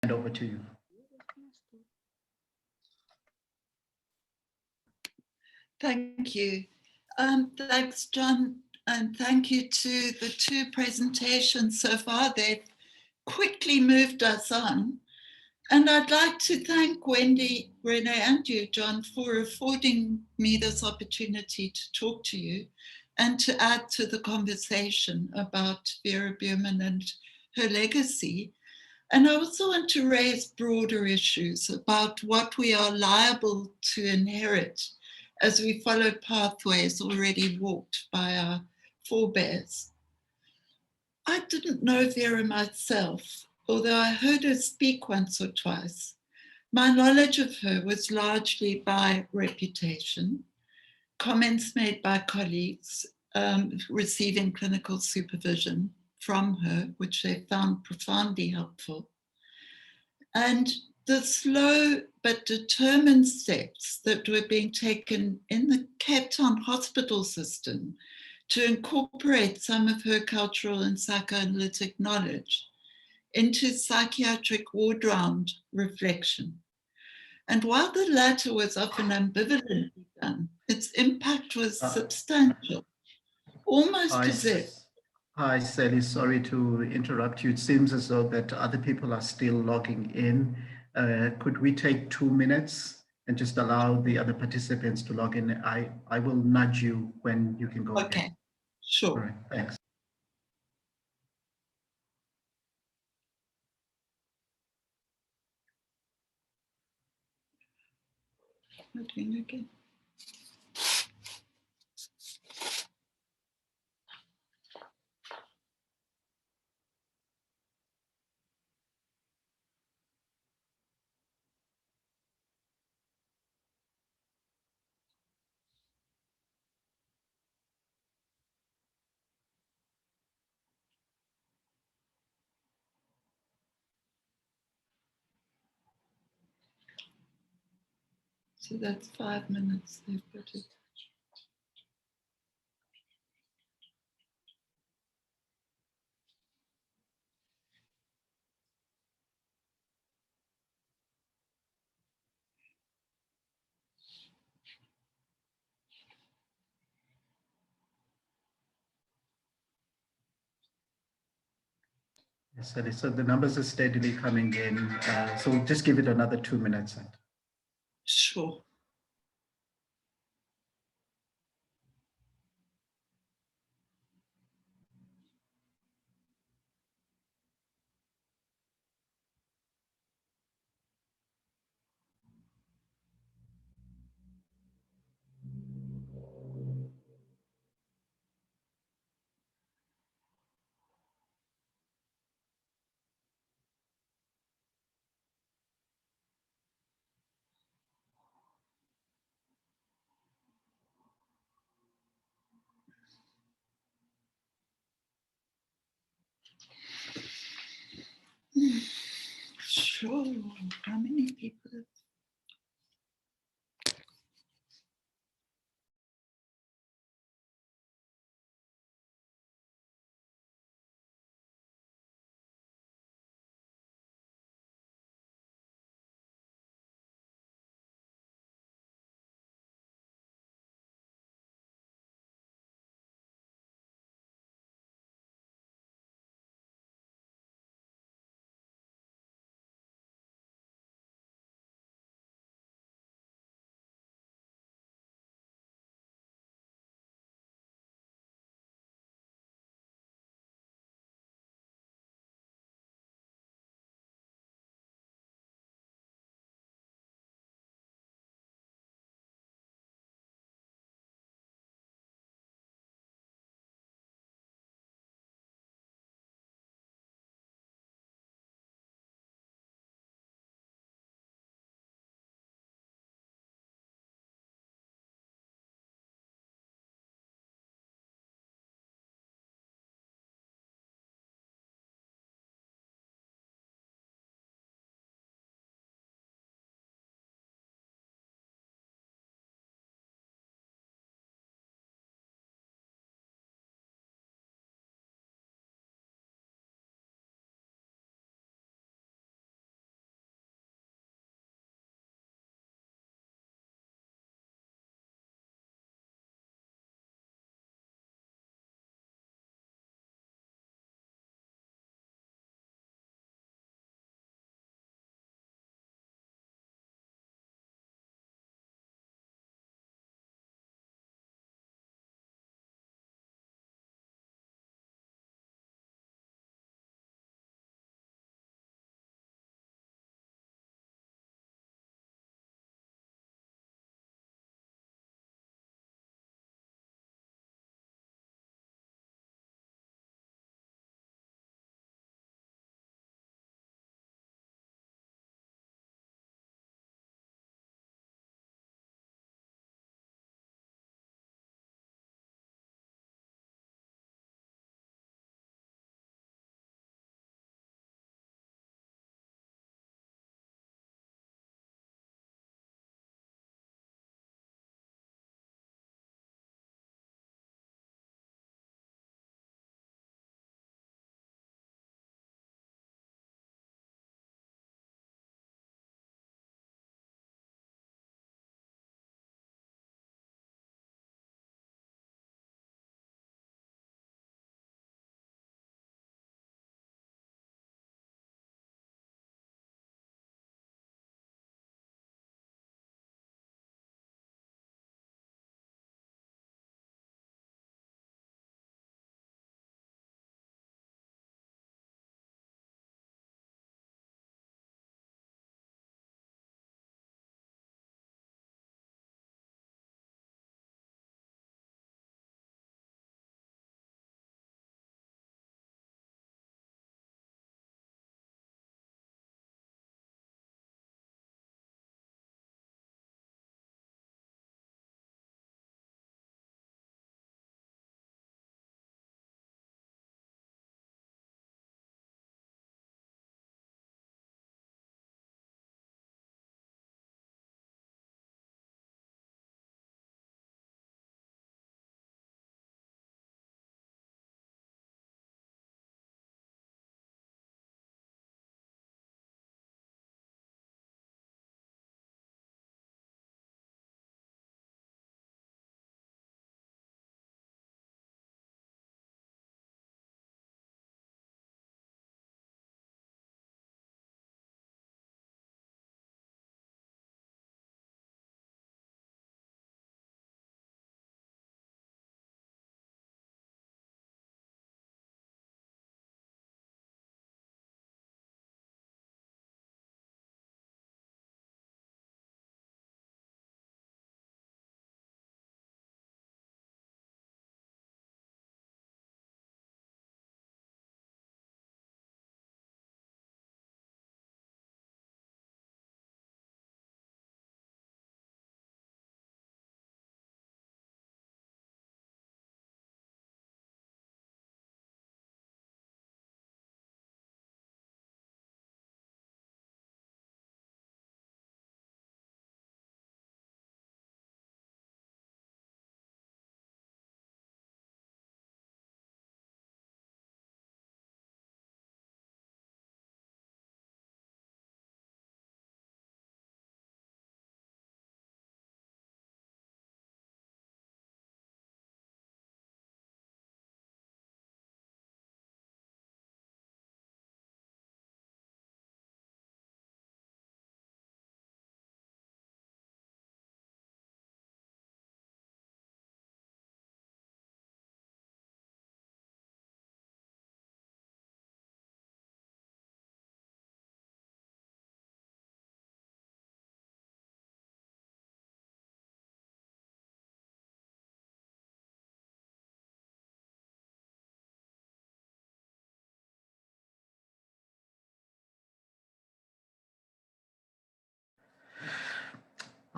hand over to you. Thank you. Thanks, John, and thank you to the two presentations so far. They've quickly moved us on. And I'd like to thank Wendy, Renee, and you, John, for affording me this opportunity to talk to you and to add to the conversation about Vera Buhrmann and her legacy. And I also want to raise broader issues about what we are liable to inherit as we follow pathways already walked by our forebears. I didn't know Vera myself, although I heard her speak once or twice. My knowledge of her was largely by reputation, comments made by colleagues receiving clinical supervision from her, which they found profoundly helpful, and the slow but determined steps that were being taken in the Cape Town hospital system to incorporate some of her cultural and psychoanalytic knowledge into psychiatric ward round reflection. And while the latter was often ambivalently done, its impact was substantial, almost as if. Hi, Sally. Sorry to interrupt you. It seems as though that other people are still logging in. Could we take 2 minutes and just allow the other participants to log in? I will nudge you when you can go Okay, again. sure. All right, thanks. We're doing okay. So that's 5 minutes they've put it. Yes, Sally. So the numbers are steadily coming in. So just give it another 2 minutes. Sure. Sure. How many people?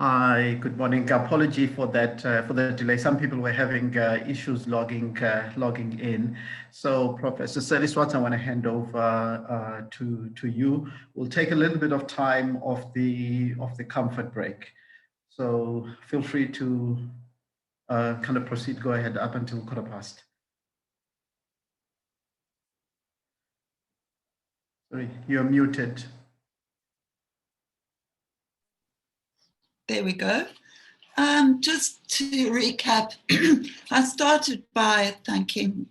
Hi, good morning. Apology for that, for the delay. Some people were having issues logging in. So, Professor Seliswat, I want to hand over to you. We'll take a little bit of time of the comfort break. So, feel free to kind of proceed. Go ahead up until 1:15. Sorry, you're muted. There we go. Just to recap, I started by thanking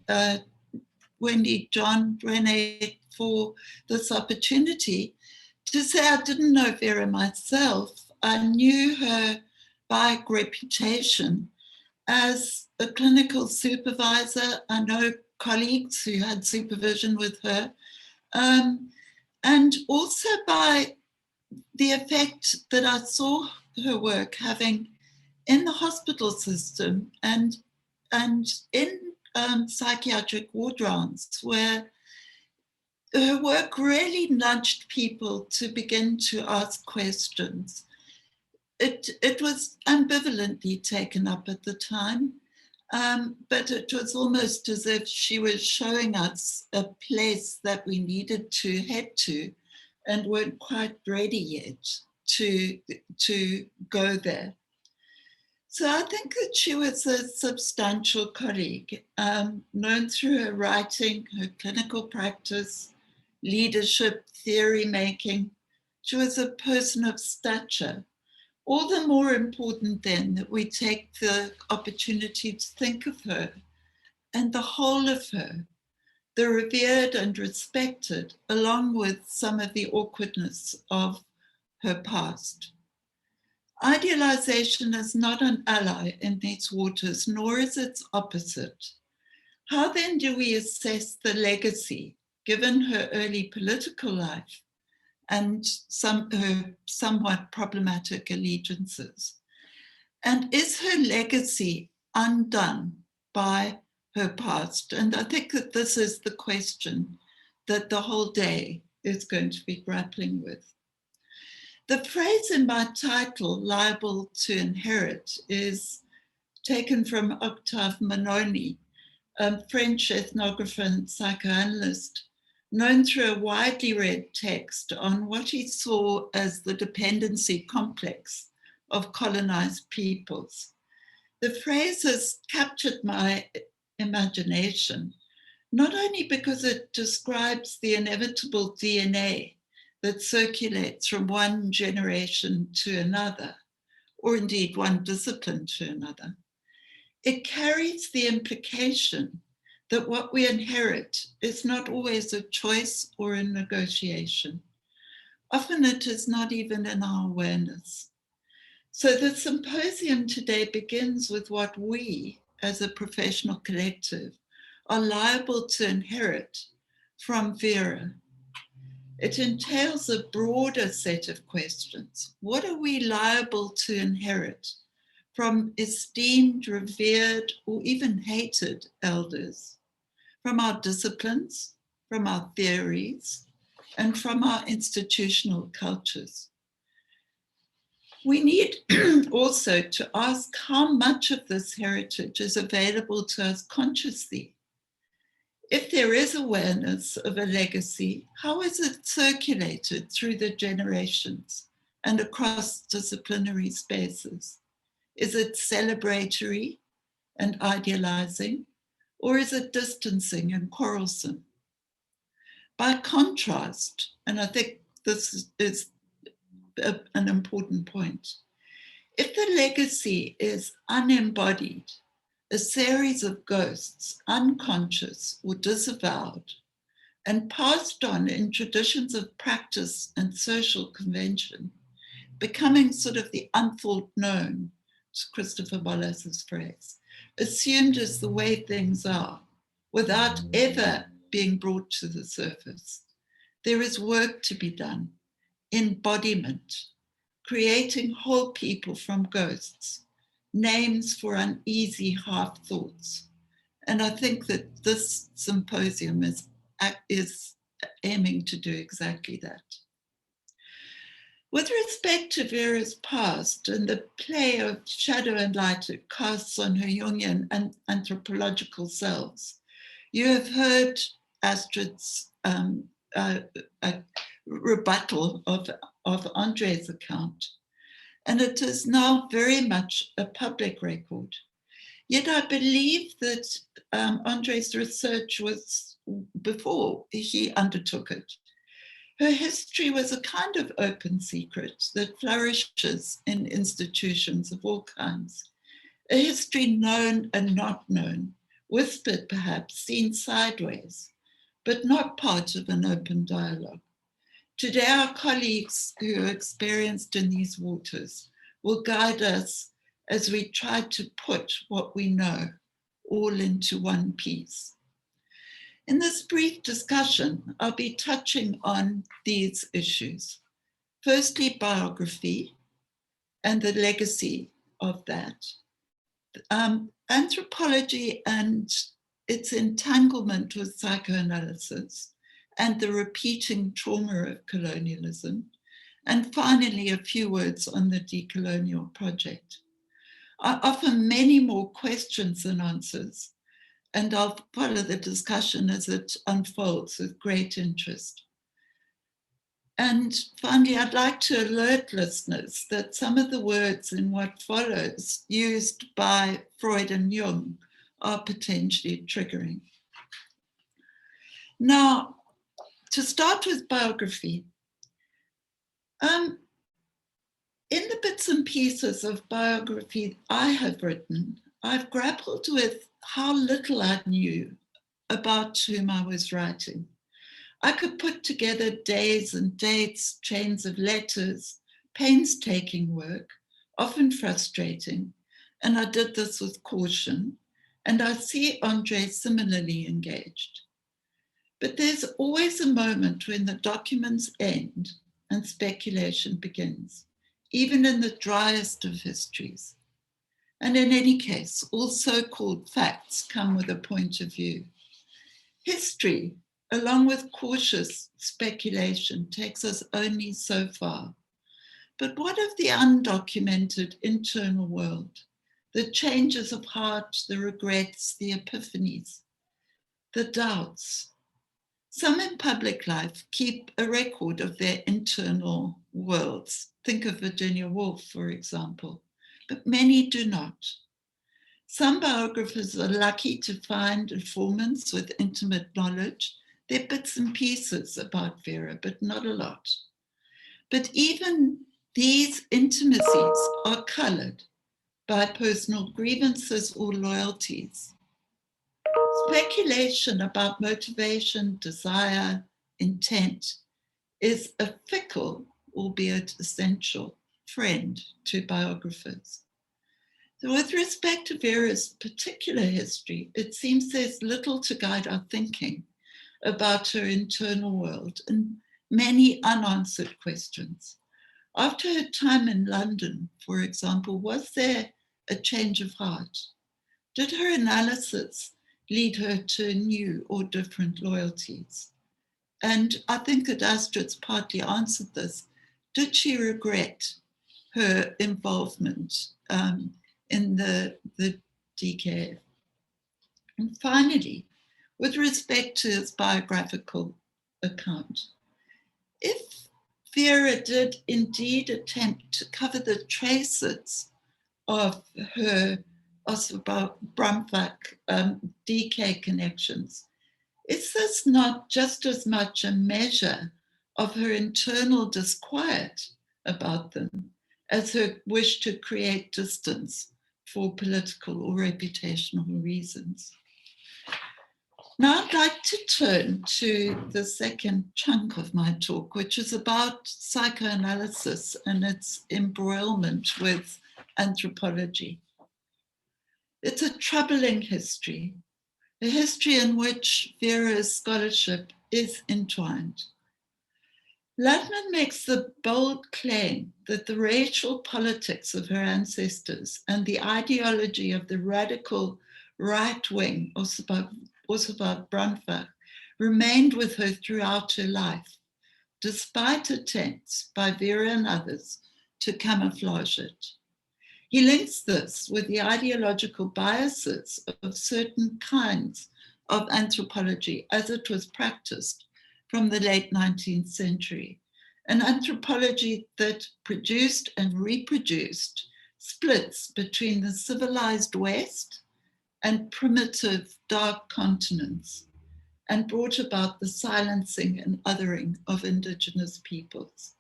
Wendy, John, Renee for this opportunity to say I didn't know Vera myself. I knew her by reputation as a clinical supervisor. I know colleagues who had supervision with her, and also by the effect that I saw her work having in the hospital system and in psychiatric ward rounds, where her work really nudged people to begin to ask questions. It was ambivalently taken up at the time, but it was almost as if she was showing us a place that we needed to head to and weren't quite ready yet to go there. So I think that she was a substantial colleague, known through her writing, her clinical practice, leadership, theory making. She was a person of stature. All the more important then that we take the opportunity to think of her and the whole of her, the revered and respected, along with some of the awkwardness of her past. Idealization is not an ally in these waters, nor is its opposite. How then do we assess the legacy, given her early political life and her somewhat problematic allegiances? And is her legacy undone by her past? And I think that this is the question that the whole day is going to be grappling with. The phrase in my title, Liable to Inherit, is taken from Octave Mononi, a French ethnographer and psychoanalyst, known through a widely read text on what he saw as the dependency complex of colonized peoples. The phrase has captured my imagination, not only because it describes the inevitable DNA that circulates from one generation to another, or indeed one discipline to another. It carries the implication that what we inherit is not always a choice or a negotiation. Often it is not even in our awareness. So the symposium today begins with what we, as a professional collective, are liable to inherit from Vera. It entails a broader set of questions. What are we liable to inherit from esteemed, revered, or even hated elders, from our disciplines, from our theories, and from our institutional cultures? We need also to ask how much of this heritage is available to us consciously. If there is awareness of a legacy, how is it circulated through the generations and across disciplinary spaces? Is it celebratory and idealizing, or is it distancing and quarrelsome? By contrast, and I think this is an important point, if the legacy is unembodied, a series of ghosts, unconscious or disavowed, and passed on in traditions of practice and social convention, becoming sort of the unthought known, to Christopher Wallace's phrase, assumed as the way things are, without ever being brought to the surface. There is work to be done, embodiment, creating whole people from ghosts, names for uneasy half thoughts. And I think that this symposium is aiming to do exactly that. With respect to Vera's past and the play of shadow and light it casts on her Jungian and anthropological selves, you have heard Astrid's rebuttal of Andre's account, and it is now very much a public record. Yet I believe that Andre's research was before he undertook it. Her history was a kind of open secret that flourishes in institutions of all kinds. A history known and not known, whispered perhaps, seen sideways, but not part of an open dialogue. Today, our colleagues who are experienced in these waters will guide us as we try to put what we know all into one piece. In this brief discussion, I'll be touching on these issues. Firstly, biography and the legacy of that. Anthropology and its entanglement with psychoanalysis and the repeating trauma of colonialism. And finally, a few words on the decolonial project. I offer many more questions than answers, and I'll follow the discussion as it unfolds with great interest. And finally, I'd like to alert listeners that some of the words in what follows used by Freud and Jung are potentially triggering. Now, to start with biography, in the bits and pieces of biography I have written, I've grappled with how little I knew about whom I was writing. I could put together days and dates, chains of letters, painstaking work, often frustrating, and I did this with caution, and I see Andre similarly engaged. But there's always a moment when the documents end and speculation begins, even in the driest of histories. And in any case, all so-called facts come with a point of view. History, along with cautious speculation, takes us only so far. But what of the undocumented internal world, the changes of heart, the regrets, the epiphanies, the doubts? Some in public life keep a record of their internal worlds. Think of Virginia Woolf, for example, but many do not. Some biographers are lucky to find informants with intimate knowledge. They're bits and pieces about Vera, but not a lot. But even these intimacies are colored by personal grievances or loyalties. Speculation about motivation, desire, intent is a fickle, albeit essential, friend to biographers. So with respect to Vera's particular history, it seems there's little to guide our thinking about her internal world and many unanswered questions. After her time in London, for example, was there a change of heart? Did her analysis lead her to new or different loyalties? And I think that Astrid's partly answered this. Did she regret her involvement in the DKF? And finally, with respect to his biographical account, if Vera did indeed attempt to cover the traces of her Oswald Brumfuck DK connections, is this not just as much a measure of her internal disquiet about them as her wish to create distance for political or reputational reasons? Now I'd like to turn to the second chunk of my talk, which is about psychoanalysis and its embroilment with anthropology. It's a troubling history, a history in which Vera's scholarship is entwined. Ladman makes the bold claim that the racial politics of her ancestors and the ideology of the radical right wing, Oswald Brumfuck, remained with her throughout her life, despite attempts by Vera and others to camouflage it. He links this with the ideological biases of certain kinds of anthropology as it was practiced from the late 19th century, an anthropology that produced and reproduced splits between the civilized West and primitive dark continents, and brought about the silencing and othering of indigenous peoples.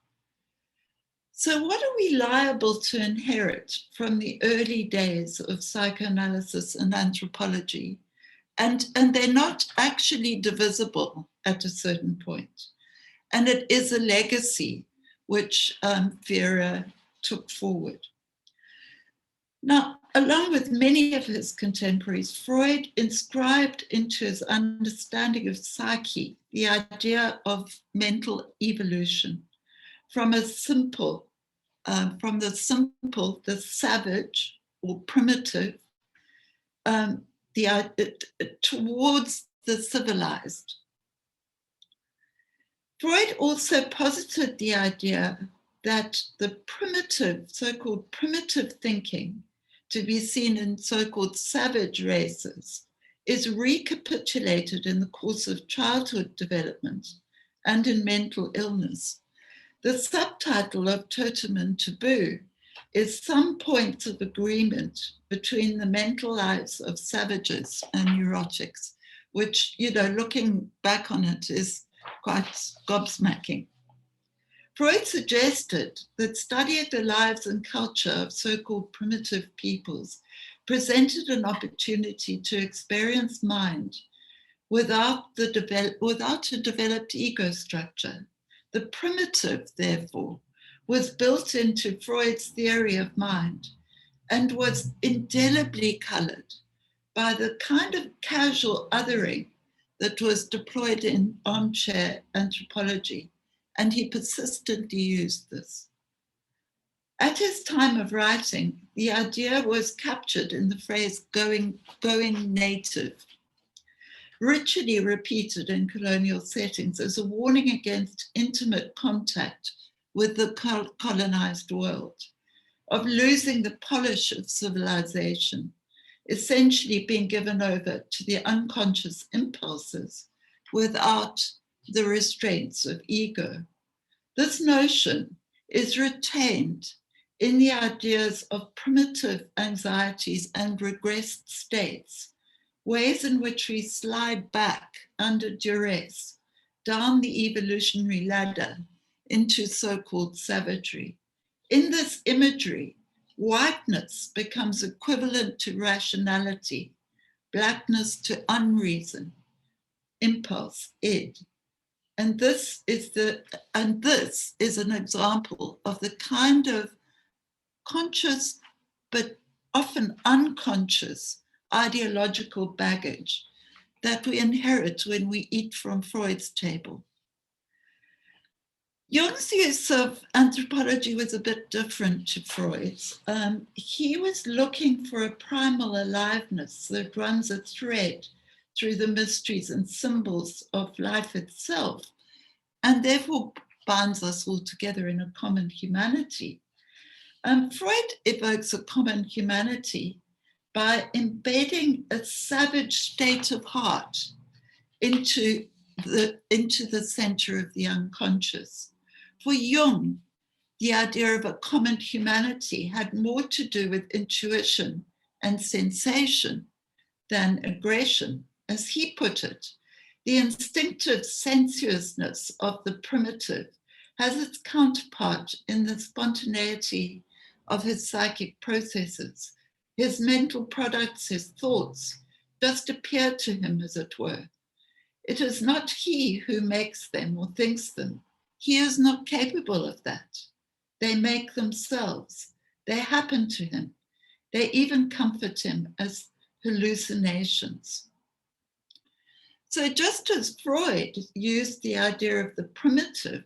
So what are we liable to inherit from the early days of psychoanalysis and anthropology? And they're not actually divisible at a certain point. And it is a legacy which Vera took forward. Now, along with many of his contemporaries, Freud inscribed into his understanding of psyche the idea of mental evolution from the simple, the savage or primitive, towards the civilized. Freud also posited the idea that the primitive, so-called primitive thinking, to be seen in so-called savage races, is recapitulated in the course of childhood development and in mental illness. The subtitle of Totem and Taboo is some points of agreement between the mental lives of savages and neurotics, which, looking back on it is quite gobsmacking. Freud suggested that studying the lives and culture of so-called primitive peoples presented an opportunity to experience mind without a developed ego structure. The primitive, therefore, was built into Freud's theory of mind and was indelibly colored by the kind of casual othering that was deployed in armchair anthropology, and he persistently used this. At his time of writing, the idea was captured in the phrase going native, ritually repeated in colonial settings as a warning against intimate contact with the colonized world, of losing the polish of civilization, essentially being given over to the unconscious impulses without the restraints of ego. This notion is retained in the ideas of primitive anxieties and regressed states, ways in which we slide back under duress down the evolutionary ladder into so-called savagery. In this imagery, whiteness becomes equivalent to rationality, blackness to unreason, impulse, id. And this is an example of the kind of conscious but often unconscious ideological baggage that we inherit when we eat from Freud's table. Jung's use of anthropology was a bit different to Freud's. He was looking for a primal aliveness that runs a thread through the mysteries and symbols of life itself, and therefore binds us all together in a common humanity. Freud evokes a common humanity by embedding a savage state of heart into the center of the unconscious. For Jung, the idea of a common humanity had more to do with intuition and sensation than aggression. As he put it, the instinctive sensuousness of the primitive has its counterpart in the spontaneity of his psychic processes. His mental products, his thoughts, just appear to him, as it were. It is not he who makes them or thinks them. He is not capable of that. They make themselves. They happen to him. They even comfort him as hallucinations. So just as Freud used the idea of the primitive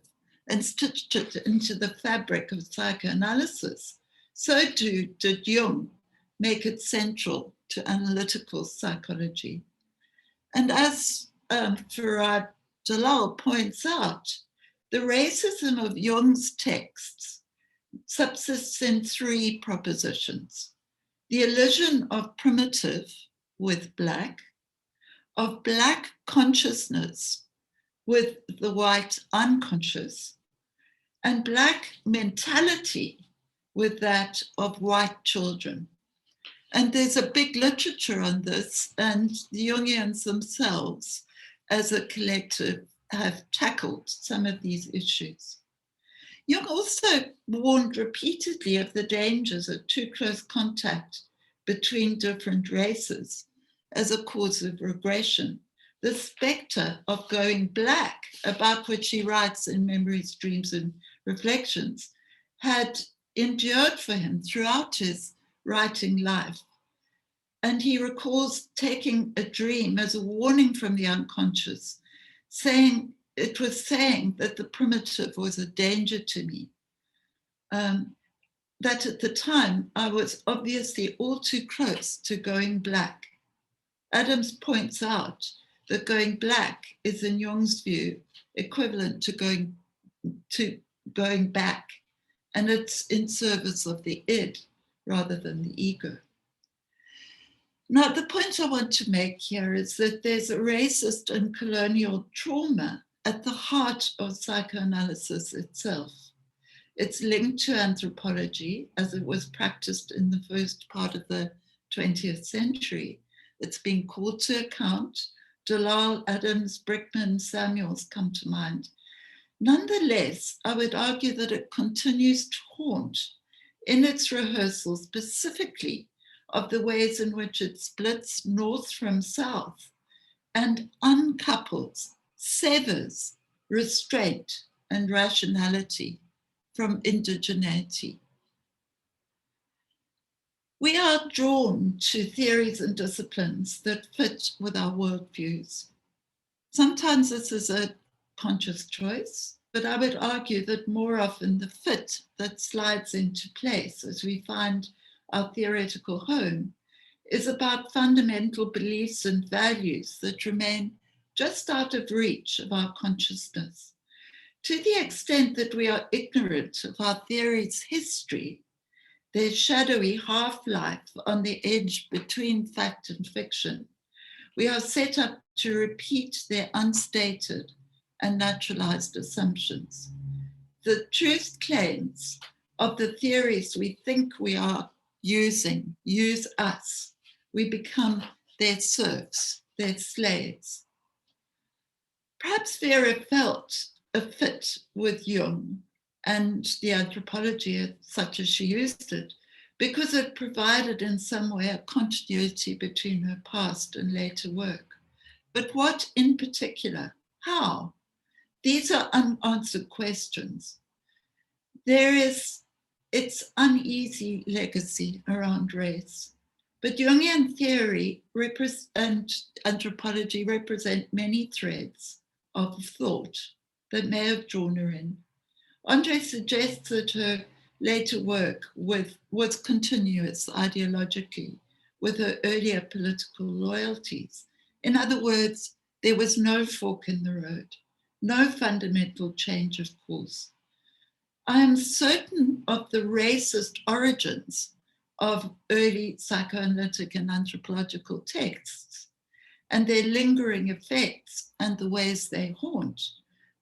and stitched it into the fabric of psychoanalysis, so too did Jung make it central to analytical psychology. And as Farad Jalal points out, The racism of Jung's texts subsists in three propositions: the illusion of primitive with Black, of Black consciousness with the white unconscious, and Black mentality with that of white children. And there's a big literature on this, and the Jungians themselves, as a collective, have tackled some of these issues. Jung also warned repeatedly of the dangers of too close contact between different races as a cause of regression. The spectre of going Black, about which he writes in Memories, Dreams, and Reflections, had endured for him throughout his writing life. And he recalls taking a dream as a warning from the unconscious, saying that the primitive was a danger to me. That at the time I was obviously all too close to going Black. Adams points out that going Black is, in Jung's view, equivalent to going back, and it's in service of the id rather than the ego. Now, the point I want to make here is that there's a racist and colonial trauma at the heart of psychoanalysis itself. It's linked to anthropology as it was practiced in the first part of the 20th century. It's been called to account. Dalal, Adams, Brickman, Samuels come to mind. Nonetheless, I would argue that it continues to haunt in its rehearsal specifically of the ways in which it splits North from South and uncouples, severs restraint and rationality from indigeneity. We are drawn to theories and disciplines that fit with our worldviews. Sometimes this is a conscious choice, but I would argue that more often the fit that slides into place as we find our theoretical home is about fundamental beliefs and values that remain just out of reach of our consciousness. To the extent that we are ignorant of our theory's history, their shadowy half-life on the edge between fact and fiction, we are set up to repeat their unstated and naturalized assumptions. The truth claims of the theories we think we are using use us. We become their serfs, their slaves. Perhaps Vera felt a fit with Jung and the anthropology such as she used it, because it provided in some way a continuity between her past and later work. But what in particular? How? These are unanswered questions. There is its uneasy legacy around race. But Jungian theory and anthropology represent many threads of thought that may have drawn her in. Andre suggests that her later work was continuous ideologically with her earlier political loyalties. In other words, there was no fork in the road, no fundamental change of course. I am certain of the racist origins of early psychoanalytic and anthropological texts and their lingering effects and the ways they haunt.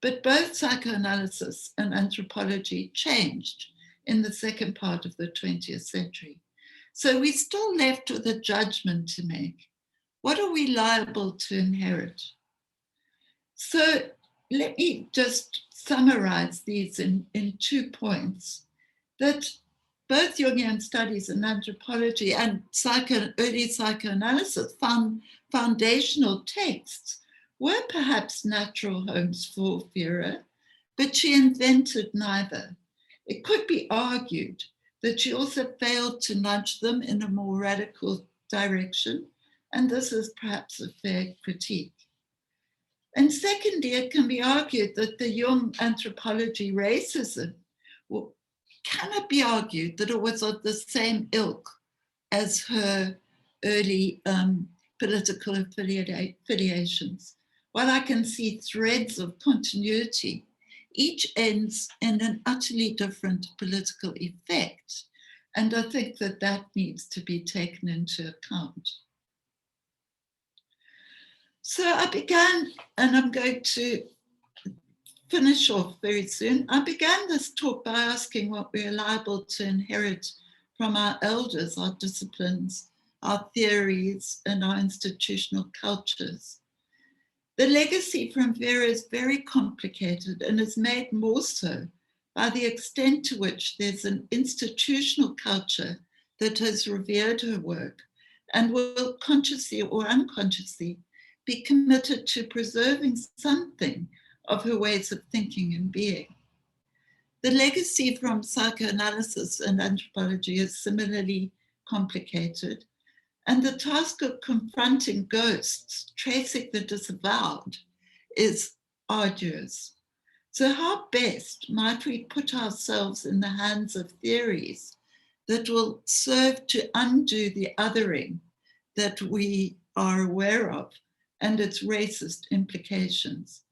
But both psychoanalysis and anthropology changed in the second part of the 20th century. So we're still left with a judgment to make. What are we liable to inherit? So let me just summarize these in 2 points, that both Jungian studies and anthropology and early psychoanalysis found foundational texts were perhaps natural homes for Vera, but she invented neither. It could be argued that she also failed to nudge them in a more radical direction, and this is perhaps a fair critique. And secondly, it can be argued that the Jung anthropology racism cannot be argued that it was of the same ilk as her early political affiliations. While I can see threads of continuity each ends in an utterly different political effect. And I think that that needs to be taken into account. So I began, and I'm going to finish off very soon. I began this talk by asking what we are liable to inherit from our elders, our disciplines, our theories, and our institutional cultures. The legacy from Vera is very complicated and is made more so by the extent to which there's an institutional culture that has revered her work and will consciously or unconsciously be committed to preserving something of her ways of thinking and being. The legacy from psychoanalysis and anthropology is similarly complicated, and the task of confronting ghosts, tracing the disavowed, is arduous. So how best might we put ourselves in the hands of theories that will serve to undo the othering that we are aware of and its racist implications?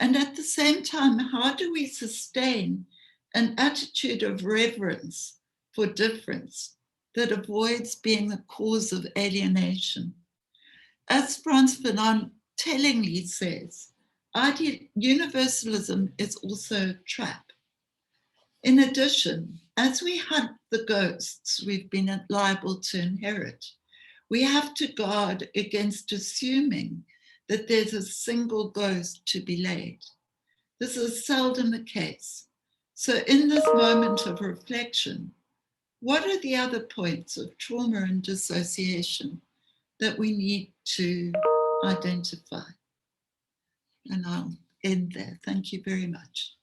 And at the same time, how do we sustain an attitude of reverence for difference that avoids being the cause of alienation? As Frantz Fanon tellingly says, universalism is also a trap. In addition, as we hunt the ghosts we've been liable to inherit, we have to guard against assuming that there's a single ghost to be laid. This is seldom the case. So in this moment of reflection, what are the other points of trauma and dissociation that we need to identify? And I'll end there. Thank you very much.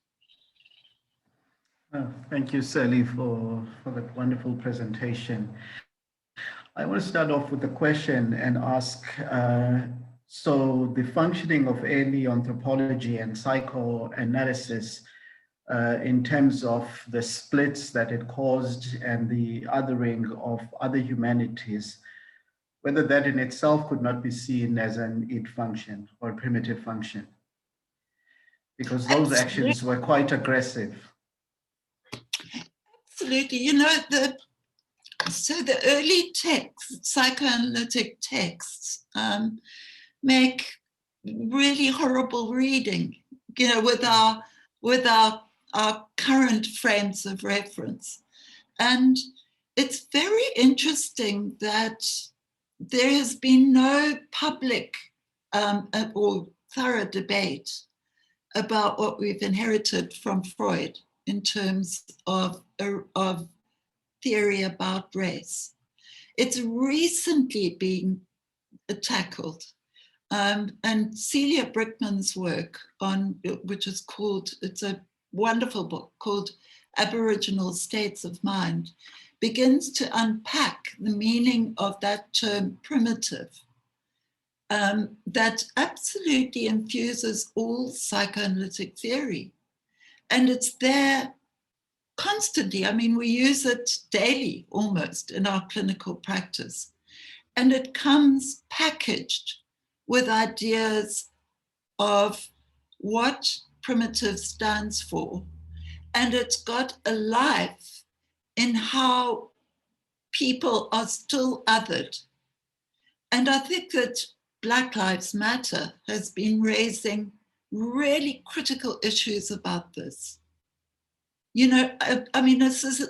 Thank you, Sally, for that wonderful presentation. I want to start off with a question and ask, so the functioning of early anthropology and psychoanalysis in terms of the splits that it caused and the othering of other humanities, whether that in itself could not be seen as an id function or a primitive function, because those actions were quite aggressive. Absolutely. You know, so the early texts, psychoanalytic texts, make really horrible reading, you know, with our current frames of reference. And it's very interesting that there has been no public or thorough debate about what we've inherited from Freud in terms of theory about race. It's recently been tackled. And Celia Brickman's work on, which is called, it's a wonderful book called Aboriginal States of Mind, begins to unpack the meaning of that term primitive, that absolutely infuses all psychoanalytic theory. And it's there constantly. I mean, we use it daily almost in our clinical practice. And it comes packaged with ideas of what primitive stands for. And it's got a life in how people are still othered. And I think that Black Lives Matter has been raising really critical issues about this. You know, I mean, this is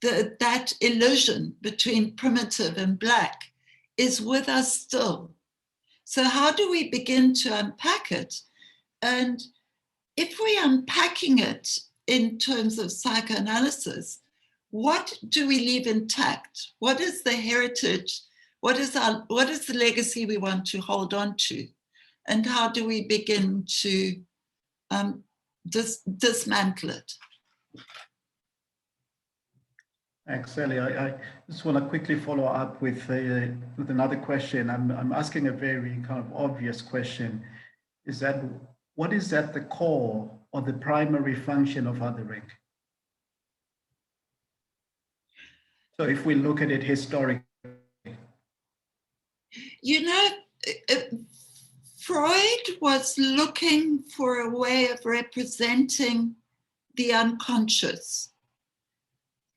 that illusion between primitive and Black is with us still. So how do we begin to unpack it? And if we're unpacking it in terms of psychoanalysis, what do we leave intact? What is the heritage? What is the legacy we want to hold on to? And how do we begin to dismantle it? Actually, I just want to quickly follow up with another question. I'm asking a very kind of obvious question. Is that what is at the core or the primary function of othering? So if we look at it historically. You know, Freud was looking for a way of representing the unconscious.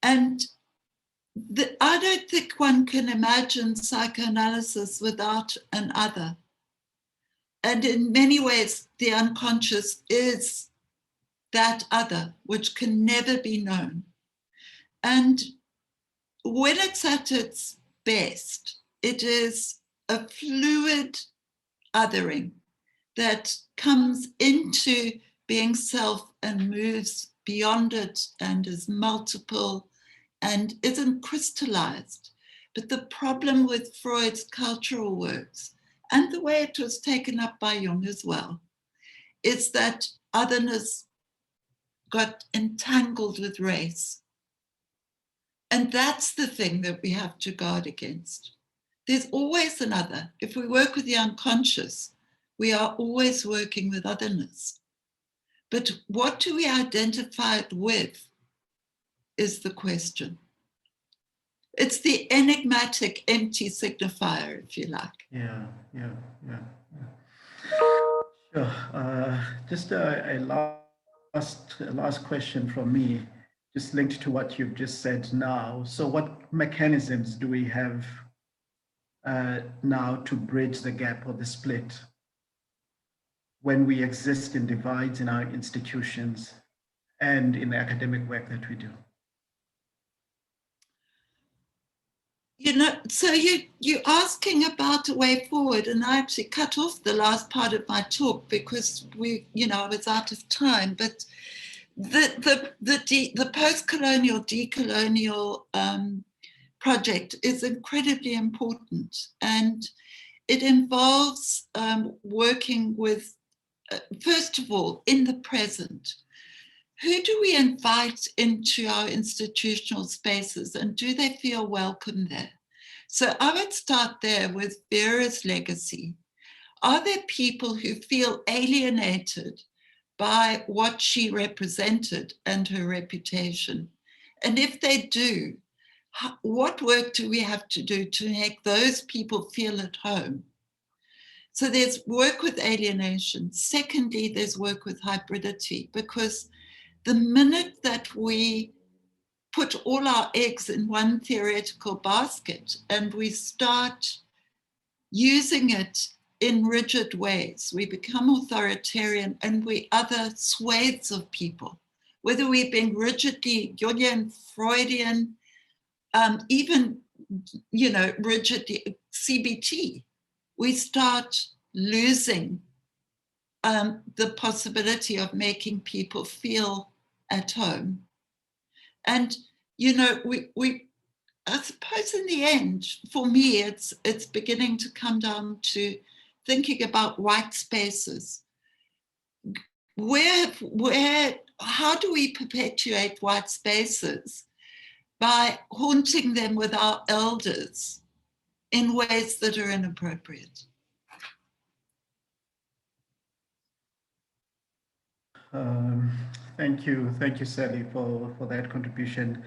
And I don't think one can imagine psychoanalysis without an other. And in many ways, the unconscious is that other, which can never be known. And when it's at its best, it is a fluid othering that comes into being self and moves beyond it and is multiple and isn't crystallized. But the problem with Freud's cultural works, and the way it was taken up by Jung as well, is that otherness got entangled with race. And that's the thing that we have to guard against. There's always another. If we work with the unconscious, we are always working with otherness. But what do we identify it with is the question. It's the enigmatic empty signifier, if you like. Yeah. Sure. Just a last question from me, just linked to what you've just said now. So what mechanisms do we have now to bridge the gap or the split when we exist in divides in our institutions and in the academic work that we do? So you're asking about a way forward, and I actually cut off the last part of my talk because I was out of time. But the post-colonial, decolonial project is incredibly important, and it involves working with, first of all, in the present. Who do we invite into our institutional spaces, and do they feel welcome there? So I would start there with Vera's legacy. Are there people who feel alienated by what she represented and her reputation? And if they do, what work do we have to do to make those people feel at home? So there's work with alienation. Secondly, there's work with hybridity, because the minute that we put all our eggs in one theoretical basket and we start using it in rigid ways, we become authoritarian and we other swathes of people, whether we're being rigidly Jungian, Freudian, even, rigidly CBT, we start losing the possibility of making people feel at home. And, we I suppose in the end, for me, it's beginning to come down to thinking about white spaces. How do we perpetuate white spaces? By haunting them with our elders in ways that are inappropriate. Thank you, Sally, for that contribution.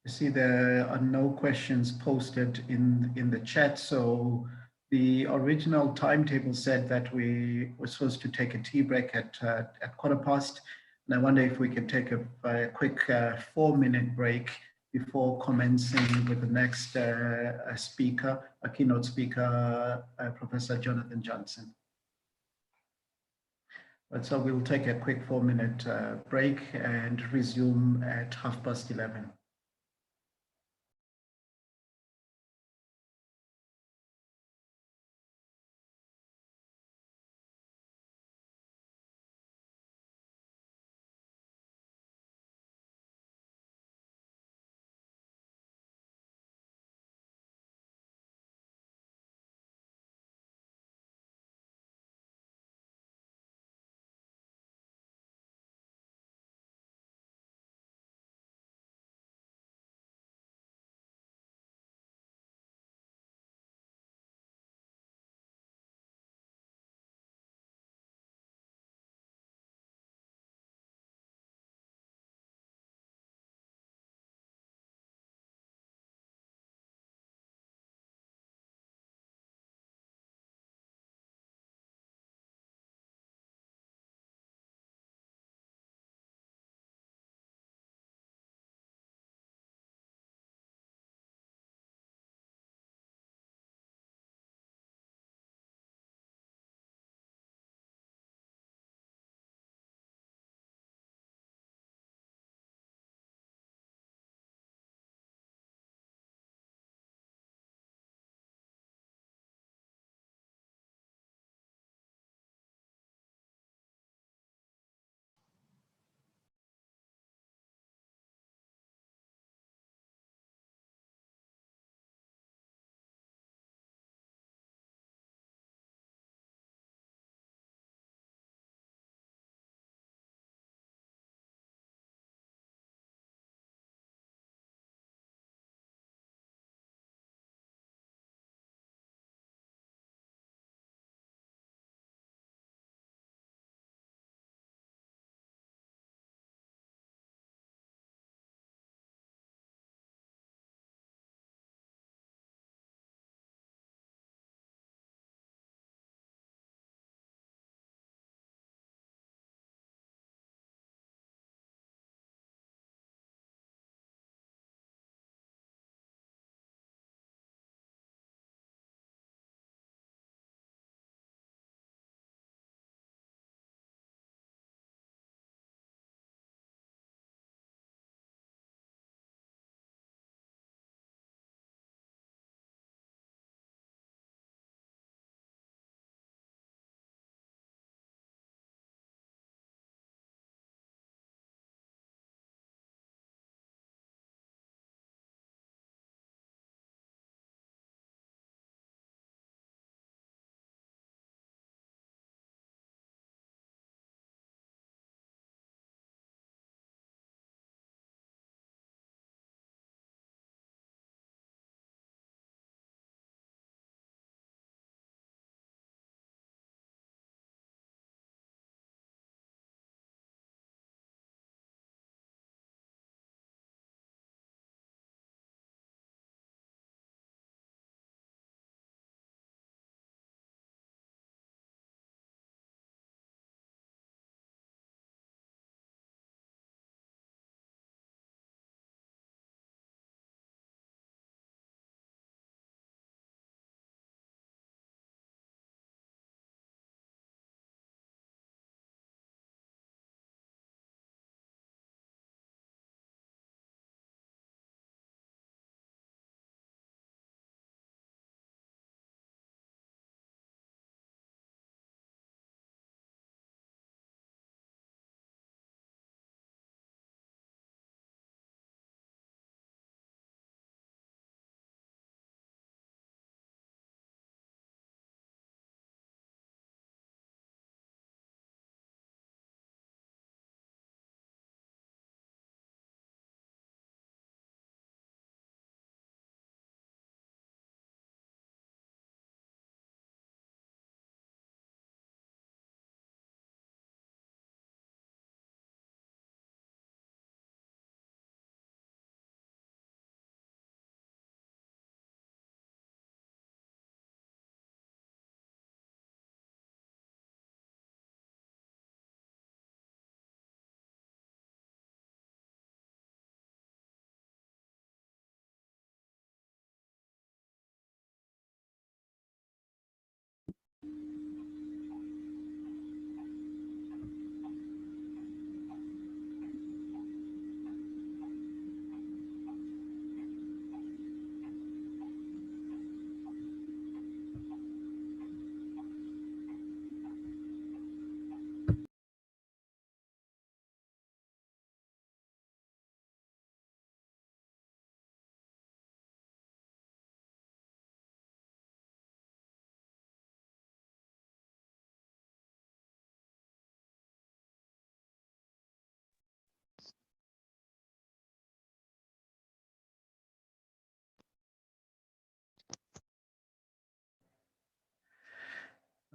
I see there are no questions posted in the chat, so the original timetable said that we were supposed to take a tea break at 1:15, and I wonder if we could take a quick 4-minute break before commencing with the next speaker, a keynote speaker, Professor Jonathan Johnson. So we'll take a quick 4-minute break and resume at 11:30.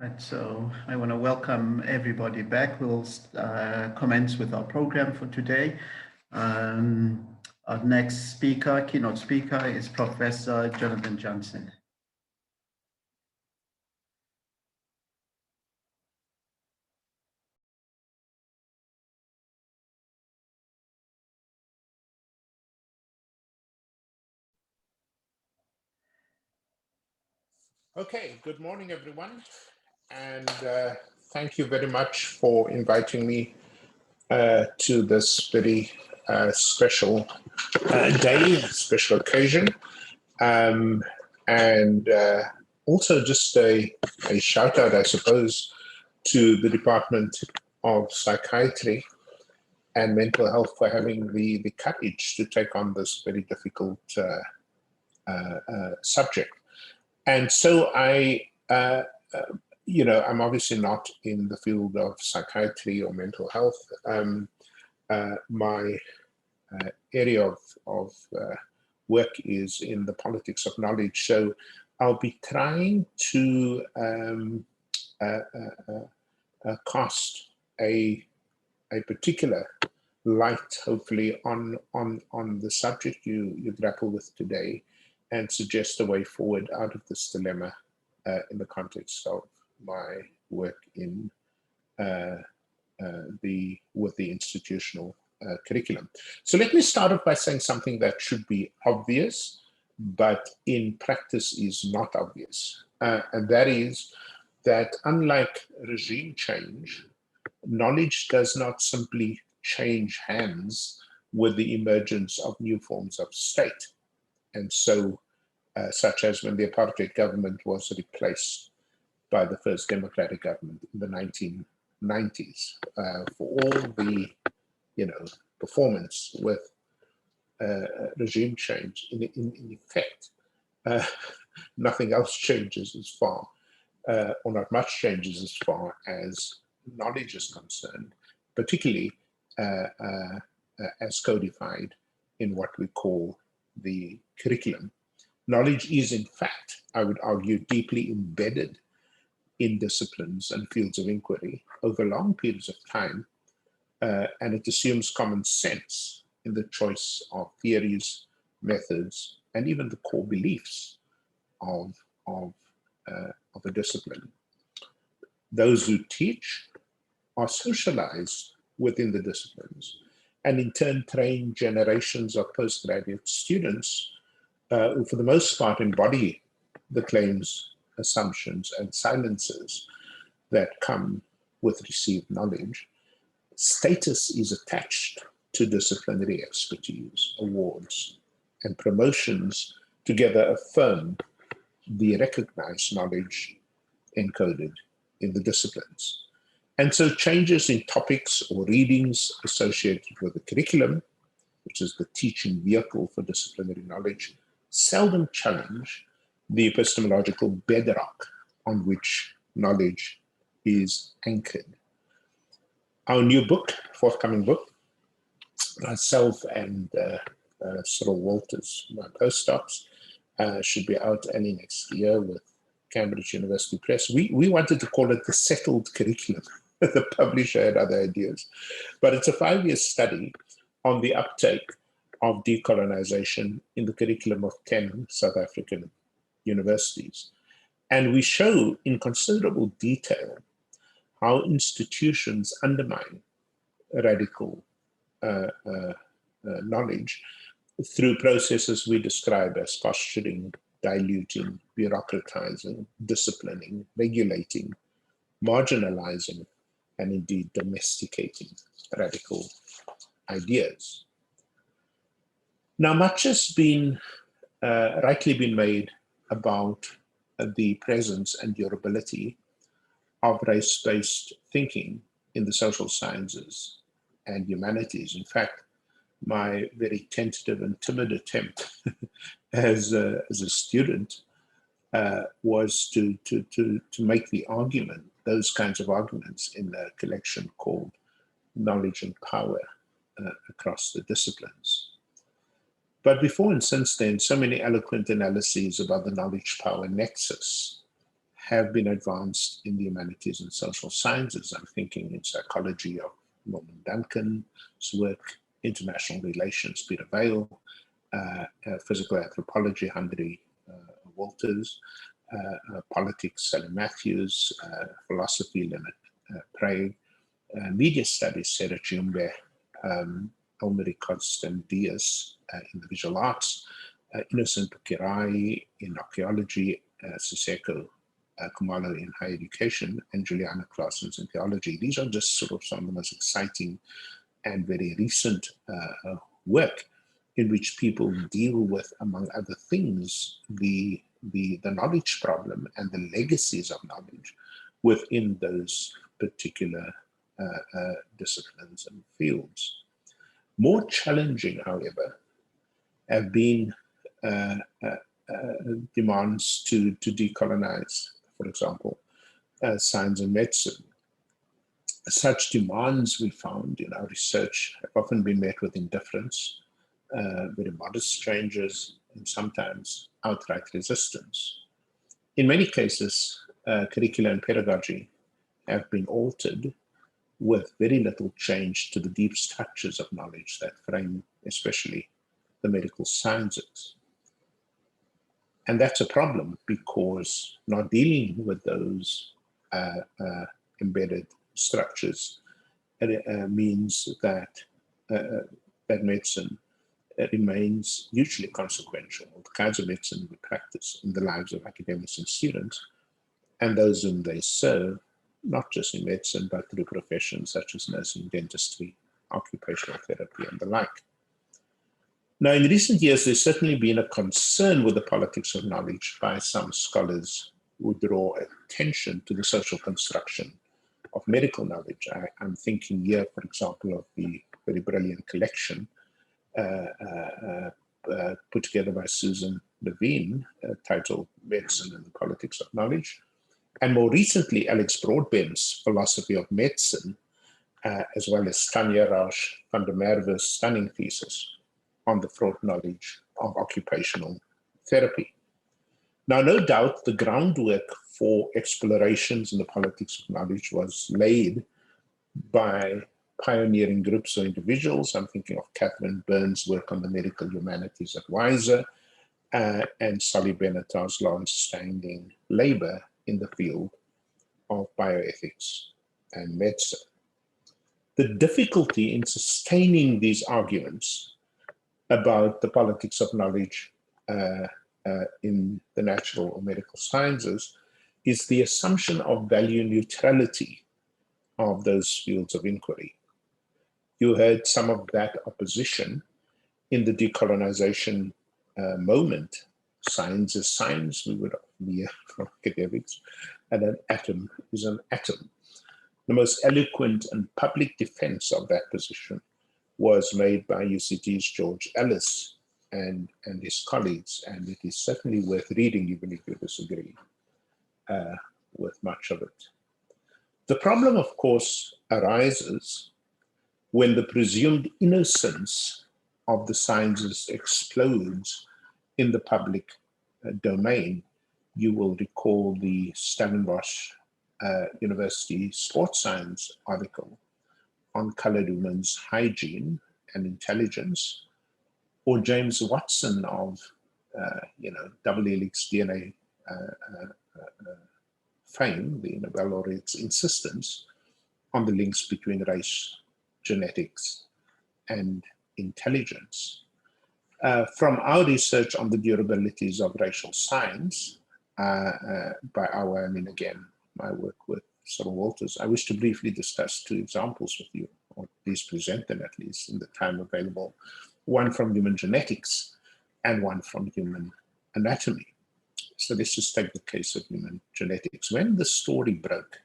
Right, so I want to welcome everybody back. We'll commence with our program for today. Our next speaker, keynote speaker, is Professor Jonathan Johnson. Okay, good morning, everyone. And thank you very much for inviting me to this very special day, special occasion. And also just a shout out, I suppose, to the Department of Psychiatry and Mental Health for having the courage to take on this very difficult subject. And so I'm obviously not in the field of psychiatry or mental health. My area of work is in the politics of knowledge. So I'll be trying to cast a particular light, hopefully, on the subject you grapple with today, and suggest a way forward out of this dilemma in the context of my work in with the institutional curriculum. So let me start off by saying something that should be obvious, but in practice is not obvious. And that is that unlike regime change, knowledge does not simply change hands with the emergence of new forms of state. And so, such as when the apartheid government was replaced by the first democratic government in the 1990s, for all the, performance with regime change, in effect, nothing else changes as far, or not much changes as far as knowledge is concerned, particularly as codified in what we call the curriculum. Knowledge is, in fact, I would argue, deeply embedded in disciplines and fields of inquiry over long periods of time, and it assumes common sense in the choice of theories, methods, and even the core beliefs of a discipline. Those who teach are socialized within the disciplines, and in turn train generations of postgraduate students who for the most part embody the claims, assumptions, and silences that come with received knowledge. Status is attached to disciplinary expertise, awards, and promotions together affirm the recognized knowledge encoded in the disciplines. And so changes in topics or readings associated with the curriculum, which is the teaching vehicle for disciplinary knowledge, seldom challenge the epistemological bedrock on which knowledge is anchored. Our new book, forthcoming book, myself and Cyril Walters, my postdocs, should be out early next year with Cambridge University Press. We wanted to call it the settled curriculum. The publisher had other ideas. But it's a 5-year study on the uptake of decolonization in the curriculum of 10 South African universities. And we show in considerable detail how institutions undermine radical knowledge through processes we describe as posturing, diluting, bureaucratizing, disciplining, regulating, marginalizing, and indeed domesticating radical ideas. Now, much has been rightly been made about the presence and durability of race-based thinking in the social sciences and humanities. In fact, my very tentative and timid attempt as a student was to make the argument, those kinds of arguments, in a collection called Knowledge and Power Across the Disciplines. But before and since then, so many eloquent analyses about the knowledge-power nexus have been advanced in the humanities and social sciences. I'm thinking in psychology of Norman Duncan's work, international relations, Peter Vale, physical anthropology, Henry Walters, politics, Sally Matthews, philosophy, Leonard Prague, media studies, Sarah Jumbe, Elmarie Constant-Diaz in the visual arts, Innocent Kirai in archaeology, Siseko Kumalo in higher education, and Juliana Claessens in theology. These are just sort of some of the most exciting and very recent work in which people deal with, among other things, the knowledge problem and the legacies of knowledge within those particular disciplines and fields. More challenging, however, have been demands to decolonize, for example, science and medicine. Such demands, we found in our research, have often been met with indifference, very modest changes, and sometimes outright resistance. In many cases, curricula and pedagogy have been altered with very little change to the deep structures of knowledge that frame especially the medical sciences. And that's a problem because not dealing with those embedded structures means that that medicine remains hugely consequential. The kinds of medicine we practice in the lives of academics and students, and those whom they serve, not just in medicine, but through professions such as nursing, dentistry, occupational therapy, and the like. Now, in recent years, there's certainly been a concern with the politics of knowledge by some scholars who draw attention to the social construction of medical knowledge. I'm thinking here, for example, of the very brilliant collection put together by Susan Levine, titled Medicine and the Politics of Knowledge, and more recently, Alex Broadbent's Philosophy of Medicine, as well as Tanya Rausch van der Merwe's stunning thesis on the fraught knowledge of occupational therapy. Now, no doubt the groundwork for explorations in the politics of knowledge was laid by pioneering groups or individuals. I'm thinking of Catherine Burns' work on the medical humanities at WISER, and Solly Benatar's long-standing labor in the field of bioethics and medicine. The difficulty in sustaining these arguments about the politics of knowledge in the natural or medical sciences is the assumption of value neutrality of those fields of inquiry. You heard some of that opposition in the decolonization moment. Science is science, we would hear from academics, and an atom is an atom. The most eloquent and public defense of that position was made by UCT's George Ellis and his colleagues, and it is certainly worth reading, even if you disagree with much of it. The problem, of course, arises when the presumed innocence of the sciences explodes in the public domain. You will recall the Stellenbosch University sports science article on colored women's hygiene and intelligence, or James Watson of double helix DNA fame, the Nobel laureate's insistence on the links between race, genetics, and intelligence. From our research on the durabilities of racial science, by our, again, my work with Cyril Walters, I wish to briefly discuss two examples with you, or at least present them at least in the time available, one from human genetics and one from human anatomy. So let's just take the case of human genetics. When the story broke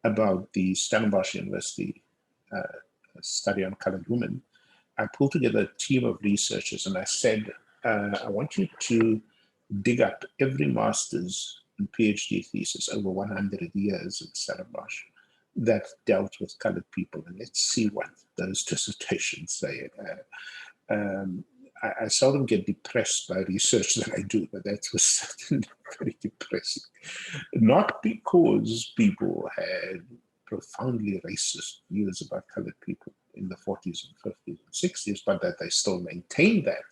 about the Stellenbosch University study on colored women, I pulled together a team of researchers and I said, I want you to dig up every master's and PhD thesis over 100 years at Stellenbosch that dealt with colored people, and let's see what those dissertations say. I seldom get depressed by research that I do, but that was certainly very depressing. Not because people had profoundly racist views about colored people in the 40s and 50s and 60s, but that they still maintained that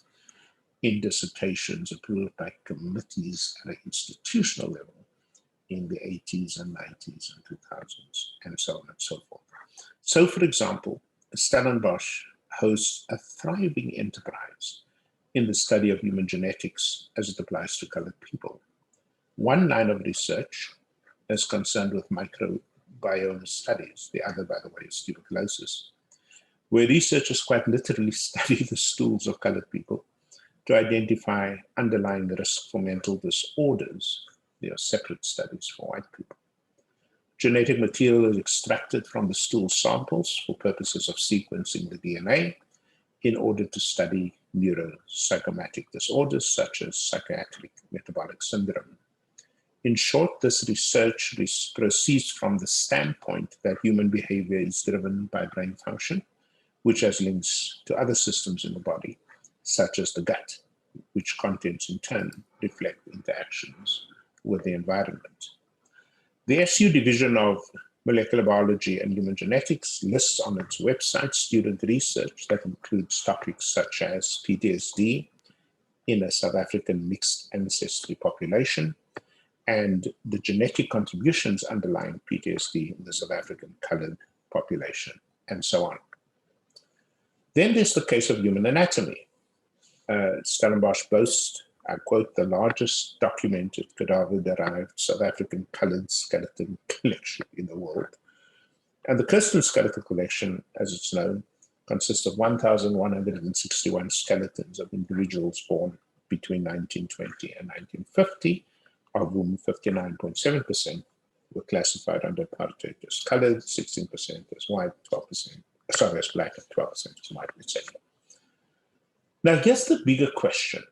in dissertations approved by committees at an institutional level in the 80s and 90s and 2000s, and so on and so forth. So, for example, Stellenbosch hosts a thriving enterprise in the study of human genetics as it applies to colored people. One line of research is concerned with microbiome studies. The other, by the way, is tuberculosis, where researchers quite literally study the stools of colored people to identify underlying risk for mental disorders. There are separate studies for white people. Genetic material is extracted from the stool samples for purposes of sequencing the DNA in order to study neuropsychomatic disorders such as psychiatric metabolic syndrome. In short, this research proceeds from the standpoint that human behavior is driven by brain function, which has links to other systems in the body, such as the gut, which contents in turn reflect interactions with the environment. The SU Division of Molecular Biology and Human Genetics lists on its website student research that includes topics such as PTSD in a South African mixed ancestry population and the genetic contributions underlying PTSD in the South African colored population, and so on. Then there's the case of human anatomy. Stellenbosch boasts, I quote, the largest documented cadaver-derived South African colored skeleton collection in the world. And the Kirsten Skeletal Collection, as it's known, consists of 1,161 skeletons of individuals born between 1920 and 1950, of whom 59.7% were classified under apartheid as colored, 16% as white, 12%, sorry, as black, and 12% as white, etc. Now, I guess the bigger question,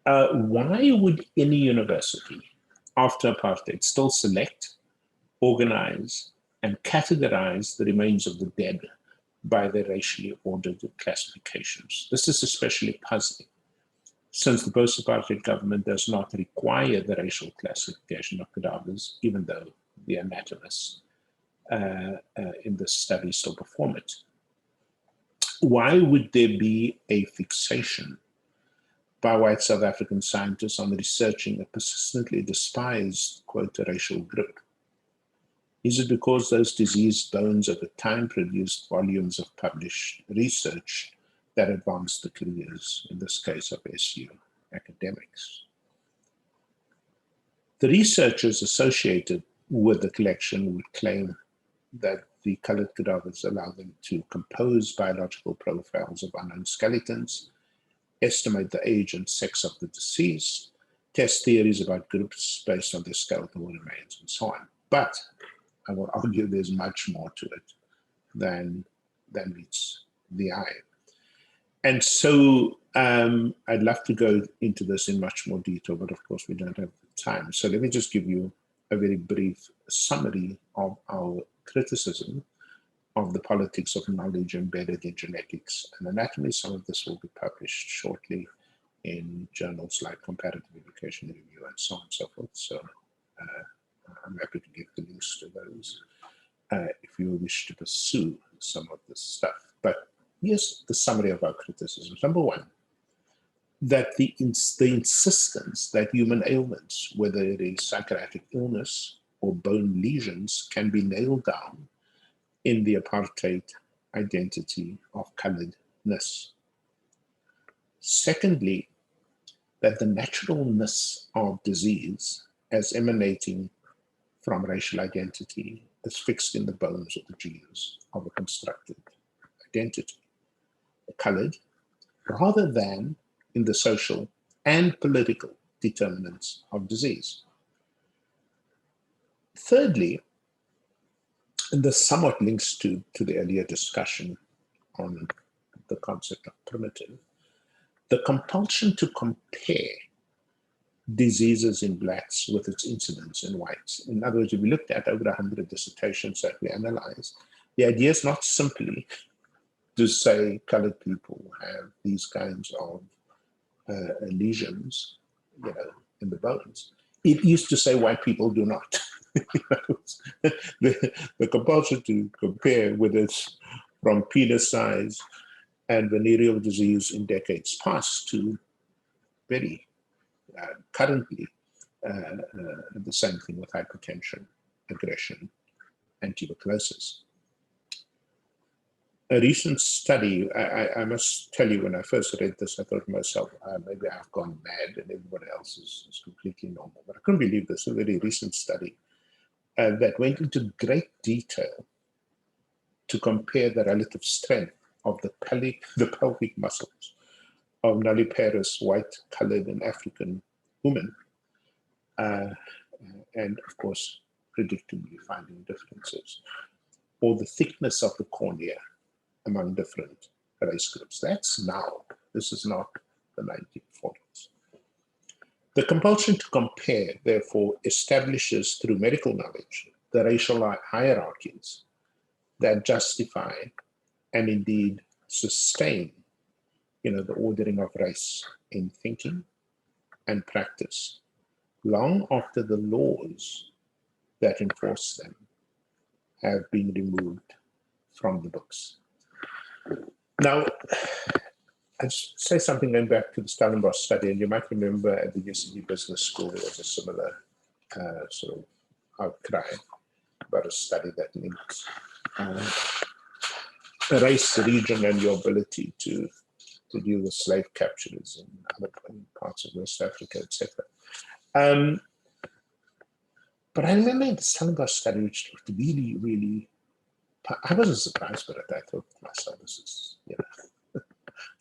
why would any university after apartheid still select, organize, and categorize the remains of the dead by their racially ordered classifications? This is especially puzzling, since the post-apartheid government does not require the racial classification of cadavers, even though the anatomists in this study still perform it. Why would there be a fixation by white South African scientists on researching a persistently despised, quote, racial group? Is it because those diseased bones over time produced volumes of published research that advanced the careers, in this case of SU academics? The researchers associated with the collection would claim that the colored cadavers allow them to compose biological profiles of unknown skeletons, estimate the age and sex of the deceased, test theories about groups based on their skeletal remains, and so on. But I will argue there's much more to it than meets the eye. And so I'd love to go into this in much more detail, but of course we don't have the time. So let me just give you a very brief summary of our criticism of the politics of knowledge embedded in genetics and anatomy. Some of this will be published shortly in journals like Comparative Education Review and so on and so forth. So I'm happy to give the links to those if you wish to pursue some of this stuff. But here's the summary of our criticisms. Number one, that the insistence that human ailments, whether it is psychiatric illness or bone lesions, can be nailed down in the apartheid identity of coloredness. Secondly, that the naturalness of disease as emanating from racial identity is fixed in the bones of the genes of a constructed identity, colored, rather than in the social and political determinants of disease. Thirdly, and this somewhat links to the earlier discussion on the concept of primitive, the compulsion to compare diseases in blacks with its incidence in whites. In other words, if we looked at over 100 dissertations that we analyzed, the idea is not simply to say colored people have these kinds of lesions, in the bones. It used to say white people do not. the compulsion to compare, whether it's from penis size and venereal disease in decades past to very currently the same thing with hypertension, aggression, and tuberculosis. A recent study, I must tell you, when I first read this, I thought to myself, maybe I've gone mad and everybody else is completely normal. But I couldn't believe this, a very recent study that went into great detail to compare the relative strength of the pelvic muscles of nulliparous white, colored, and African women, and of course, predictably finding differences, or the thickness of the cornea among different race groups. That's now. This is not the 1940s. The compulsion to compare, therefore, establishes through medical knowledge the racial hierarchies that justify and indeed sustain, the ordering of race in thinking and practice, long after the laws that enforce them have been removed from the books. Now, I'd say something going back to the Stellenbosch study, and you might remember at the UCD Business School there was a similar sort of outcry about a study that links race, region, and your ability to deal with slave captures in other parts of West Africa, etc. But I remember the Stellenbosch study, which looked really, really, I wasn't surprised by it. I thought to myself,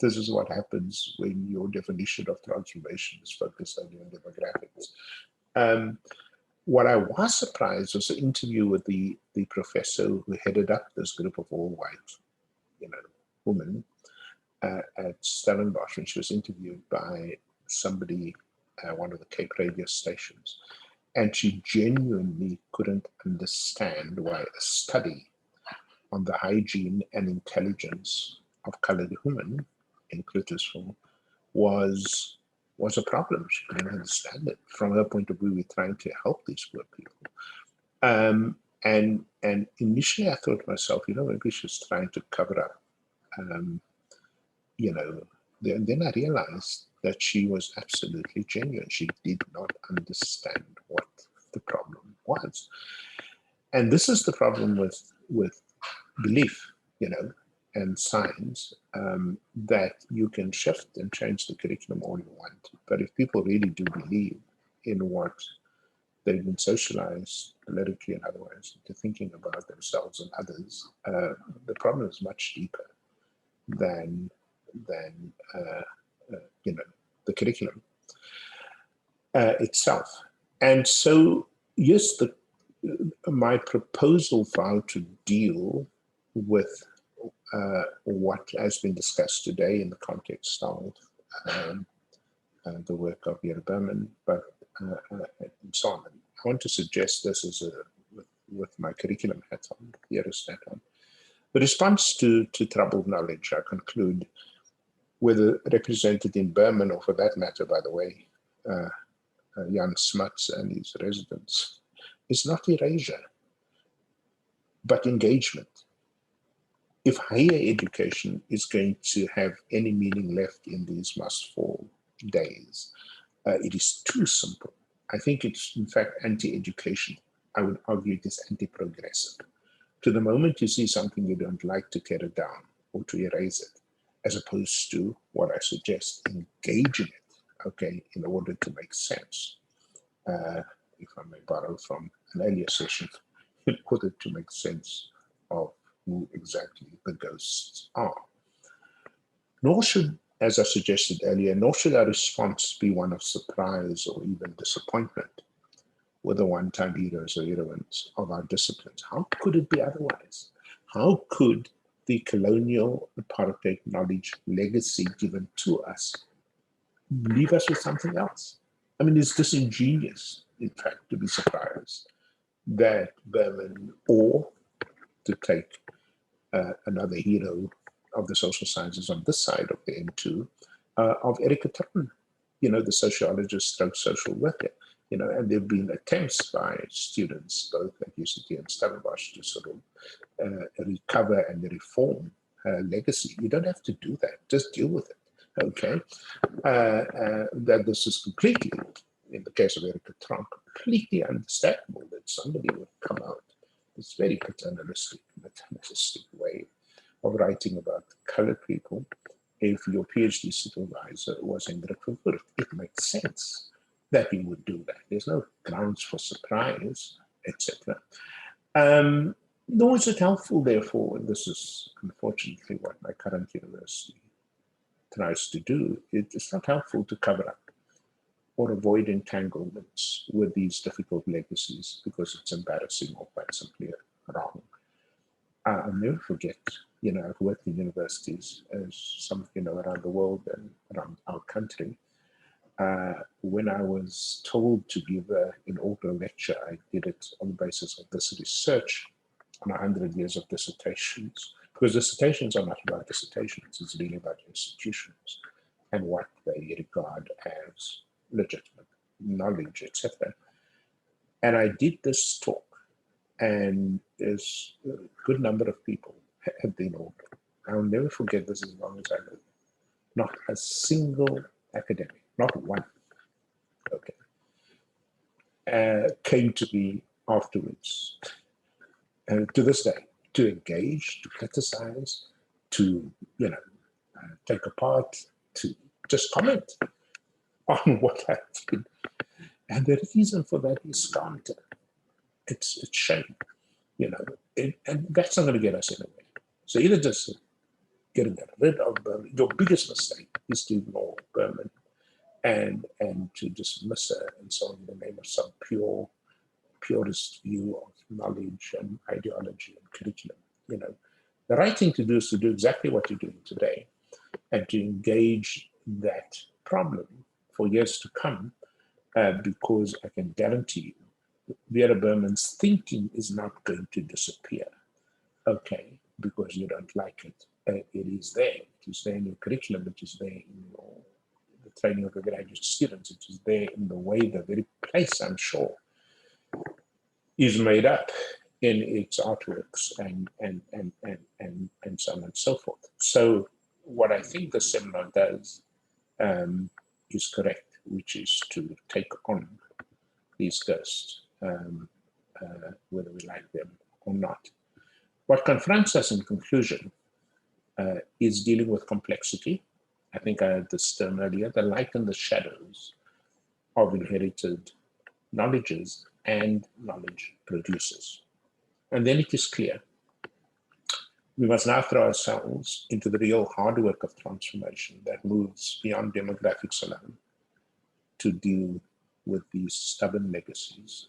this is what happens when your definition of transformation is focused only on demographics. What I was surprised was an interview with the professor who headed up this group of all white, women at Stellenbosch, when she was interviewed by somebody, one of the Cape radio stations, and she genuinely couldn't understand why a study on the hygiene and intelligence of colored women in Cluttersville was a problem. She couldn't understand it. From her point of view, we're trying to help these poor people. And initially I thought to myself, maybe she's trying to cover up, then I realized that she was absolutely genuine. She did not understand what the problem was. And this is the problem with belief, and science, that you can shift and change the curriculum all you want. But if people really do believe in what they've been socialized politically and otherwise into thinking about themselves and others, the problem is much deeper than the curriculum itself. And so, yes, my proposal for how to deal with what has been discussed today in the context of the work of Vera Berman, but and so on. I want to suggest this as with my curriculum hat on, Vera's hat on. The response to troubled knowledge, I conclude, whether represented in Berman or, for that matter, by the way, Jan Smuts and his residents, is not erasure, but engagement. If higher education is going to have any meaning left in these must-fall days, it is too simple. I think it's, in fact, anti-education. I would argue it is anti-progressive. To the moment you see something you don't like, to tear it down or to erase it, as opposed to what I suggest, engaging it, okay, in order to make sense. If I may borrow from an earlier session, in order to make sense of who exactly the ghosts are. Nor should, as I suggested earlier, nor should our response be one of surprise or even disappointment with the one-time heroes or heroines of our disciplines. How could it be otherwise? How could the colonial apartheid knowledge legacy given to us leave us with something else? I mean, it's disingenuous, in fact, to be surprised that Berman, or to take another hero of the social sciences on this side of the M2 of Erica Tron, the sociologist stroke social worker, and there have been attempts by students, both at UCT and Stellenbosch, to sort of recover and reform her legacy. You don't have to do that, just deal with it, okay? That this is completely, in the case of Erica Tron, completely understandable that somebody would come out this very paternalistic way of writing about colored people. If your PhD supervisor was Hendrik Verwoerd, it makes sense that he would do that. There's no grounds for surprise, etc. Nor is it helpful, therefore, and this is unfortunately what my current university tries to do, it's not helpful to cover up or avoid entanglements with these difficult legacies because it's embarrassing or quite simply wrong. I'll never forget, I've worked in universities, as some of you know, around the world and around our country. When I was told to give an inaugural lecture, I did it on the basis of this research on 100 years of dissertations, because dissertations are not about dissertations, it's really about institutions and what they regard as legitimate knowledge, etc. And I did this talk, and there's a good number of people at the inaugural. I'll never forget this as long as I live. Not a single academic, not one, okay, came to me afterwards, to this day, to engage, to criticize, to, take apart, to just comment on what I've been. And the reason for that is counter. It's shame, and that's not going to get us anywhere. So either just getting rid of Berman, your biggest mistake is to ignore Berman and to dismiss her and so on in the name of some purist view of knowledge and ideology and curriculum. The right thing to do is to do exactly what you're doing today and to engage that problem for years to come, because I can guarantee you, Vera Berman's thinking is not going to disappear, okay, because you don't like it. It is there. It is there in your curriculum. It is there in the training of your graduate students. It is there in the way, the very place, I'm sure, is made up in its artworks and so on and so forth. So what I think the seminar does is correct, which is to take on these ghosts, whether we like them or not. What confronts us in conclusion is dealing with complexity. I think I had this term earlier, the light and the shadows of inherited knowledges and knowledge producers. And then it is clear we must now throw ourselves into the real hard work of transformation that moves beyond demographics alone to deal with these stubborn legacies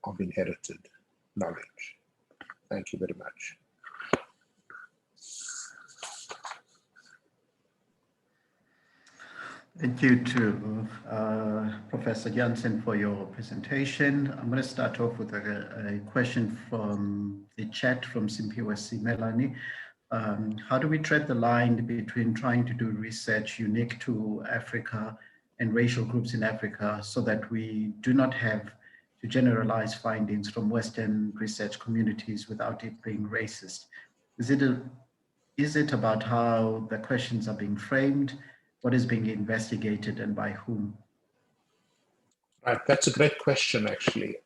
of inherited knowledge. Thank you very much. Thank you to Professor Jansen for your presentation. I'm going to start off with a question from the chat from SimPOSC Melanie. How do we tread the line between trying to do research unique to Africa and racial groups in Africa so that we do not have to generalize findings from Western research communities without it being racist? Is it about how the questions are being framed? What is being investigated and by whom? Right, that's a great question, actually.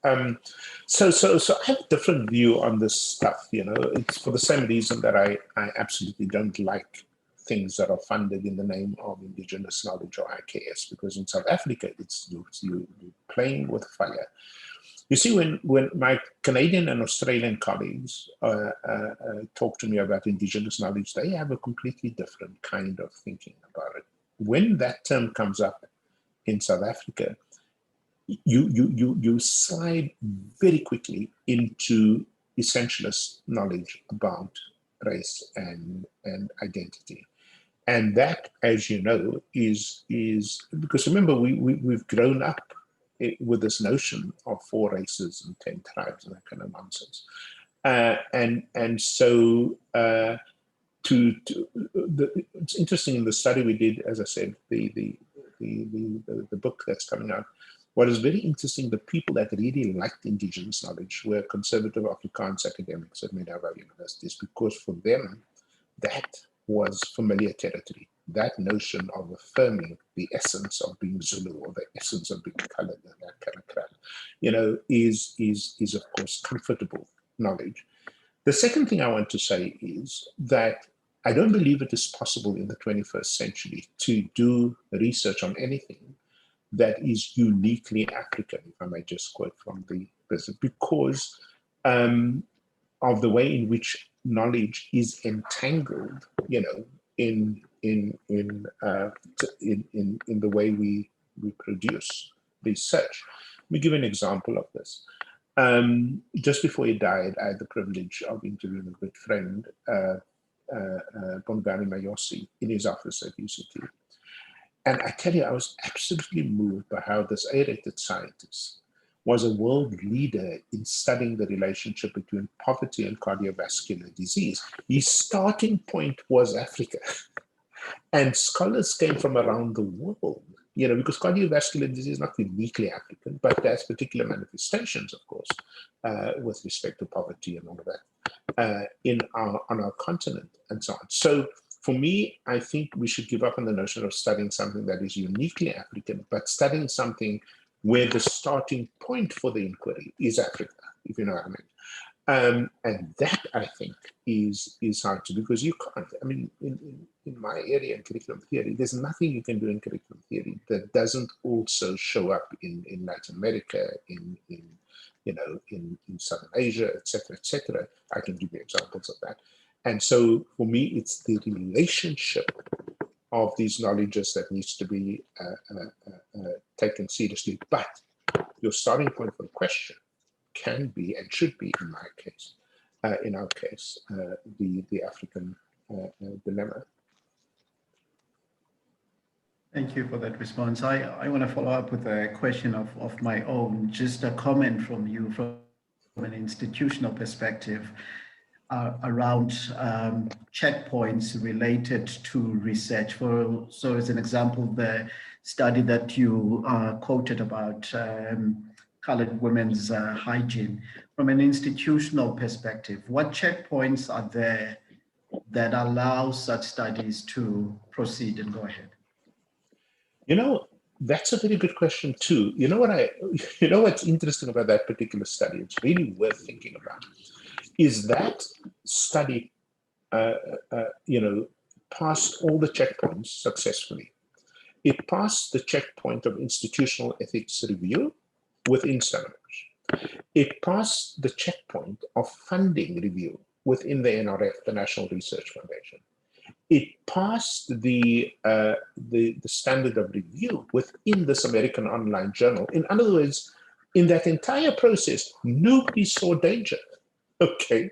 So I have a different view on this stuff. It's for the same reason that I absolutely don't like things that are funded in the name of indigenous knowledge or IKS, because in South Africa, it's you playing with fire. You see, when my Canadian and Australian colleagues talk to me about indigenous knowledge, they have a completely different kind of thinking about it. When that term comes up in South Africa, you slide very quickly into essentialist knowledge about race and identity. And that, as you know, is because remember, we've grown up with this notion of 4 races and 10 tribes and that kind of nonsense. And so it's interesting in the study we did, as I said, the book that's coming out. What is very interesting, the people that really liked indigenous knowledge were conservative Afrikaans academics at many of our universities, because for them, that was familiar territory. That notion of affirming the essence of being Zulu or the essence of being colored and that kind of crap, is of course comfortable knowledge. The second thing I want to say is that I don't believe it is possible in the 21st century to do research on anything that is uniquely African, if I may just quote from the president, because of the way in which knowledge is entangled, in the way we produce research. Let me give an example of this. Just before he died, I had the privilege of interviewing a good friend, Bongani Mayosi, in his office at UCT. And I tell you, I was absolutely moved by how this A-rated scientist was a world leader in studying the relationship between poverty and cardiovascular disease. His starting point was Africa. And scholars came from around the world, because cardiovascular disease is not uniquely African, but there's particular manifestations, of course, with respect to poverty and all of that on our continent and so on. So for me, I think we should give up on the notion of studying something that is uniquely African, but studying something where the starting point for the inquiry is Africa, if you know what I mean. And that, I think, is hard to do, because you can't. I mean, in my area in curriculum theory, there's nothing you can do in curriculum theory that doesn't also show up in Latin America, in Southern Asia, etc. I can give you examples of that. And so for me, it's the relationship of these knowledges that needs to be taken seriously. But your starting point for the question can be and should be, in my case, in our case, the African dilemma. Thank you for that response. I want to follow up with a question of my own, just a comment from you from an institutional perspective around checkpoints related to research. So as an example, the study that you quoted about colored women's hygiene. From an institutional perspective, what checkpoints are there that allow such studies to proceed and go ahead? That's a very good question too. What's interesting about that particular study, it's really worth thinking about, is that study, passed all the checkpoints successfully. It passed the checkpoint of institutional ethics review within Stellenbosch. It passed the checkpoint of funding review within the NRF, the National Research Foundation. It passed the standard of review within this American online journal. In other words, in that entire process, nobody saw danger. Okay.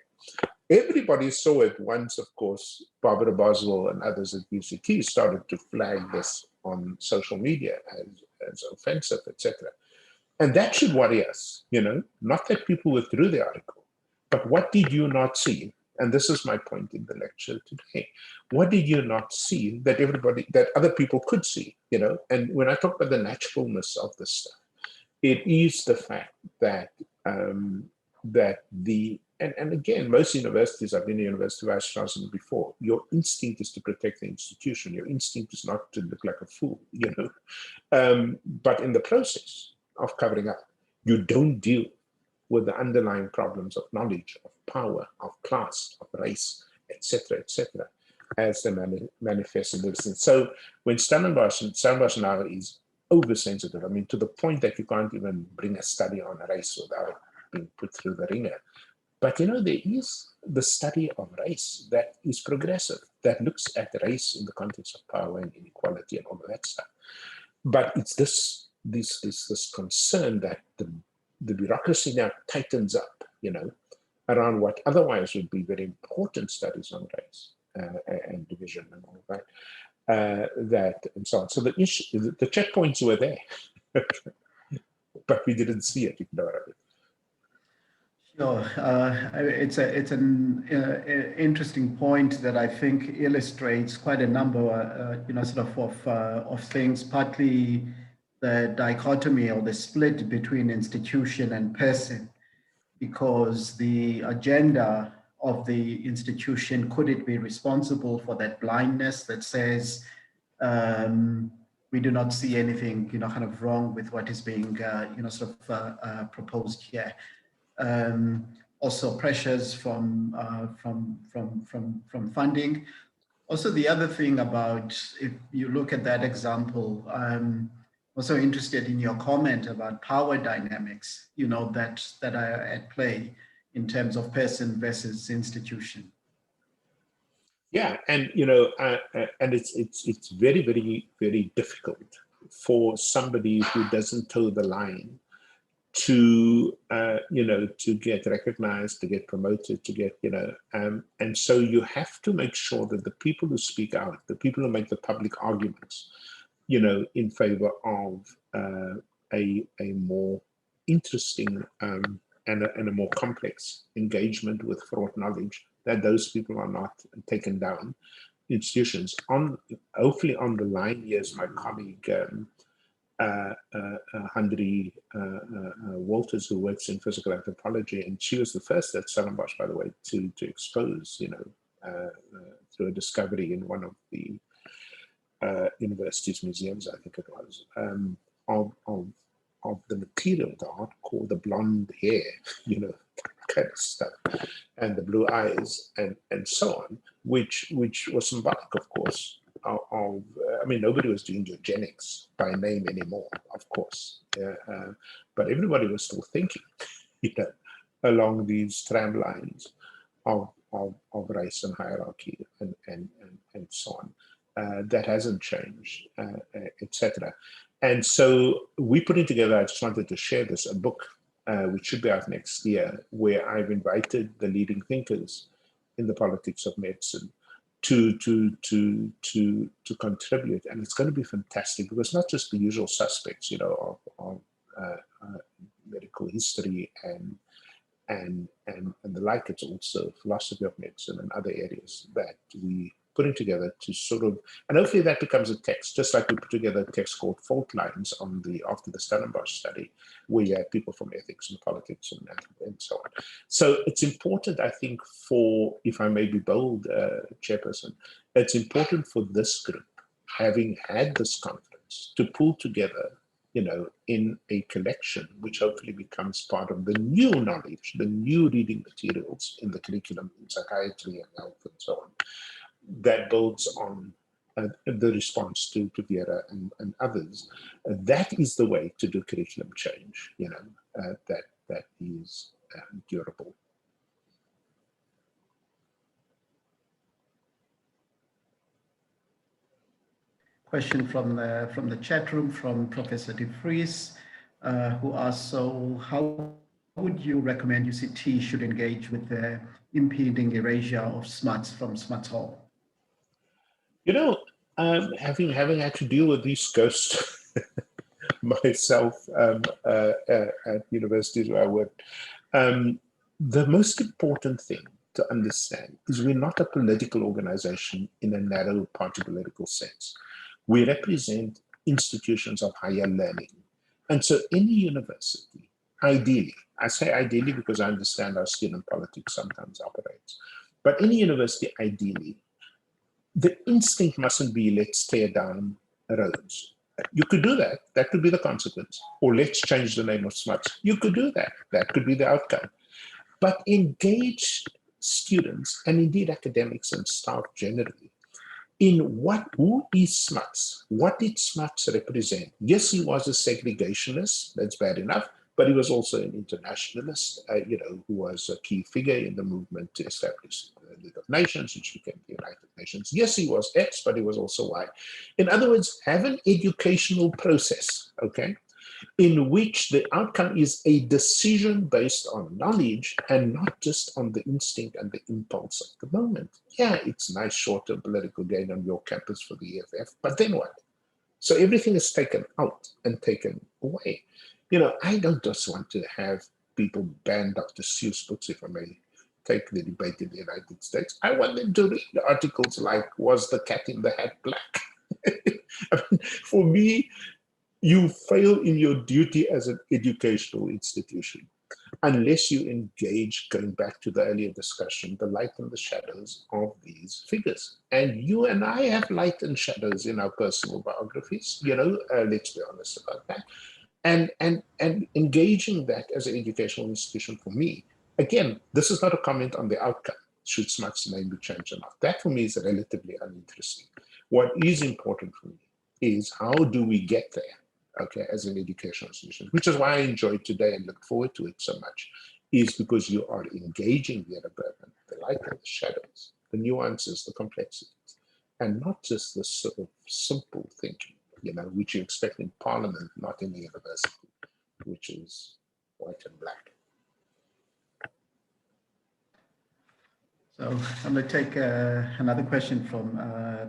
Everybody saw it once, of course, Barbara Boswell and others at UCT started to flag this on social media as offensive, etc. And that should worry us, not that people withdrew the article, but what did you not see? And this is my point in the lecture today. What did you not see that other people could see, And when I talk about the naturalness of this stuff, it is the fact that and again, most universities, I've been a university vice chancellor before, your instinct is to protect the institution. Your instinct is not to look like a fool, But in the process of covering up, you don't deal with the underlying problems of knowledge, of power, of class, of race, etc., as they manifest in this. So when Stellenbosch now is oversensitive, I mean, to the point that you can't even bring a study on race without being put through the ringer. But there is the study of race that is progressive, that looks at race in the context of power and inequality and all of that stuff. But it's this concern that the bureaucracy now tightens up, around what otherwise would be very important studies on race and division and all of that, and so on. So the checkpoints were there, but we didn't see it, if you know what I mean. Sure. It's an interesting point that I think illustrates quite a number, of things. Partly the dichotomy or the split between institution and person, because the agenda of the institution, could it be responsible for that blindness that says we do not see anything, kind of wrong with what is being, proposed here. Also pressures from funding. Also, the other thing about, if you look at that example, I'm also interested in your comment about power dynamics, that are at play in terms of person versus institution. Yeah, and and it's very, very, very difficult for somebody who doesn't toe the line to to get recognized, to get promoted, to get and so you have to make sure that the people who speak out, the people who make the public arguments, in favor of a more interesting and a more complex engagement with fraught knowledge, that those people are not taken down. Institutions on, hopefully on the line here is my colleague Handri Walters, who works in physical anthropology, and she was the first at Stellenbosch, by the way, to expose, through a discovery in one of the university's museums, I think it was, of the material, the hardcore, the blonde hair, kind of stuff, and the blue eyes, and so on, which was symbolic, of course, of I mean, nobody was doing eugenics by name anymore, of course, but everybody was still thinking, along these tram lines of race and hierarchy and so on. That hasn't changed, etc. And so we're putting together, I just wanted to share this, a book which should be out next year, where I've invited the leading thinkers in the politics of medicine to contribute, and it's going to be fantastic, because not just the usual suspects, of medical history and the like. It's also philosophy of medicine and other areas that we putting together to sort of, and hopefully that becomes a text, just like we put together a text called Fault Lines after the Stellenbosch study, where you have people from ethics and politics and so on. So it's important, I think, for, if I may be bold, Chairperson, it's important for this group, having had this conference, to pull together, in a collection, which hopefully becomes part of the new knowledge, the new reading materials in the curriculum in psychiatry and health and so on, that builds on the response to Vera and others. That is the way to do curriculum change, that is durable. Question from the chat room from Professor De Vries, who asks, so how would you recommend UCT should engage with the impeding erasure of smuts from Smuts Hall? Having had to deal with these ghosts myself at universities where I worked, the most important thing to understand is we're not a political organization in a narrow party political sense. We represent institutions of higher learning. And so any university, ideally, I say ideally because I understand how student politics sometimes operates, but any university, ideally, the instinct mustn't be, let's tear down roads. You could do that. That could be the consequence. Or let's change the name of smuts. You could do that. That could be the outcome. But engage students, and indeed academics and staff generally, in who is Smuts? What did Smuts represent? Yes, he was a segregationist. That's bad enough. But he was also an internationalist, who was a key figure in the movement to establish the League of Nations, which became the United Nations. Yes, he was X, but he was also Y. In other words, have an educational process, okay, in which the outcome is a decision based on knowledge and not just on the instinct and the impulse of the moment. Yeah, it's nice short-term political gain on your campus for the EFF, but then what? So everything is taken out and taken away. I don't just want to have people ban Dr. Seuss books, if I may take the debate in the United States. I want them to read the articles like, was the cat in the hat black? I mean, for me, you fail in your duty as an educational institution unless you engage, going back to the earlier discussion, the light and the shadows of these figures. And you and I have light and shadows in our personal biographies, let's be honest about that. And engaging that as an educational institution for me, again, this is not a comment on the outcome, should Smuts' name be changed or not. That for me is relatively uninteresting. What is important for me is how do we get there? Okay, as an educational institution, which is why I enjoyed today and look forward to it so much, is because you are engaging the urban, the light and the shadows, the nuances, the complexities, and not just this sort of simple thinking, which you expect in Parliament, not in the university, which is white and black. So I'm going to take another question from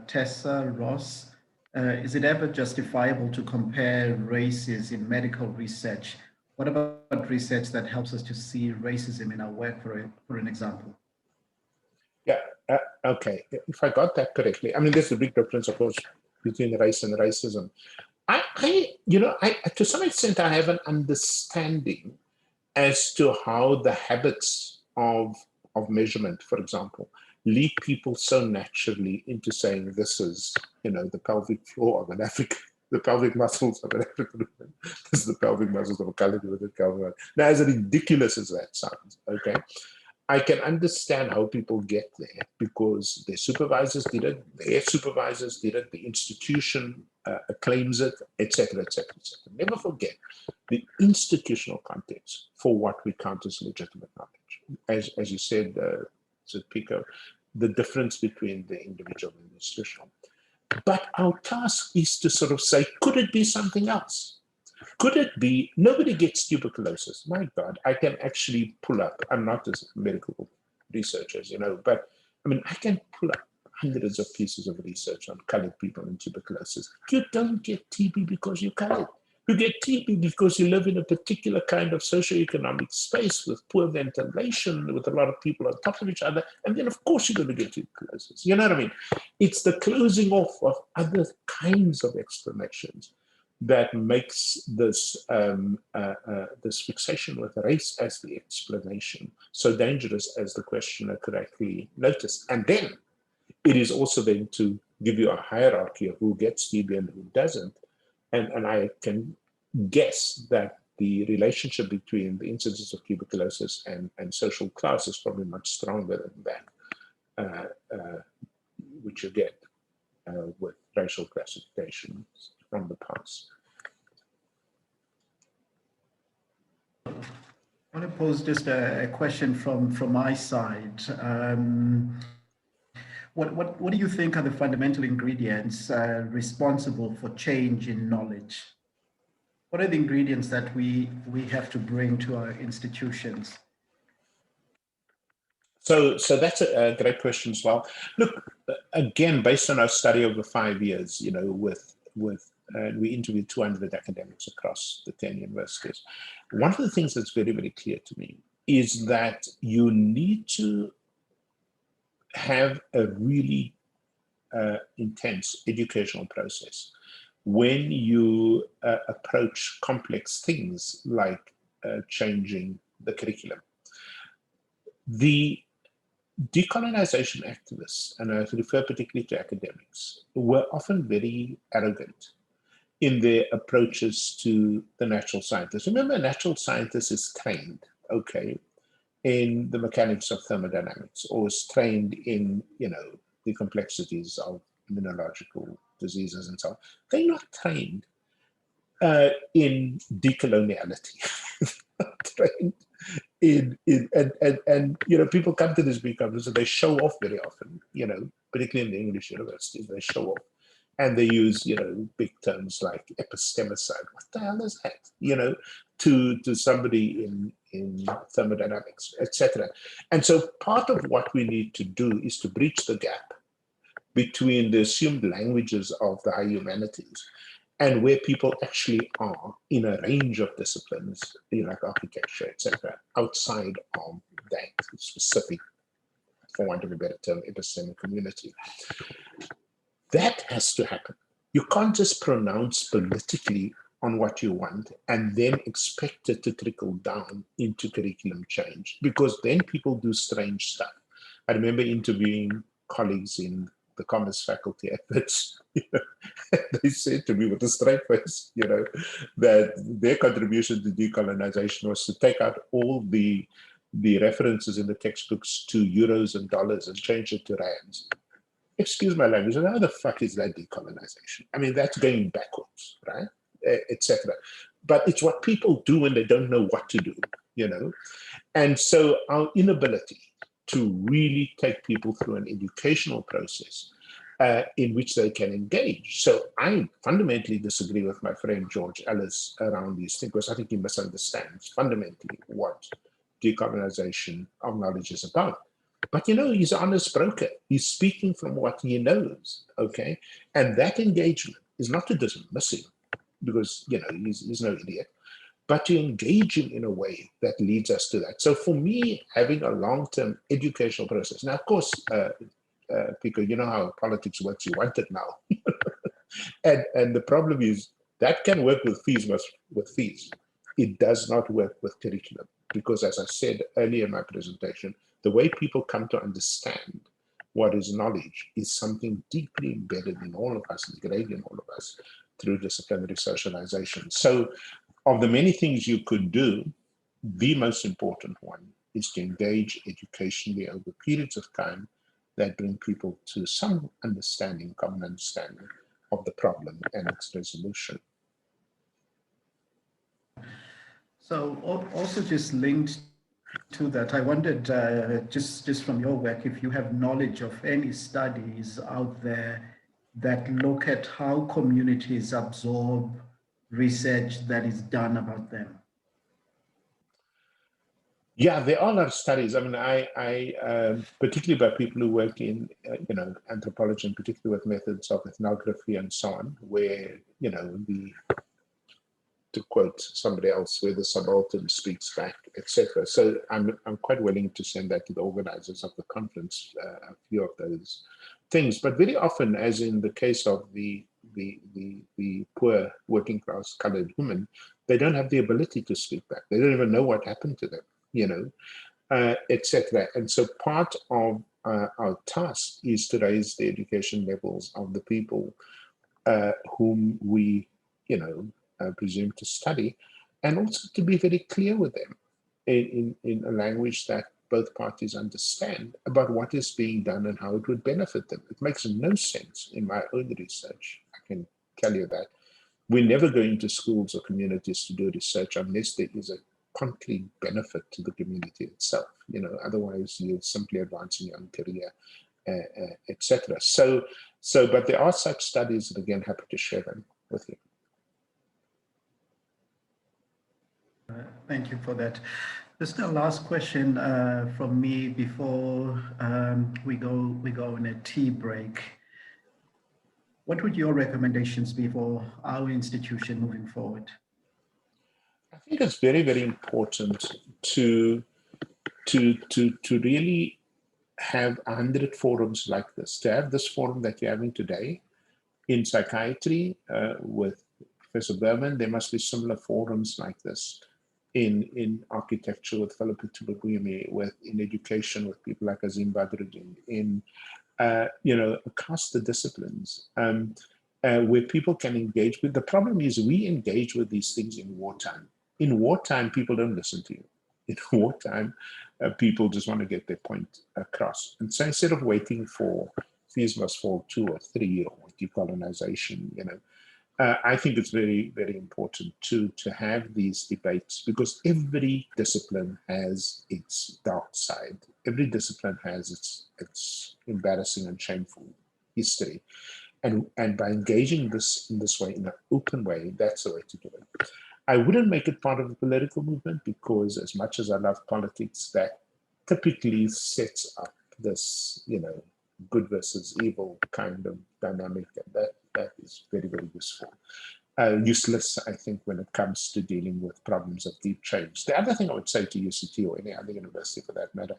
Tessa Ross. Is it ever justifiable to compare races in medical research? What about research that helps us to see racism in our work, for an example? Yeah, okay. If I got that correctly, I mean, there's a big difference, of course, between race and racism. I to some extent, I have an understanding as to how the habits of measurement, for example, lead people so naturally into saying this is, the pelvic floor of an African, the pelvic muscles of an African woman. This is the pelvic muscles of a colored woman. Now, as ridiculous as that sounds, okay, I can understand how people get there because their supervisors did it, their supervisors did it, the institution claims it, etc., etc., etc. Never forget the institutional context for what we count as legitimate knowledge. As you said, Pico, the difference between the individual and the institutional. But our task is to sort of say, could it be something else? Could it be, nobody gets tuberculosis. My God, I can actually pull up, I'm not a medical researcher, but I mean, I can pull up hundreds of pieces of research on colored people and tuberculosis. You don't get TB because you're colored. You get TB because you live in a particular kind of socioeconomic space with poor ventilation, with a lot of people on top of each other, and then of course you're going to get tuberculosis. You know what I mean? It's the closing off of other kinds of explanations that makes this this fixation with race as the explanation so dangerous, as the questioner correctly noticed. And then it is also then to give you a hierarchy of who gets TB and who doesn't. And I can guess that the relationship between the incidence of tuberculosis and social class is probably much stronger than that, which you get with racial classifications from the past. I want to pose just a question from my side. What do you think are the fundamental ingredients responsible for change in knowledge? What are the ingredients that we have to bring to our institutions? So that's a great question as well. Look, again, based on our study over 5 years, we interviewed 200 academics across the 10 universities. One of the things that's very, very clear to me is that you need to have a really intense educational process when you approach complex things like changing the curriculum. The decolonization activists, and I refer particularly to academics, were often very arrogant in their approaches to the natural scientists. Remember, a natural scientist is trained, okay, in the mechanics of thermodynamics, or is trained in, the complexities of immunological diseases and so on. They're not trained in decoloniality. Trained and people come to this big conference and they show off very often, particularly in the English universities, they show off and they use, big terms like epistemicide. What the hell is that? To somebody in thermodynamics, etc. And so part of what we need to do is to bridge the gap between the assumed languages of the high humanities and where people actually are in a range of disciplines, like architecture, etc., outside of that specific, for want of a better term, epistemic community. That has to happen. You can't just pronounce politically on what you want and then expect it to trickle down into curriculum change, because then people do strange stuff. I remember interviewing colleagues in the commerce faculty at Wits. They said to me with a straight face, that their contribution to decolonization was to take out all the references in the textbooks to euros and dollars and change it to rands. Excuse my language, and how the fuck is that decolonization? I mean, that's going backwards, right? Etc. But it's what people do when they don't know what to do, And so our inability to really take people through an educational process in which they can engage. So I fundamentally disagree with my friend George Ellis around these things, because I think he misunderstands fundamentally what decolonization of knowledge is about. But he's an honest broker. He's speaking from what he knows, okay? And that engagement is not to dismiss him, because he's no idiot, but to engage him in a way that leads us to that. So for me, having a long-term educational process. Now, of course, Pico, you know how politics works. You want it now, and the problem is that can work with fees, with fees. It does not work with curriculum, because, as I said earlier in my presentation, the way people come to understand what is knowledge is something deeply embedded in all of us, ingrained in all of us through disciplinary socialization. So of the many things you could do, the most important one is to engage educationally over periods of time that bring people to some understanding, common understanding of the problem and its resolution. So also just linked to that, I wondered, just from your work, if you have knowledge of any studies out there that look at how communities absorb research that is done about them. Yeah, there are a lot of studies. I mean, I particularly by people who work in, anthropology, and particularly with methods of ethnography and so on, where, to quote somebody else, where the subaltern speaks back, etc. So I'm quite willing to send that to the organizers of the conference, a few of those things. But very often, as in the case of the poor working class colored women, they don't have the ability to speak back. They don't even know what happened to them, etc. And so part of our task is to raise the education levels of the people whom we, presume to study, and also to be very clear with them in a language that both parties understand about what is being done and how it would benefit them. It makes no sense in my own research, I can tell you that. We're never going to schools or communities to do research unless there is a concrete benefit to the community itself. Otherwise you're simply advancing your own career, etc. So, but there are such studies, and again, happy to share them with you. Thank you for that. Just a last question from me before we go on a tea break. What would your recommendations be for our institution moving forward? I think it's very, very important to really have 100 forums like this. To have this forum that you're having today in psychiatry with Professor Berman, there must be similar forums like this in architecture with Philippa Tubagumi, in education with people like Azim Badruddin, in across the disciplines, where people can engage with. The problem is we engage with these things in wartime. In wartime, people don't listen to you. In wartime, people just want to get their point across. And so instead of waiting for Fees Must Fall 2 or 3 or decolonization, I think it's very, very important to have these debates, because every discipline has its dark side. Every discipline has its embarrassing and shameful history. And by engaging this in this way, in an open way, that's the way to do it. I wouldn't make it part of the political movement, because as much as I love politics, that typically sets up this, good versus evil kind of dynamic, and that is very, very useful. useless, I think, when it comes to dealing with problems of deep change. The other thing I would say to UCT, or any other university for that matter,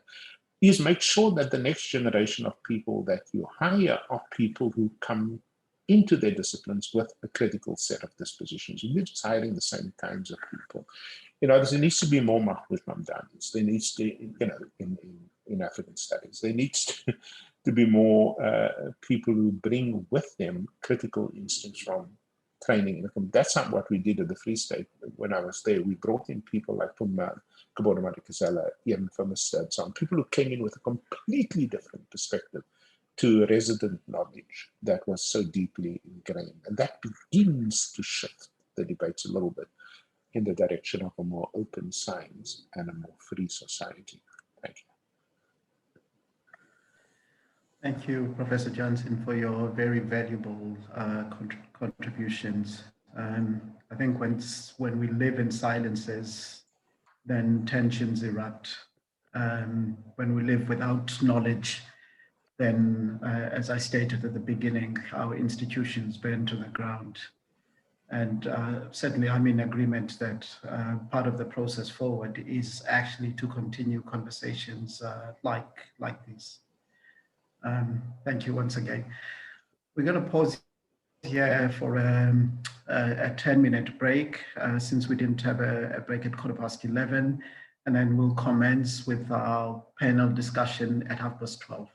is make sure that the next generation of people that you hire are people who come into their disciplines with a critical set of dispositions. You're just hiring the same kinds of people. There needs to be more Mahmoud Mamdanis. There needs to, in African studies, there needs to be more people who bring with them critical instincts from training. That's not what we did at the Free State. When I was there, we brought in people like Puma, Kabora Madikizela, Ian Famista, and so on, people who came in with a completely different perspective to resident knowledge that was so deeply ingrained. And that begins to shift the debates a little bit in the direction of a more open science and a more free society. Thank you. Thank you, Professor Johnson, for your very valuable contributions. I think when we live in silences, then tensions erupt. When we live without knowledge, then, as I stated at the beginning, our institutions burn to the ground. And certainly I'm in agreement that part of the process forward is actually to continue conversations like this. Thank you once again. We're going to pause here for a 10-minute break since we didn't have a break at 11:15, and then we'll commence with our panel discussion at 12:30.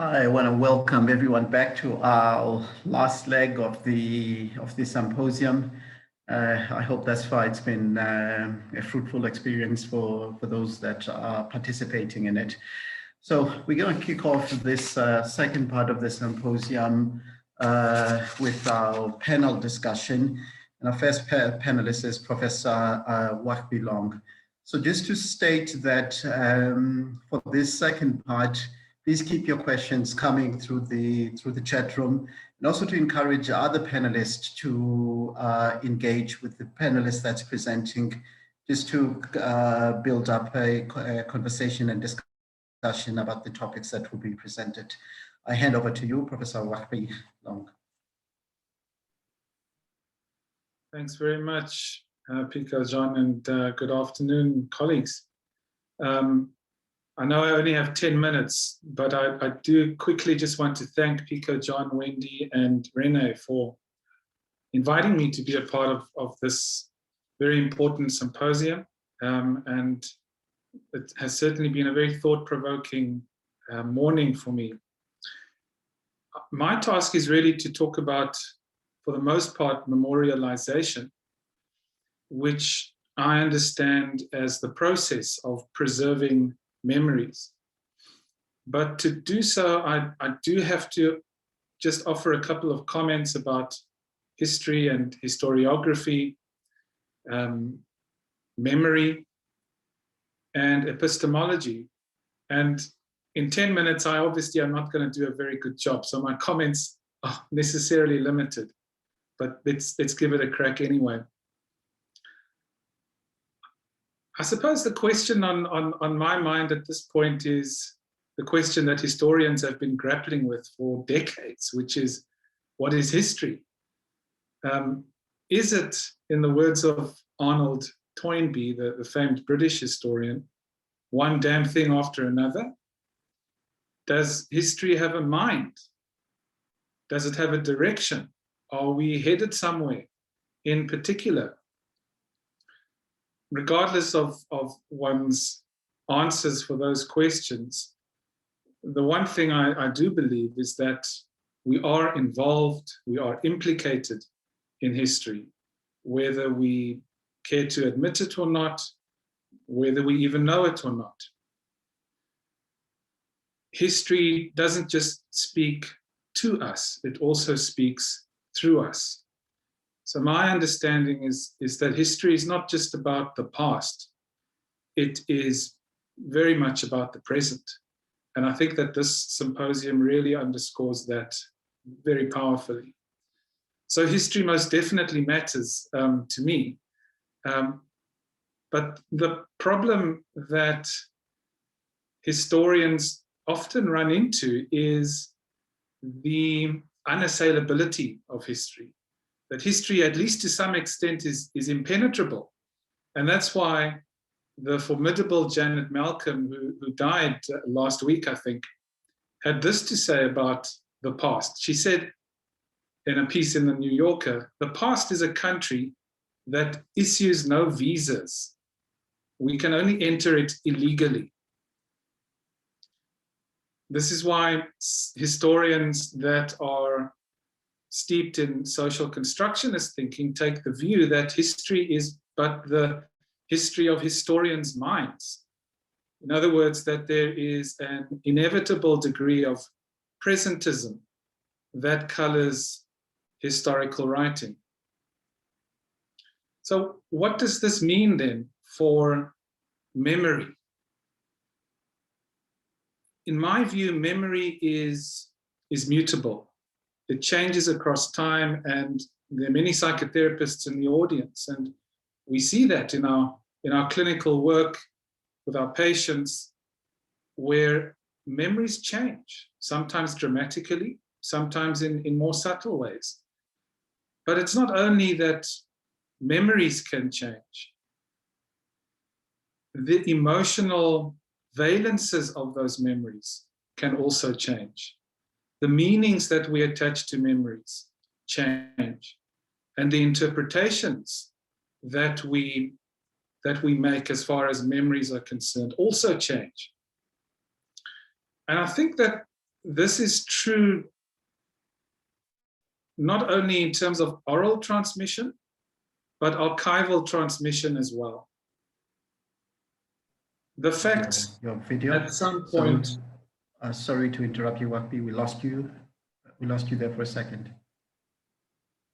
I want to welcome everyone back to our last leg of the symposium. I hope thus far it's been a fruitful experience for those that are participating in it. So we're going to kick off this second part of the symposium with our panel discussion. And our first panelist is Professor Wahbi Long. So just to state that for this second part, please keep your questions coming through the chat room, and also to encourage other panelists to engage with the panelist that's presenting, just to build up a conversation and discussion about the topics that will be presented. I hand over to you, Professor Wahbi Long. Thanks very much, Pico John, and good afternoon, colleagues. I know I only have 10 minutes, but I do quickly just want to thank Pico John, Wendy, and Rene for inviting me to be a part of this very important symposium. And it has certainly been a very thought-provoking morning for me. My task is really to talk about, for the most part, memorialization, which I understand as the process of preserving memories. But to do so, I do have to just offer a couple of comments about history and historiography, memory, and epistemology. And in 10 minutes, I obviously am not going to do a very good job. So my comments are necessarily limited, but let's give it a crack anyway. I suppose the question on my mind at this point is the question that historians have been grappling with for decades, which is, what is history? Is it, in the words of Arnold Toynbee, the famed British historian, one damn thing after another? Does history have a mind? Does it have a direction? Are we headed somewhere in particular? Regardless of one's answers for those questions, the one thing I do believe is that we are involved, we are implicated in history, whether we care to admit it or not, whether we even know it or not. History doesn't just speak to us, it also speaks through us. So my understanding is that history is not just about the past, it is very much about the present. And I think that this symposium really underscores that very powerfully. So history most definitely matters to me. But the problem that historians often run into is the unassailability of history. That history, at least to some extent, is impenetrable. And that's why the formidable Janet Malcolm, who died last week, I think, had this to say about the past. She said in a piece in the New Yorker, the past is a country that issues no visas. We can only enter it illegally. This is why historians that are steeped in social constructionist thinking take the view that history is but the history of historians' minds. In other words, that there is an inevitable degree of presentism that colors historical writing. So what does this mean then for memory? In my view, memory is mutable. It changes across time, and there are many psychotherapists in the audience, and we see that in our clinical work with our patients, where memories change, sometimes dramatically, sometimes in more subtle ways. But it's not only that memories can change. The emotional valences of those memories can also change. The meanings that we attach to memories change, and the interpretations that we make as far as memories are concerned also change. And I think that this is true not only in terms of oral transmission, but archival transmission as well. The fact your video. at some point. So, sorry to interrupt you, Wakbi. We lost you. We lost you there for a second.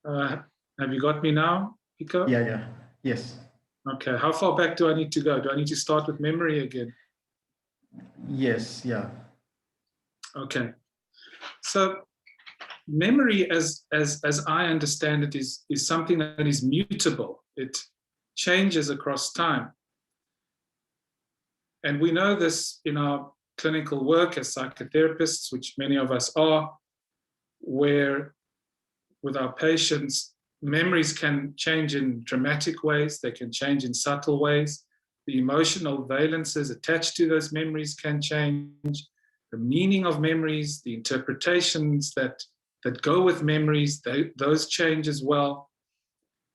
Have you got me now, Pico? Yeah. Yes. Okay. How far back do I need to go? Do I need to start with memory again? Yes. Yeah. Okay. So memory, as I understand it, is something that is mutable. It changes across time. And we know this in our clinical work as psychotherapists, which many of us are, where with our patients, memories can change in dramatic ways, they can change in subtle ways. The emotional valences attached to those memories can change. The meaning of memories, the interpretations that go with memories, those change as well.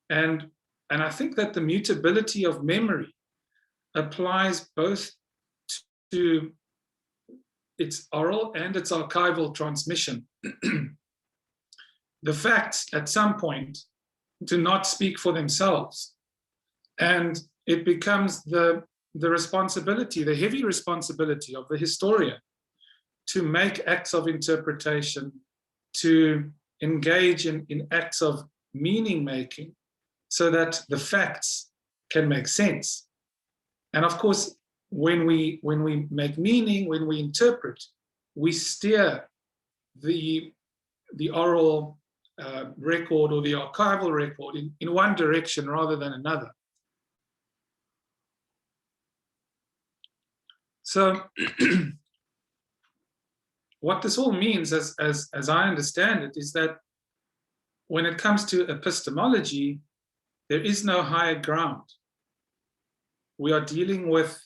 And I think that the mutability of memory applies both to its oral and its archival transmission. The facts at some point do not speak for themselves. And it becomes the responsibility, the heavy responsibility of the historian to make acts of interpretation, to engage in acts of meaning making so that the facts can make sense. And of course, when we make meaning, when we interpret, we steer the oral record or the archival record in one direction rather than another. So what this all means, as I understand it, is that when it comes to epistemology, there is no higher ground. We are dealing with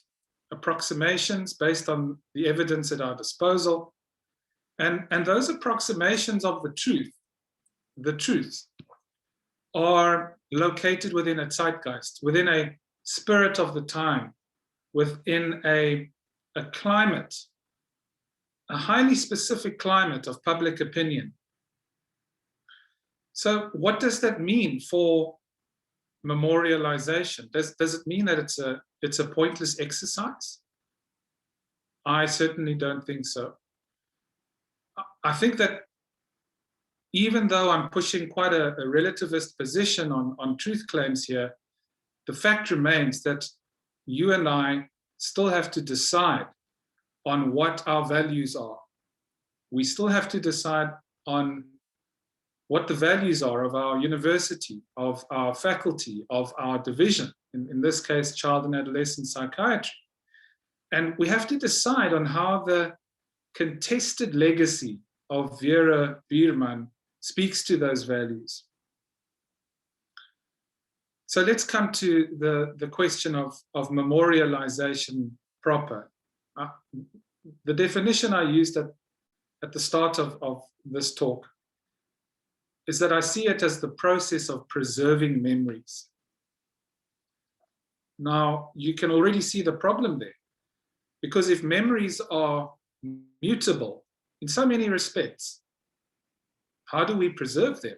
approximations based on the evidence at our disposal. And those approximations of the truth are located within a zeitgeist, within a spirit of the time, within a climate, a highly specific climate of public opinion. So what does that mean for memorialization? Does it mean that it's a pointless exercise? I certainly don't think so. I think that even though I'm pushing quite a relativist position on truth claims here, the fact remains that you and I still have to decide on what our values are. We still have to decide on what the values are of our university, of our faculty, of our division, in this case, child and adolescent psychiatry. And we have to decide on how the contested legacy of Vera Bierman speaks to those values. So let's come to the question of memorialization proper. The definition I used at the start of this talk is that I see it as the process of preserving memories. Now, you can already see the problem there, because if memories are mutable in so many respects, how do we preserve them?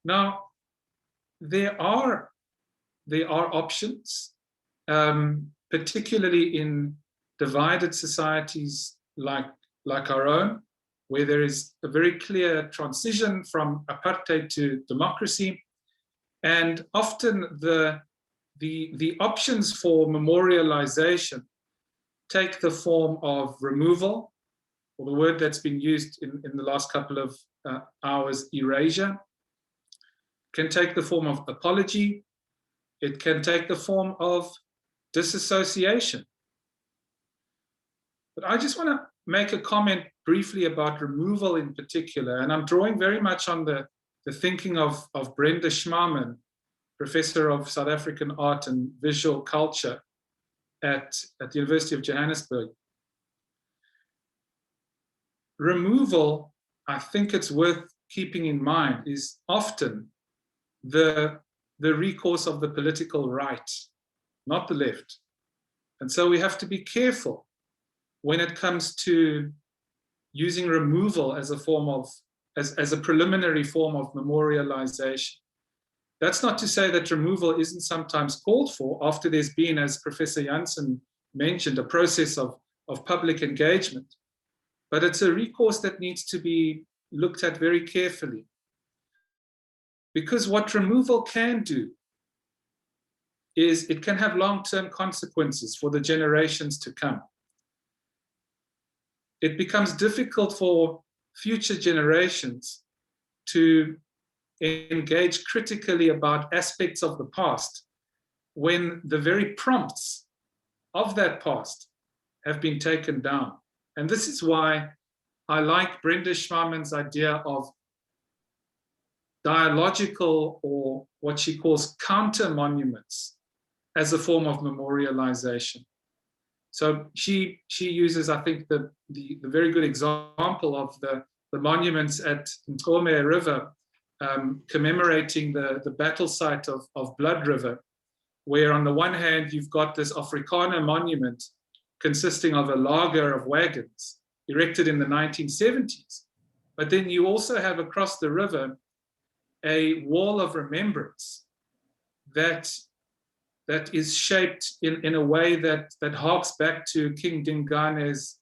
Now, there are options, particularly in divided societies like our own, where there is a very clear transition from apartheid to democracy. And often the options for memorialization take the form of removal, or the word that's been used in the last couple of hours, erasure. Can take the form of apology. It can take the form of disassociation. But I just want to make a comment briefly about removal in particular, and I'm drawing very much on the thinking of Brenda Schmaman, Professor of South African Art and Visual Culture at the University of Johannesburg. Removal, I think it's worth keeping in mind, is often the recourse of the political right, not the left. And so we have to be careful when it comes to using removal as a form of, as a preliminary form of memorialization. That's not to say that removal isn't sometimes called for after there's been, as Professor Janssen mentioned, a process of public engagement. But it's a recourse that needs to be looked at very carefully. Because what removal can do is it can have long-term consequences for the generations to come. It becomes difficult for future generations to engage critically about aspects of the past when the very prompts of that past have been taken down. And this is why I like Brenda Schmann's idea of dialogical, or what she calls counter monuments, as a form of memorialization. So she uses, I think, the very good example of the monuments at Nkome River, commemorating the battle site of Blood River, where on the one hand you've got this Afrikaner monument consisting of a lager of wagons erected in the 1970s, but then you also have across the river a wall of remembrance that is shaped in a way that harks back to King Dingane's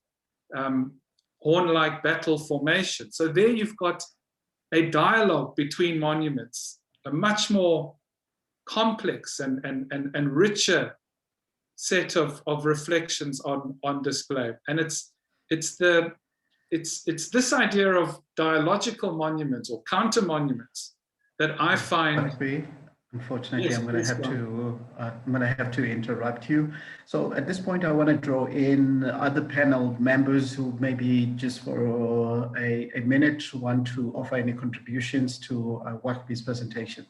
horn-like battle formation. So there you've got a dialogue between monuments, a much more complex and richer set of reflections on display. And it's this idea of dialogical monuments or counter monuments that I find. Unfortunately, yes, I'm going to have to interrupt you. So at this point, I want to draw in other panel members who maybe just for a minute want to offer any contributions to Wakbi's presentation.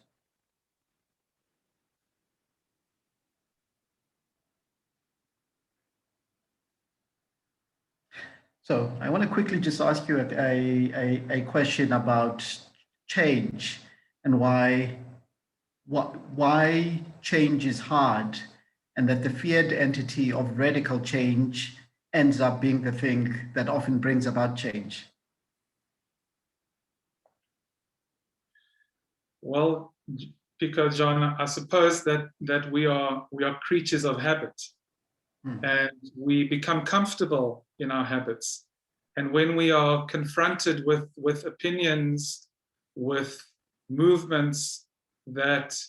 So I want to quickly just ask you a question about change and why change is hard, and that the feared entity of radical change ends up being the thing that often brings about change. Well, Pico, John, I suppose that we are creatures of habit, and we become comfortable in our habits. And when we are confronted with opinions, with movements that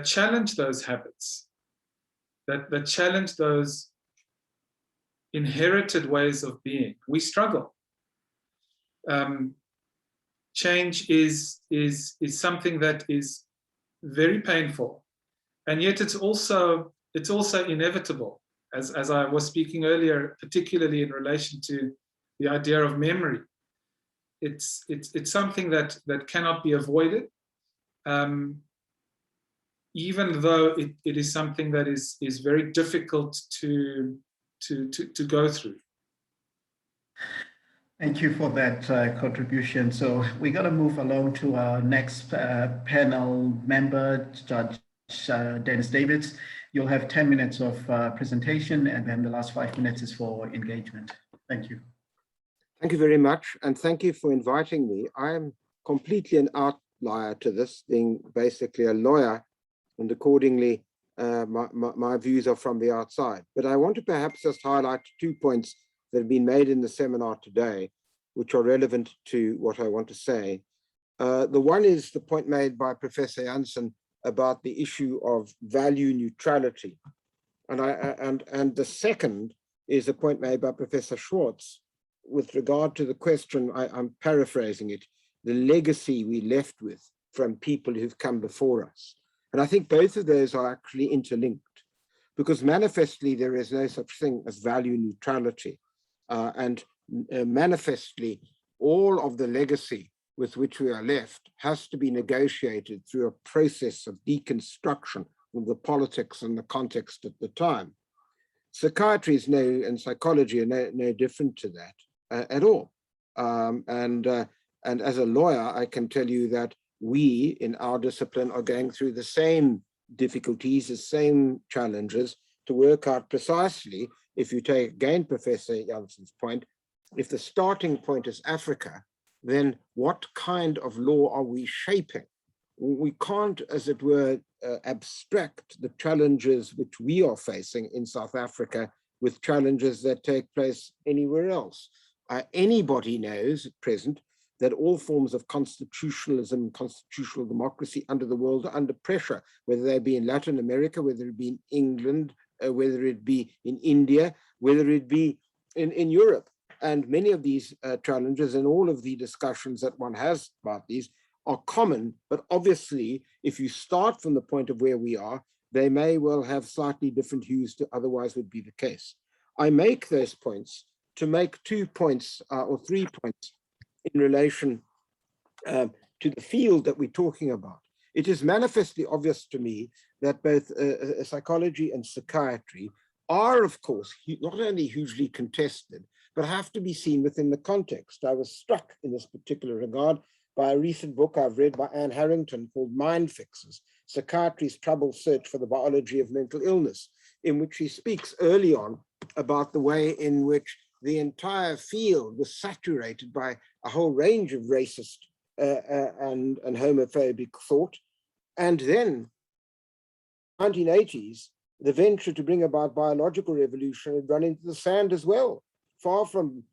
challenge those habits, that challenge those inherited ways of being, we struggle. Change is something that is very painful, and yet it's also inevitable. As I was speaking earlier, particularly in relation to the idea of memory, it's something that cannot be avoided, even though it is something that is very difficult to go through. Thank you for that contribution. So we're going to move along to our next panel member, Judge Dennis Davids. You'll have 10 minutes of presentation, and then the last 5 minutes is for engagement. Thank you. Thank you very much, and thank you for inviting me. I am completely an outlier to this, being basically a lawyer, and accordingly, my views are from the outside. But I want to perhaps just highlight 2 points that have been made in the seminar today, which are relevant to what I want to say. The one is the point made by Professor Janssen about the issue of value neutrality. And the second is the point made by Professor Schwartz with regard to the question, I'm paraphrasing it, the legacy we left with from people who've come before us. And I think both of those are actually interlinked, because manifestly there is no such thing as value neutrality. Manifestly, all of the legacy with which we are left has to be negotiated through a process of deconstruction of the politics and the context at the time. Psychiatry is and psychology are no different to that at all. And as a lawyer, I can tell you that we in our discipline are going through the same difficulties, the same challenges to work out precisely if you take again Professor Janssen's point, if the starting point is Africa, then what kind of law are we shaping? We can't, as it were, abstract the challenges which we are facing in South Africa with challenges that take place anywhere else. Anybody knows at present that all forms of constitutionalism, constitutional democracy under the world are under pressure, whether they be in Latin America, whether it be in England, whether it be in India, whether it be in Europe. And many of these challenges and all of the discussions that one has about these are common, but obviously, if you start from the point of where we are, they may well have slightly different hues to otherwise would be the case. I make those points to make 2 points or 3 points in relation to the field that we're talking about. It is manifestly obvious to me that both psychology and psychiatry are, of course, not only hugely contested, but have to be seen within the context. I was struck in this particular regard by a recent book I've read by Anne Harrington called Mind Fixes, Psychiatry's Troubled Search for the Biology of Mental Illness, in which she speaks early on about the way in which the entire field was saturated by a whole range of racist and homophobic thought. And then, 1980s, the venture to bring about biological revolution had run into the sand as well. Far from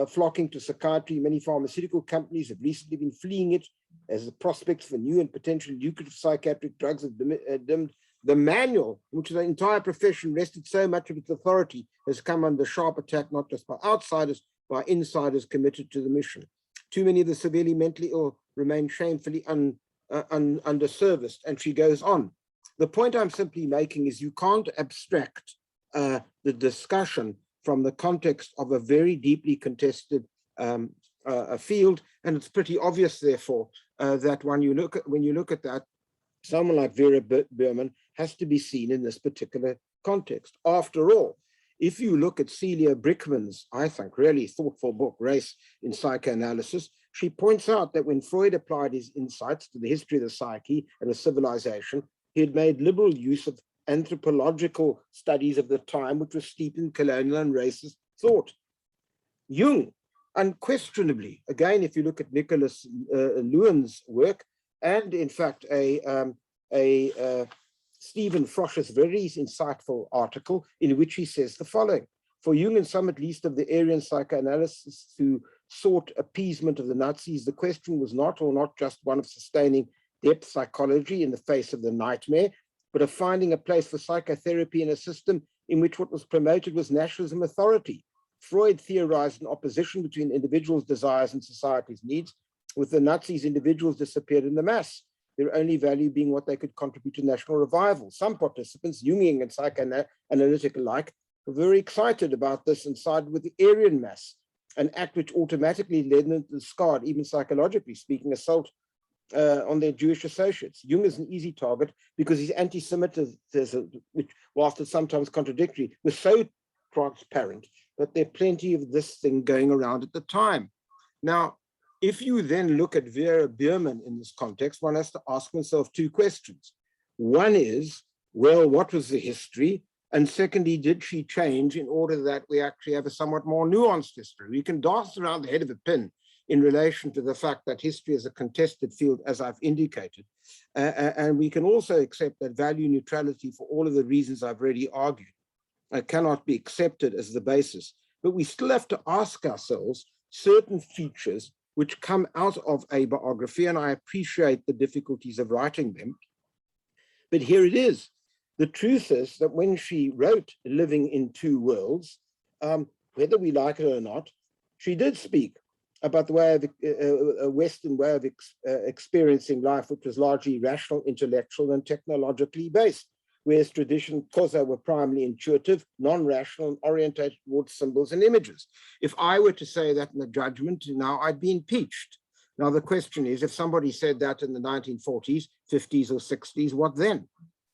flocking to psychiatry, many pharmaceutical companies have recently been fleeing it as the prospects for new and potentially lucrative psychiatric drugs have dimmed. The manual, which the entire profession rested so much of its authority, has come under sharp attack, not just by outsiders, by insiders committed to the mission. Too many of the severely mentally ill remain shamefully underserviced, and she goes on. The point I'm simply making is you can't abstract the discussion from the context of a very deeply contested field, and it's pretty obvious, therefore, that when you look at that, someone like Vera Berman has to be seen in this particular context. After all, if you look at Celia Brickman's, I think, really thoughtful book, Race in Psychoanalysis, she points out that when Freud applied his insights to the history of the psyche and the civilization, he had made liberal use of anthropological studies of the time, which was steeped in colonial and racist thought. Jung, unquestionably, again, if you look at Nicholas Lewin's work, and in fact, Stephen Frosch's very insightful article in which he says the following: for Jung and some at least of the Aryan psychoanalysts who sought appeasement of the Nazis, the question was not just one of sustaining depth psychology in the face of the nightmare, but of finding a place for psychotherapy in a system in which what was promoted was nationalism authority. Freud theorized an opposition between individuals' desires and society's needs. With the Nazis, individuals disappeared in the mass, their only value being what they could contribute to national revival. Some participants, Jungian and psychoanalytic alike, were very excited about this and sided with the Aryan mass, an act which automatically led them to discard, even psychologically speaking, assault on their Jewish associates. Jung is an easy target because his anti-Semitism, which, whilst it's sometimes contradictory, was so transparent that there are plenty of this thing going around at the time. Now, if you then look at Vera Berman in this context, one has to ask oneself 2 questions. One is, well, what was the history? And secondly, did she change in order that we actually have a somewhat more nuanced history? We can dance around the head of a pin in relation to the fact that history is a contested field, as I've indicated. And we can also accept that value neutrality, for all of the reasons I've already argued, cannot be accepted as the basis. But we still have to ask ourselves certain features which come out of a biography, and I appreciate the difficulties of writing them. But here it is. The truth is that when she wrote Living in Two Worlds, whether we like it or not, she did speak about the way of a Western way of experiencing life, which was largely rational, intellectual, and technologically based, whereas tradition, because they were primarily intuitive, non-rational, and orientated towards symbols and images. If I were to say that in the judgment now, I'd be impeached. Now, the question is, if somebody said that in the 1940s, 50s, or 60s, what then?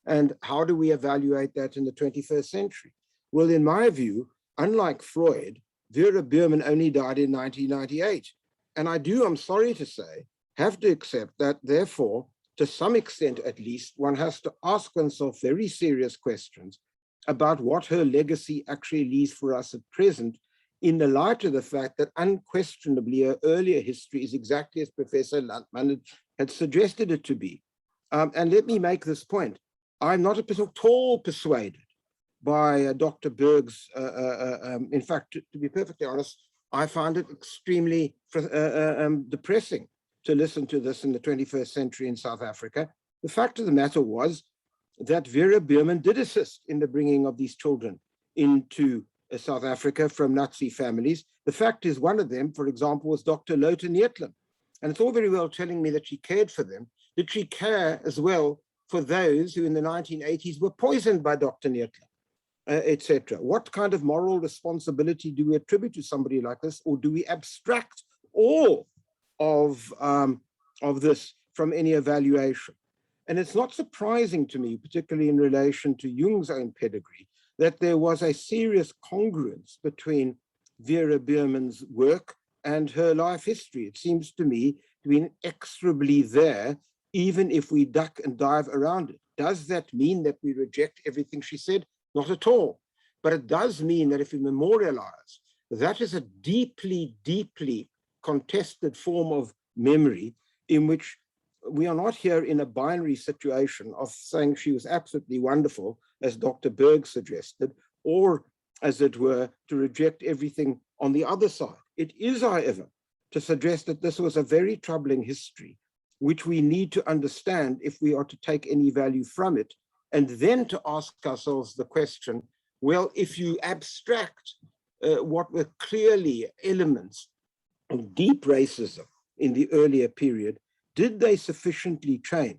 And how do we evaluate that in the 21st century? Well, in my view, unlike Freud, Vera Berman only died in 1998. And I do, I'm sorry to say, have to accept that, therefore, to some extent at least, one has to ask oneself very serious questions about what her legacy actually leaves for us at present, in the light of the fact that unquestionably her earlier history is exactly as Professor Landman had suggested it to be. And let me make this point. I'm not at all persuaded by Dr. Berg's, in fact, to be perfectly honest, I find it extremely depressing to listen to this in the 21st century in South Africa. The fact of the matter was that Vera Beurman did assist in the bringing of these children into South Africa from Nazi families. The fact is, one of them, for example, was Dr. Lothar Neethling. And it's all very well telling me that she cared for them. Did she care as well for those who in the 1980s were poisoned by Dr. Neethling, etc.? What kind of moral responsibility do we attribute to somebody like this, or do we abstract all of this from any evaluation? And it's not surprising to me, particularly in relation to Jung's own pedigree, that there was a serious congruence between Vera Beurman's work and her life history. It seems to me to be inexorably there, even if we duck and dive around it. Does that mean that we reject everything she said? Not at all. But it does mean that if we memorialize, that is a deeply, deeply contested form of memory in which we are not here in a binary situation of saying she was absolutely wonderful, as Dr. Berg suggested, or, as it were, to reject everything on the other side. It is, however, to suggest that this was a very troubling history, which we need to understand if we are to take any value from it, and then to ask ourselves the question, well, if you abstract what were clearly elements of deep racism in the earlier period, did they sufficiently change?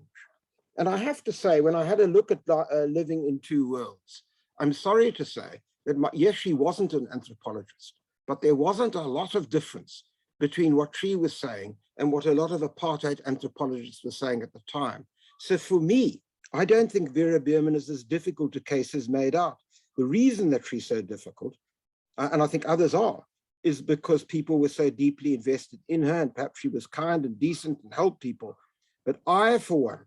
And I have to say, when I had a look at Living in Two Worlds, I'm sorry to say that, yes, she wasn't an anthropologist, but there wasn't a lot of difference between what she was saying and what a lot of apartheid anthropologists were saying at the time. So for me, I don't think Vera Beurman is as difficult a case as made out. The reason that she's so difficult, and I think others are, is because people were so deeply invested in her, and perhaps she was kind and decent and helped people. But I, for one,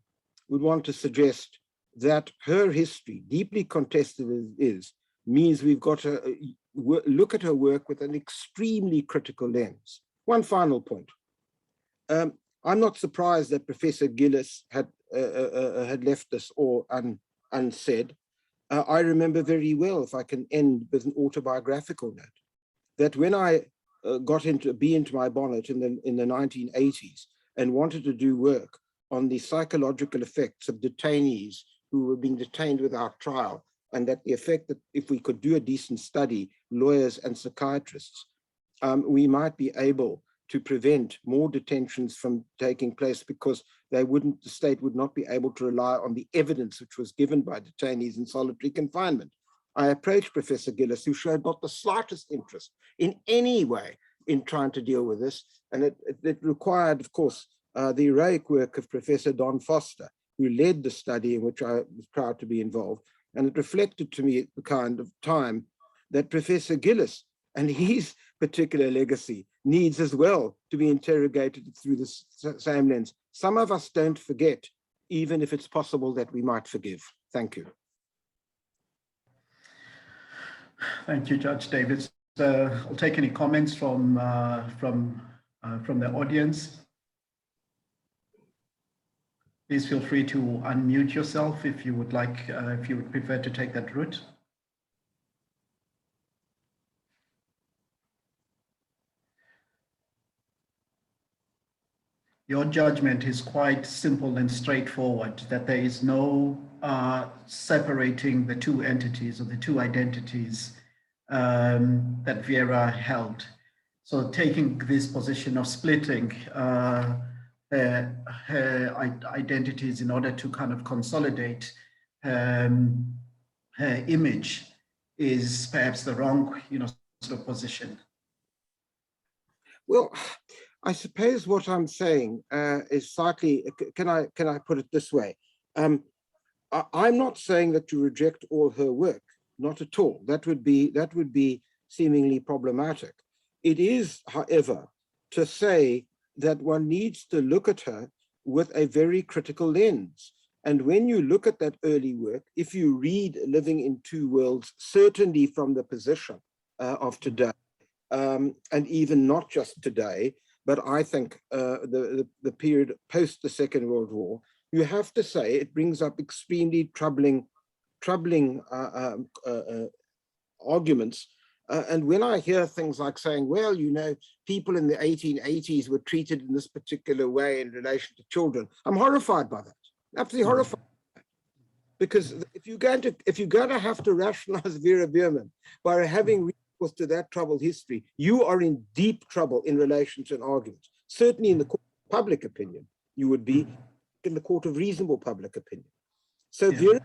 would want to suggest that her history, deeply contested as it is, means we've got to look at her work with an extremely critical lens. One final point. I'm not surprised that Professor Gillis had left us all unsaid. I remember very well, if I can end with an autobiographical note, that when I got into my bonnet in the 1980s and wanted to do work on the psychological effects of detainees who were being detained without trial, and that the effect that if we could do a decent study, lawyers and psychiatrists, we might be able to prevent more detentions from taking place because the state would not be able to rely on the evidence which was given by detainees in solitary confinement. I approached Professor Gillis, who showed not the slightest interest in any way in trying to deal with this. And it required, of course, the heroic work of Professor Don Foster, who led the study in which I was proud to be involved. And it reflected to me the kind of time that Professor Gillis and his particular legacy needs as well to be interrogated through the same lens. Some of us don't forget, even if it's possible that we might forgive. Thank you. Thank you, Judge Davids. I'll take any comments from the audience. Please feel free to unmute yourself if you would like, if you would prefer to take that route. Your judgment is quite simple and straightforward, that there is no separating the two entities or the two identities that Vera held. So taking this position of splitting her identities in order to kind of consolidate her image is perhaps the wrong, sort of position. Well, I suppose what I'm saying is slightly, can I put it this way? I'm not saying that you reject all her work, not at all. That would be seemingly problematic. It is, however, to say that one needs to look at her with a very critical lens. And when you look at that early work, if you read Living in Two Worlds, certainly from the position of today, and even not just today, but I think the period post the Second World War, you have to say it brings up extremely troubling arguments. And when I hear things like saying, well, you know, people in the 1880s were treated in this particular way in relation to children, I'm horrified by that. Absolutely horrified. Because if you're going to have to rationalize Vera Beerman by having recourse to that troubled history, you are in deep trouble in relation to an argument. Certainly in the court of public opinion, you would be in the court of reasonable public opinion. So Vera,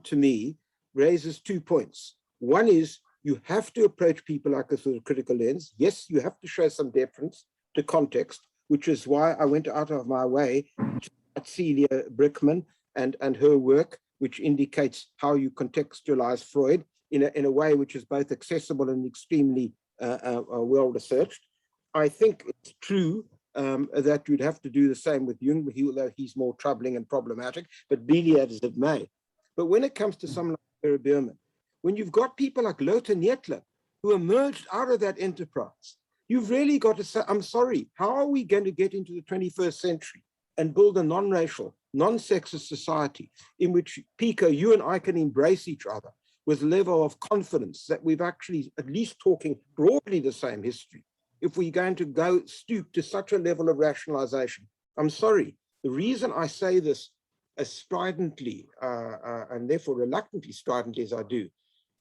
to me, raises 2 points. One is you have to approach people like this with a critical lens. Yes, you have to show some deference to context, which is why I went out of my way to Celia Brickman and her work, which indicates how you contextualize Freud in a way which is both accessible and extremely well researched. I think it's true that you'd have to do the same with Jung, although he's more troubling and problematic, but be that as it may. But when it comes to someone like Vera Beerman, when you've got people like Lothar Nietler who emerged out of that enterprise, you've really got to say, I'm sorry, how are we going to get into the 21st century and build a non-racial, non-sexist society in which, Pico, you and I can embrace each other with a level of confidence that we've actually at least talking broadly the same history, if we're going to stoop to such a level of rationalization? I'm sorry, the reason I say this as stridently and therefore reluctantly stridently as I do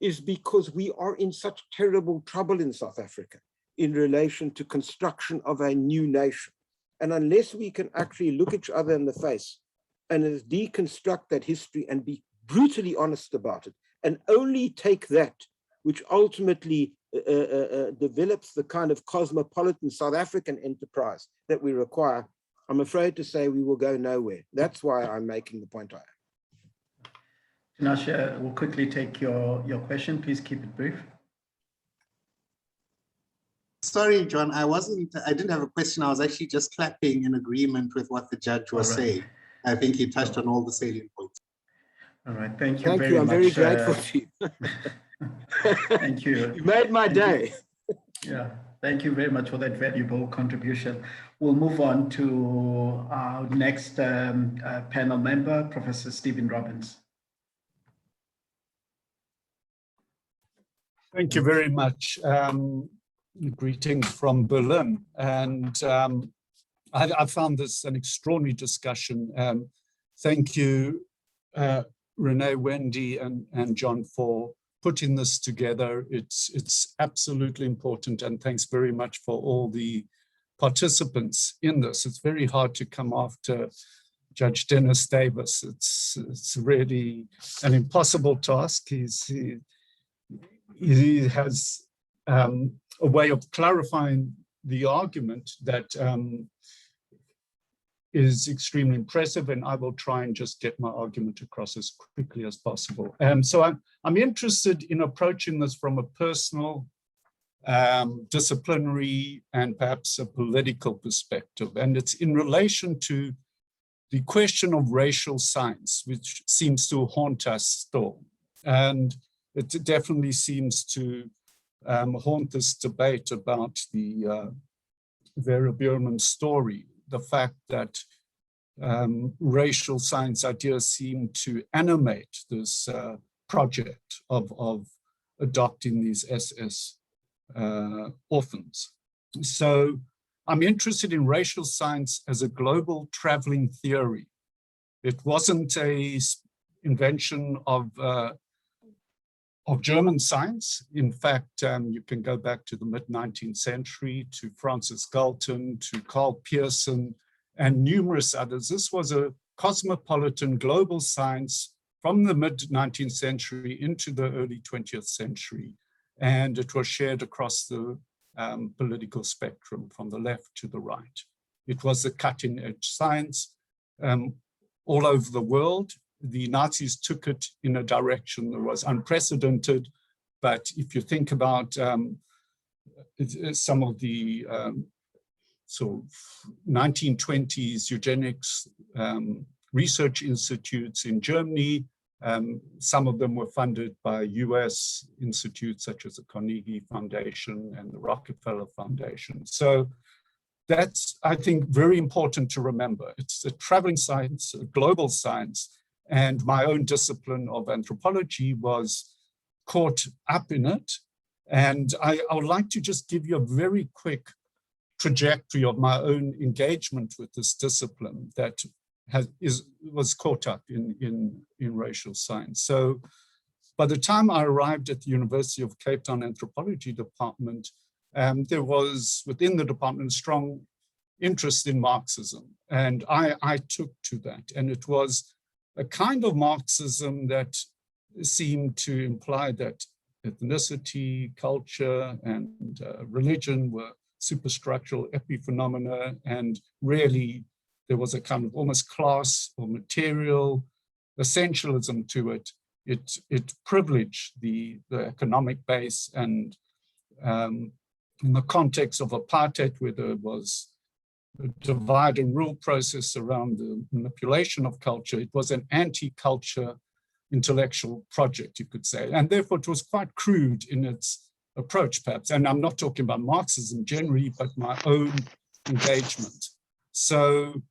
is because we are in such terrible trouble in South Africa in relation to construction of a new nation. And unless we can actually look each other in the face and deconstruct that history and be brutally honest about it, and only take that which ultimately develops the kind of cosmopolitan South African enterprise that we require, I'm afraid to say we will go nowhere. That's why I'm making the point I am. Tinashe, we'll quickly take your question. Please keep it brief. Sorry, John, I didn't have a question. I was actually just clapping in agreement with what the judge was saying. I think he touched on all the salient points. All right, thank you very much. I'm very grateful to you. Thank you. You made my day. Yeah, thank you very much for that valuable contribution. We'll move on to our next panel member, Professor Stephen Robbins. Thank you very much. Greetings from Berlin. And I found this an extraordinary discussion. Thank you, Renee, Wendy, and John for putting this together. It's absolutely important, and thanks very much for all the participants in this. It's very hard to come after Judge Dennis Davis. It's really an impossible task. He has a way of clarifying the argument that is extremely impressive, and I will try and just get my argument across as quickly as possible. So I'm interested in approaching this from a personal, disciplinary, and perhaps a political perspective. And it's in relation to the question of racial science, which seems to haunt us still. And it definitely seems to haunt this debate about the Vera Beerman story. The fact that racial science ideas seem to animate this project of adopting these SS orphans. So I'm interested in racial science as a global traveling theory. It wasn't an invention of German science. In fact, you can go back to the mid-19th century, to Francis Galton, to Karl Pearson, and numerous others. This was a cosmopolitan global science from the mid-19th century into the early 20th century. And it was shared across the political spectrum from the left to the right. It was a cutting-edge science all over the world. The Nazis took it in a direction that was unprecedented. But if you think about some of the sort of 1920s eugenics research institutes in Germany. Some of them were funded by US institutes such as the Carnegie Foundation and the Rockefeller Foundation. So that's, I think, very important to remember. It's a traveling science, a global science, and my own discipline of anthropology was caught up in it. And I would like to just give you a very quick trajectory of my own engagement with this discipline that was caught up in racial science. So by the time I arrived at the University of Cape Town Anthropology Department, there was within the department strong interest in Marxism. And I took to that. And it was a kind of Marxism that seemed to imply that ethnicity, culture, and religion were superstructural epiphenomena, and really there was a kind of almost class or material essentialism to it. It privileged the economic base, and in the context of apartheid, where there was a divide and rule process around the manipulation of culture, it was an anti-culture intellectual project, you could say. And therefore it was quite crude in its approach, perhaps. And I'm not talking about Marxism generally, but my own engagement. So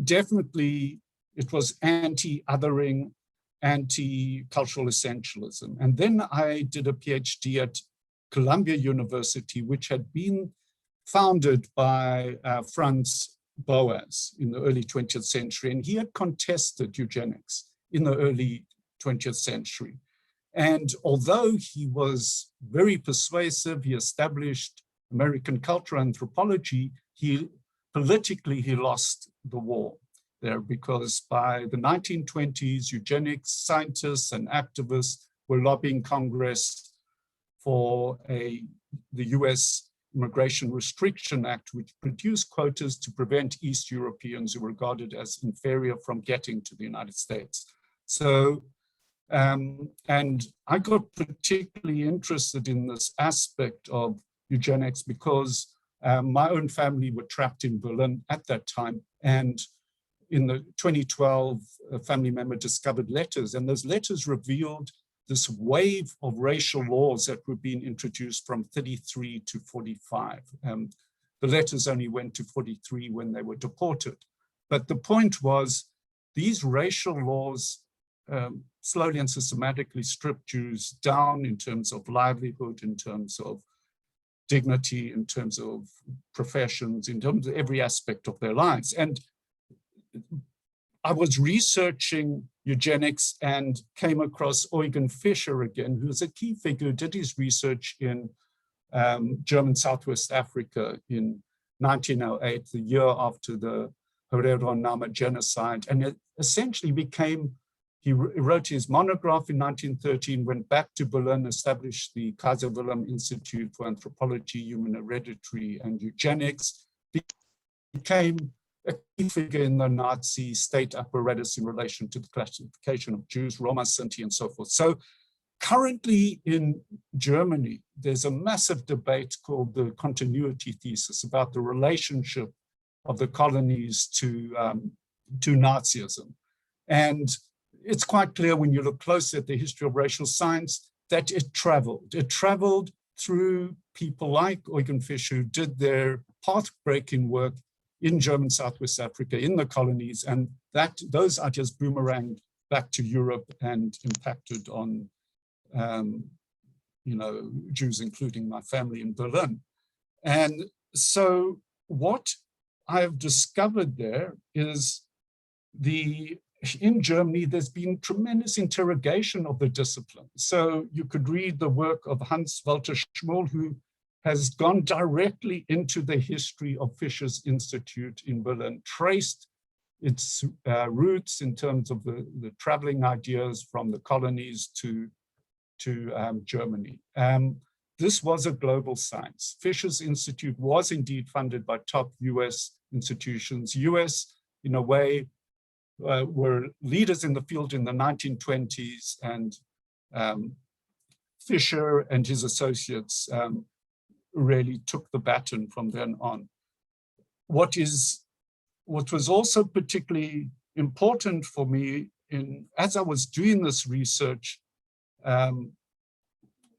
definitely it was anti-othering, anti-cultural essentialism. And then I did a PhD at Columbia University, which had been founded by Franz Boas in the early 20th century. And he had contested eugenics in the early 20th century. And although he was very persuasive, he established American cultural anthropology, politically he lost the war there, because by the 1920s, eugenics scientists and activists were lobbying Congress for the US Immigration Restriction Act, which produced quotas to prevent East Europeans who were regarded as inferior from getting to the United States. So, and I got particularly interested in this aspect of eugenics because my own family were trapped in Berlin at that time. And in the 2012, a family member discovered letters, and those letters revealed this wave of racial laws that were being introduced from 33 to 45. The letters only went to 43 when they were deported. But the point was, these racial laws slowly and systematically stripped Jews down in terms of livelihood, in terms of dignity, in terms of professions, in terms of every aspect of their lives. And I was researching eugenics and came across Eugen Fischer again, who's a key figure, did his research in German Southwest Africa in 1908, the year after the Herero Nama genocide. And it essentially became, he wrote his monograph in 1913, went back to Berlin, established the Kaiser Wilhelm Institute for Anthropology, Human Hereditary and Eugenics, became a key figure in the Nazi state apparatus in relation to the classification of Jews, Roma, Sinti, and so forth. So currently in Germany, there's a massive debate called the continuity thesis about the relationship of the colonies to Nazism. And it's quite clear when you look closely at the history of racial science that it traveled. It traveled through people like Eugen Fischer, who did their path-breaking work in German Southwest Africa, in the colonies, and those ideas boomeranged back to Europe and impacted on, Jews, including my family in Berlin. And so what I've discovered there is in Germany, there's been tremendous interrogation of the discipline. So you could read the work of Hans Walter Schmoll, who has gone directly into the history of Fischer's Institute in Berlin, traced its roots in terms of the traveling ideas from the colonies to Germany. This was a global science. Fischer's Institute was indeed funded by top US institutions. US, in a way, were leaders in the field in the 1920s, and Fischer and his associates really took the baton from then on. What is what was also particularly important for me as I was doing this research,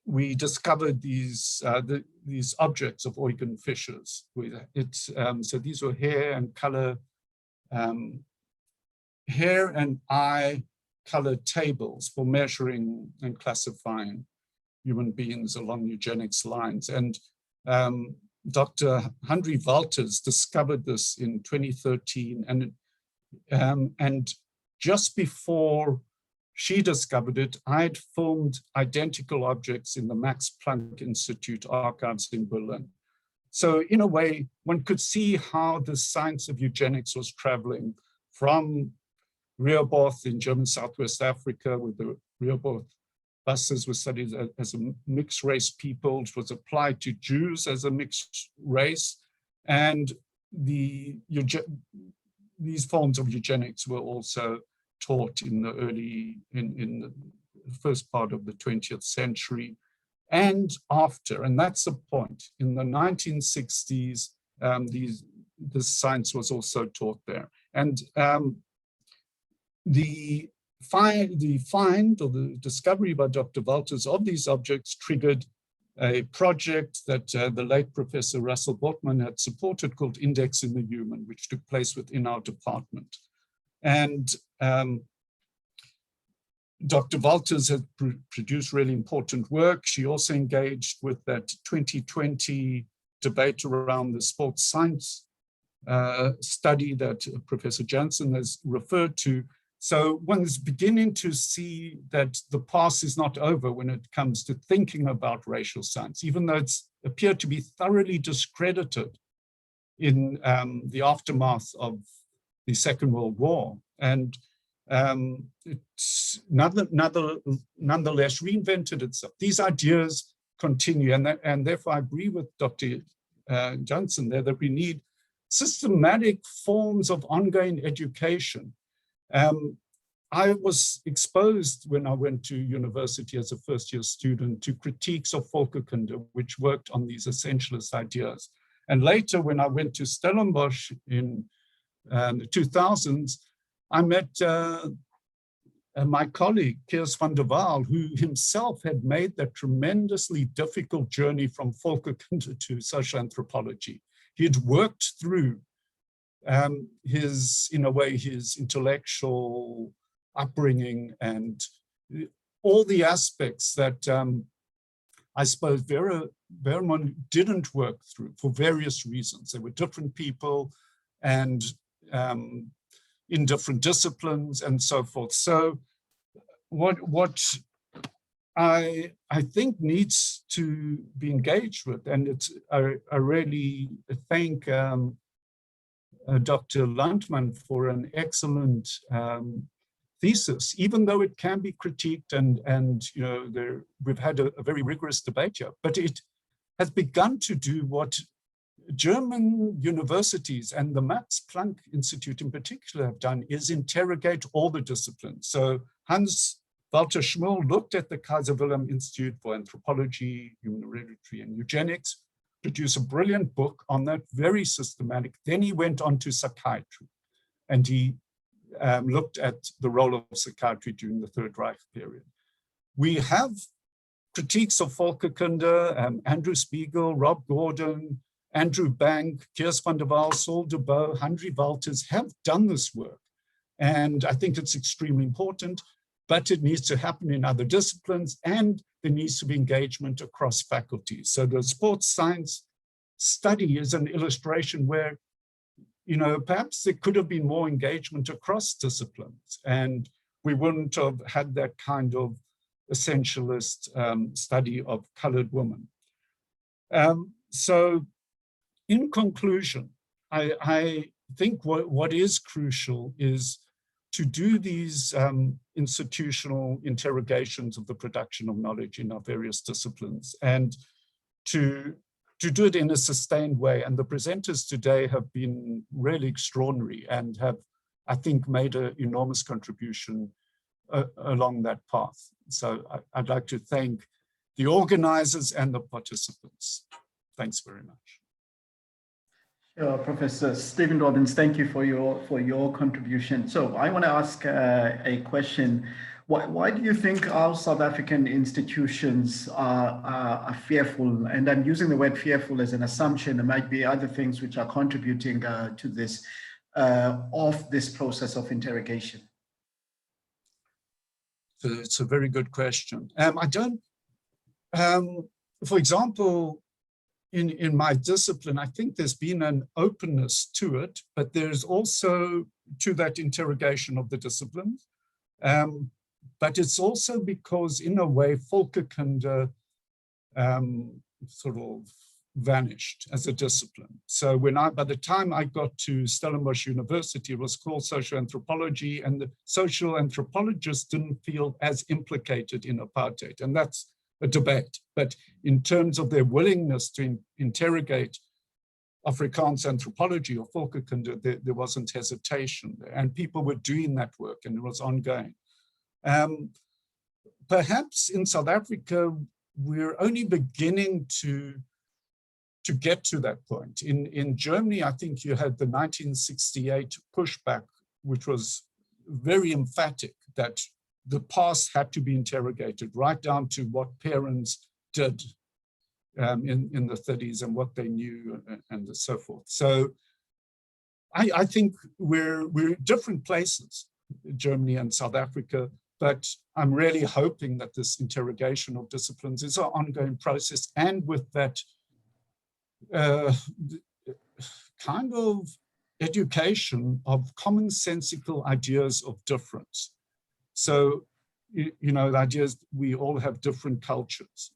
we discovered these objects of Eugen Fischer's. So these were hair and color, hair and eye color tables for measuring and classifying human beings along eugenics lines. And Dr. Henry Walters discovered this in 2013, and just before she discovered it, I'd filmed identical objects in the Max Planck Institute archives in Berlin. So in a way, one could see how the science of eugenics was traveling from Rehoboth in German Southwest Africa, with the Rehoboth buses were studied as a mixed race people. It was applied to Jews as a mixed race. And these forms of eugenics were also taught in the first part of the 20th century and after. And that's the point. In the 1960s, this science was also taught there. And the find or the discovery by Dr. Walters of these objects triggered a project that the late Professor Russell Botman had supported called Index in the Human, which took place within our department. And Dr. Walters had produced really important work. She also engaged with that 2020 debate around the sports science study that Professor Jansen has referred to. So one's beginning to see that the past is not over when it comes to thinking about racial science, even though it's appeared to be thoroughly discredited in the aftermath of the Second World War. And it's nonetheless reinvented itself. These ideas continue, and therefore I agree with Dr. Johnson there that we need systematic forms of ongoing education. I was exposed when I went to university as a first-year student to critiques of Volkerkunde, which worked on these essentialist ideas. And later, when I went to Stellenbosch in the 2000s, I met my colleague, Kees van der Waal, who himself had made that tremendously difficult journey from Volkerkunde to social anthropology. He had worked through his intellectual upbringing and all the aspects that I suppose Berman didn't work through for various reasons. There were different people and in different disciplines and so forth. So what I think needs to be engaged with, and it's I really thank Dr. Landman for an excellent thesis, even though it can be critiqued and you know we've had a very rigorous debate here, but it has begun to do what German universities and the Max Planck Institute in particular have done, is interrogate all the disciplines. So Hans Walter Schmull looked at the Kaiser Wilhelm Institute for Anthropology, Human Heredity and Eugenics, produced a brilliant book on that, very systematic. Then he went on to psychiatry, and he looked at the role of psychiatry during the Third Reich period. We have critiques of Volkerkunde, Andrew Spiegel, Rob Gordon, Andrew Bank, Kees van der Waal, Saul de Beau, Henry Walters have done this work. And I think it's extremely important, but it needs to happen in other disciplines, and there needs to be engagement across faculties. So the sports science study is an illustration where, you know, perhaps there could have been more engagement across disciplines, and we wouldn't have had that kind of essentialist study of colored women. So in conclusion, I think what is crucial is to do these institutional interrogations of the production of knowledge in our various disciplines, and to do it in a sustained way. And the presenters today have been really extraordinary and have, I think, made an enormous contribution along that path. So I'd like to thank the organizers and the participants. Thanks very much. Professor Stephen Robbins, thank you for your contribution. So I want to ask a question. Why do you think our South African institutions are fearful? And I'm using the word fearful as an assumption. There might be other things which are contributing to this, of this process of interrogation. So it's a very good question. I don't, for example, in my discipline, I think there's been an openness to it, but there's also to that interrogation of the disciplines. But it's also because, in a way, Volkerkunde sort of vanished as a discipline. So by the time I got to Stellenbosch University, it was called social anthropology, and the social anthropologists didn't feel as implicated in apartheid. And that's a debate. But in terms of their willingness to interrogate Afrikaans anthropology or Volkerkunde, there wasn't hesitation there. And people were doing that work, and it was ongoing. Perhaps in South Africa, we're only beginning to get to that point. In Germany, I think you had the 1968 pushback, which was very emphatic that the past had to be interrogated, right down to what parents did in the 30s and what they knew and so forth. So I think we're different places, Germany and South Africa, but I'm really hoping that this interrogation of disciplines is an ongoing process, and with that kind of education of commonsensical ideas of difference. So, you know, the idea is we all have different cultures,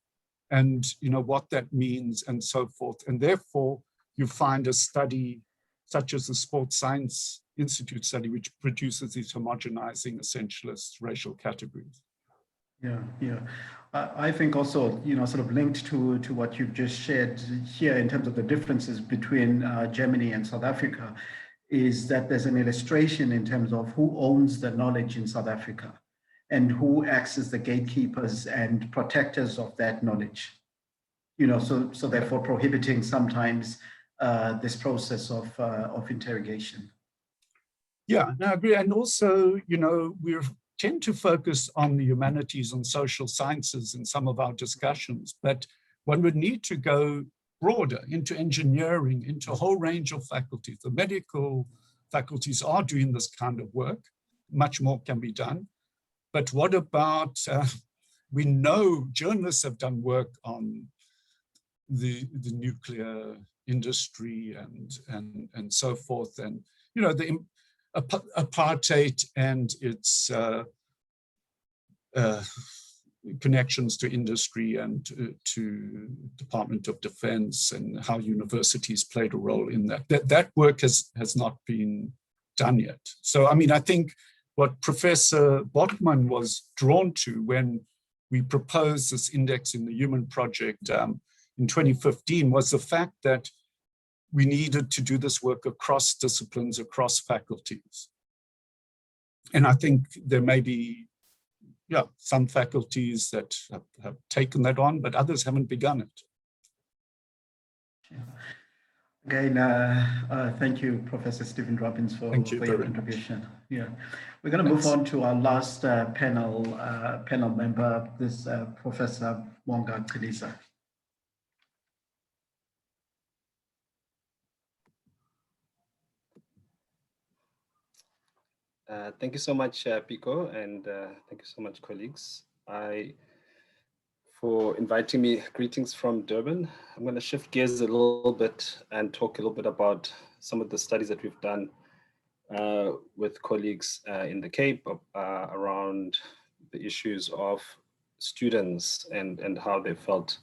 and, you know, what that means and so forth. And therefore, you find a study such as the Sports Science Institute study, which produces these homogenizing essentialist racial categories. Yeah. I think also, you know, sort of linked to what you've just shared here in terms of the differences between Germany and South Africa, is that there's an illustration in terms of who owns the knowledge in South Africa and who acts as the gatekeepers and protectors of that knowledge. You know, so therefore prohibiting sometimes this process of interrogation. Yeah, no, I agree. And also, you know, we tend to focus on the humanities and social sciences in some of our discussions, but one would need to go broader into engineering, into a whole range of faculties. The medical faculties are doing this kind of work. Much more can be done. But what about, we know journalists have done work on the nuclear industry and so forth, and, you know, the apartheid and its connections to industry and to Department of Defense, and how universities played a role in that. That work has not been done yet. So, I mean, I think what Professor Botman was drawn to when we proposed this index in the Human Project in 2015 was the fact that we needed to do this work across disciplines, across faculties. And I think there may be, yeah, some faculties that have taken that on, but others haven't begun it. Yeah. Again, thank you, Professor Stephen Robbins, for your contribution. Yeah, we're going to move on to our last panel member, this Professor Mwanga Khalisa. Thank you so much, Pico, and thank you so much, colleagues, for inviting me. Greetings from Durban. I'm going to shift gears a little bit and talk a little bit about some of the studies that we've done with colleagues in the Cape around the issues of students and how they felt,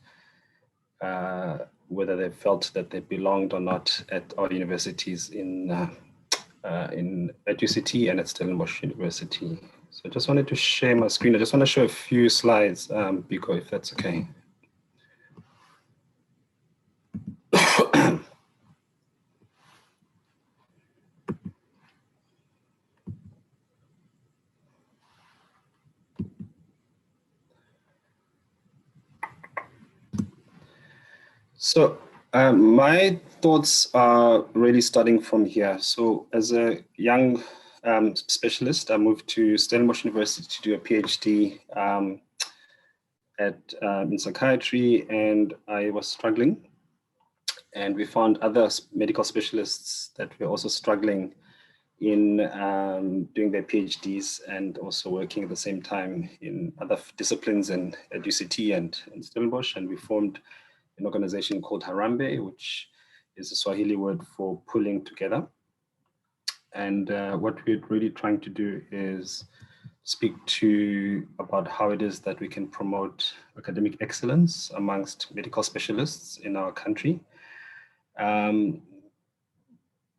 whether they felt that they belonged or not at our universities at UCT and at Stellenbosch University. So I just wanted to share my screen. I just want to show a few slides, Biko, if that's okay. So my thoughts are really starting from here. So as a young specialist, I moved to Stellenbosch University to do a PhD in psychiatry, and I was struggling. And we found other medical specialists that were also struggling in doing their PhDs and also working at the same time in other disciplines at UCT and in Stellenbosch. And we formed an organization called Harambee, which is a Swahili word for pulling together. And what we're really trying to do is speak to about how it is that we can promote academic excellence amongst medical specialists in our country.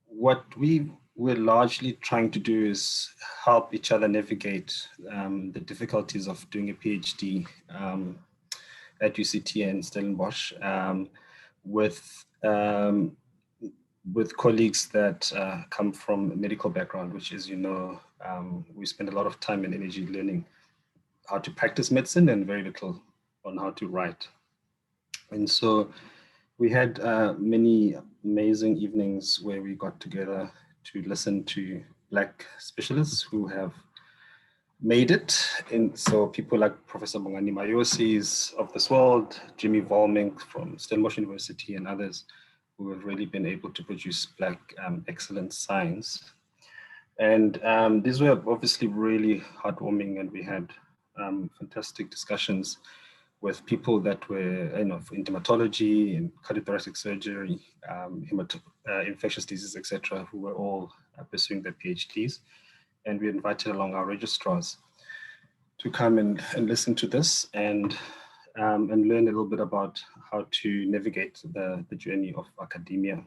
What we're largely trying to do is help each other navigate the difficulties of doing a PhD at UCT and Stellenbosch with colleagues that come from a medical background, which, as you know, we spend a lot of time and energy learning how to practice medicine and very little on how to write. And so we had many amazing evenings where we got together to listen to Black specialists who have made it. And so people like Professor Bongani Mayosis of this world, Jimmy Volmink from Stellenbosch University, and others who have really been able to produce Black excellent science. And these were obviously really heartwarming, and we had fantastic discussions with people that were in dermatology and cardiothoracic surgery, infectious diseases, etc., who were all pursuing their PhDs. And we invited along our registrars to come and listen to this and learn a little bit about how to navigate the journey of academia.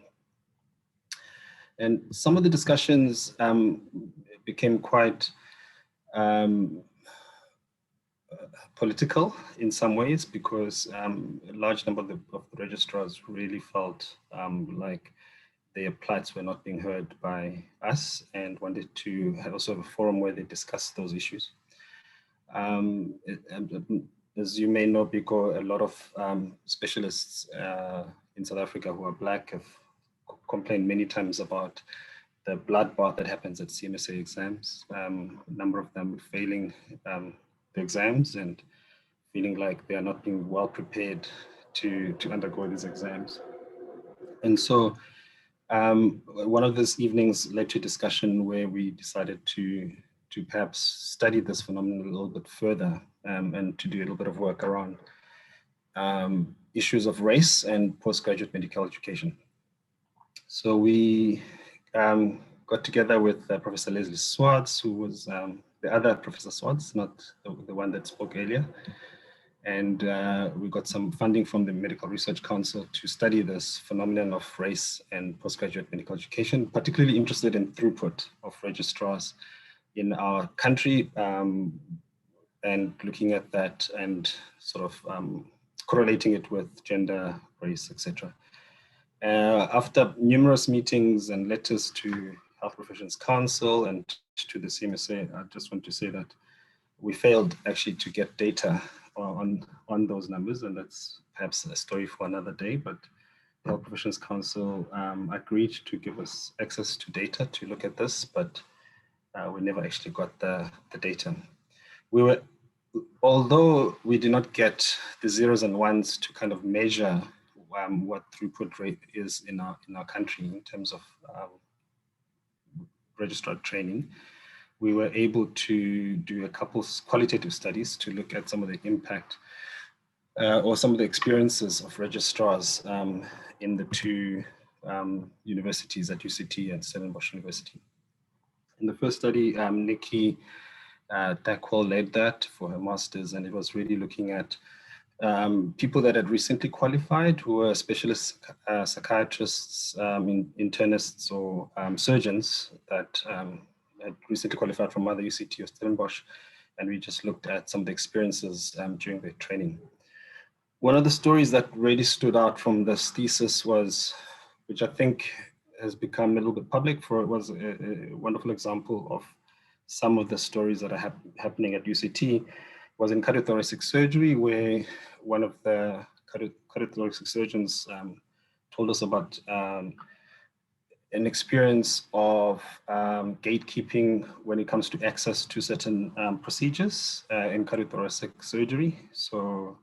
And some of the discussions became quite political in some ways, because a large number of the registrars really felt like their plights were not being heard by us and wanted to have also a forum where they discuss those issues. As you may know, Biko, a lot of specialists in South Africa who are Black have complained many times about the bloodbath that happens at CMSA exams. A number of them failing the exams and feeling like they are not being well prepared to undergo these exams. And so one of those evenings led to a discussion where we decided to perhaps study this phenomenon a little bit further and to do a little bit of work around issues of race and postgraduate medical education. So we got together with Professor Leslie Swartz, who was the other Professor Swartz, not the one that spoke earlier. And we got some funding from the Medical Research Council to study this phenomenon of race and postgraduate medical education, particularly interested in throughput of registrars in our country, and looking at that and sort of correlating it with gender, race, etc. After numerous meetings and letters to Health Professions Council and to the CMSA, I just want to say that we failed actually to get data on those numbers, and that's perhaps a story for another day, but the Health Professions Council agreed to give us access to data to look at this, but we never actually got the data. Although we did not get the zeros and ones to kind of measure what throughput rate is in our country in terms of registrar training, we were able to do a couple qualitative studies to look at some of the impact or some of the experiences of registrars in the two universities at UCT and Stellenbosch University. In the first study, Nikki Dakwal led that for her master's, and it was really looking at people that had recently qualified who were specialist psychiatrists, internists, or surgeons that had recently qualified from either UCT or Stellenbosch, and we just looked at some of the experiences during their training. One of the stories that really stood out from this thesis was, which I think has become a little bit public, was a wonderful example of some of the stories that are happening at UCT, was in cardiothoracic surgery, where one of the cardiothoracic surgeons told us about an experience of gatekeeping when it comes to access to certain procedures in cardiothoracic surgery. So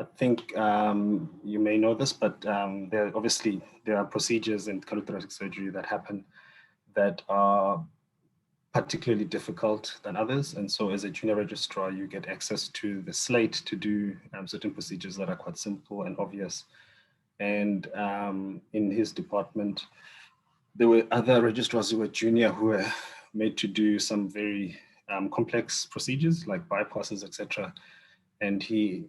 I think you may know this, but there are procedures in cardiothoracic surgery that happen that are particularly difficult than others. And so as a junior registrar, you get access to the slate to do certain procedures that are quite simple and obvious. And in his department, there were other registrars who were junior who were made to do some very complex procedures like bypasses, etc. And he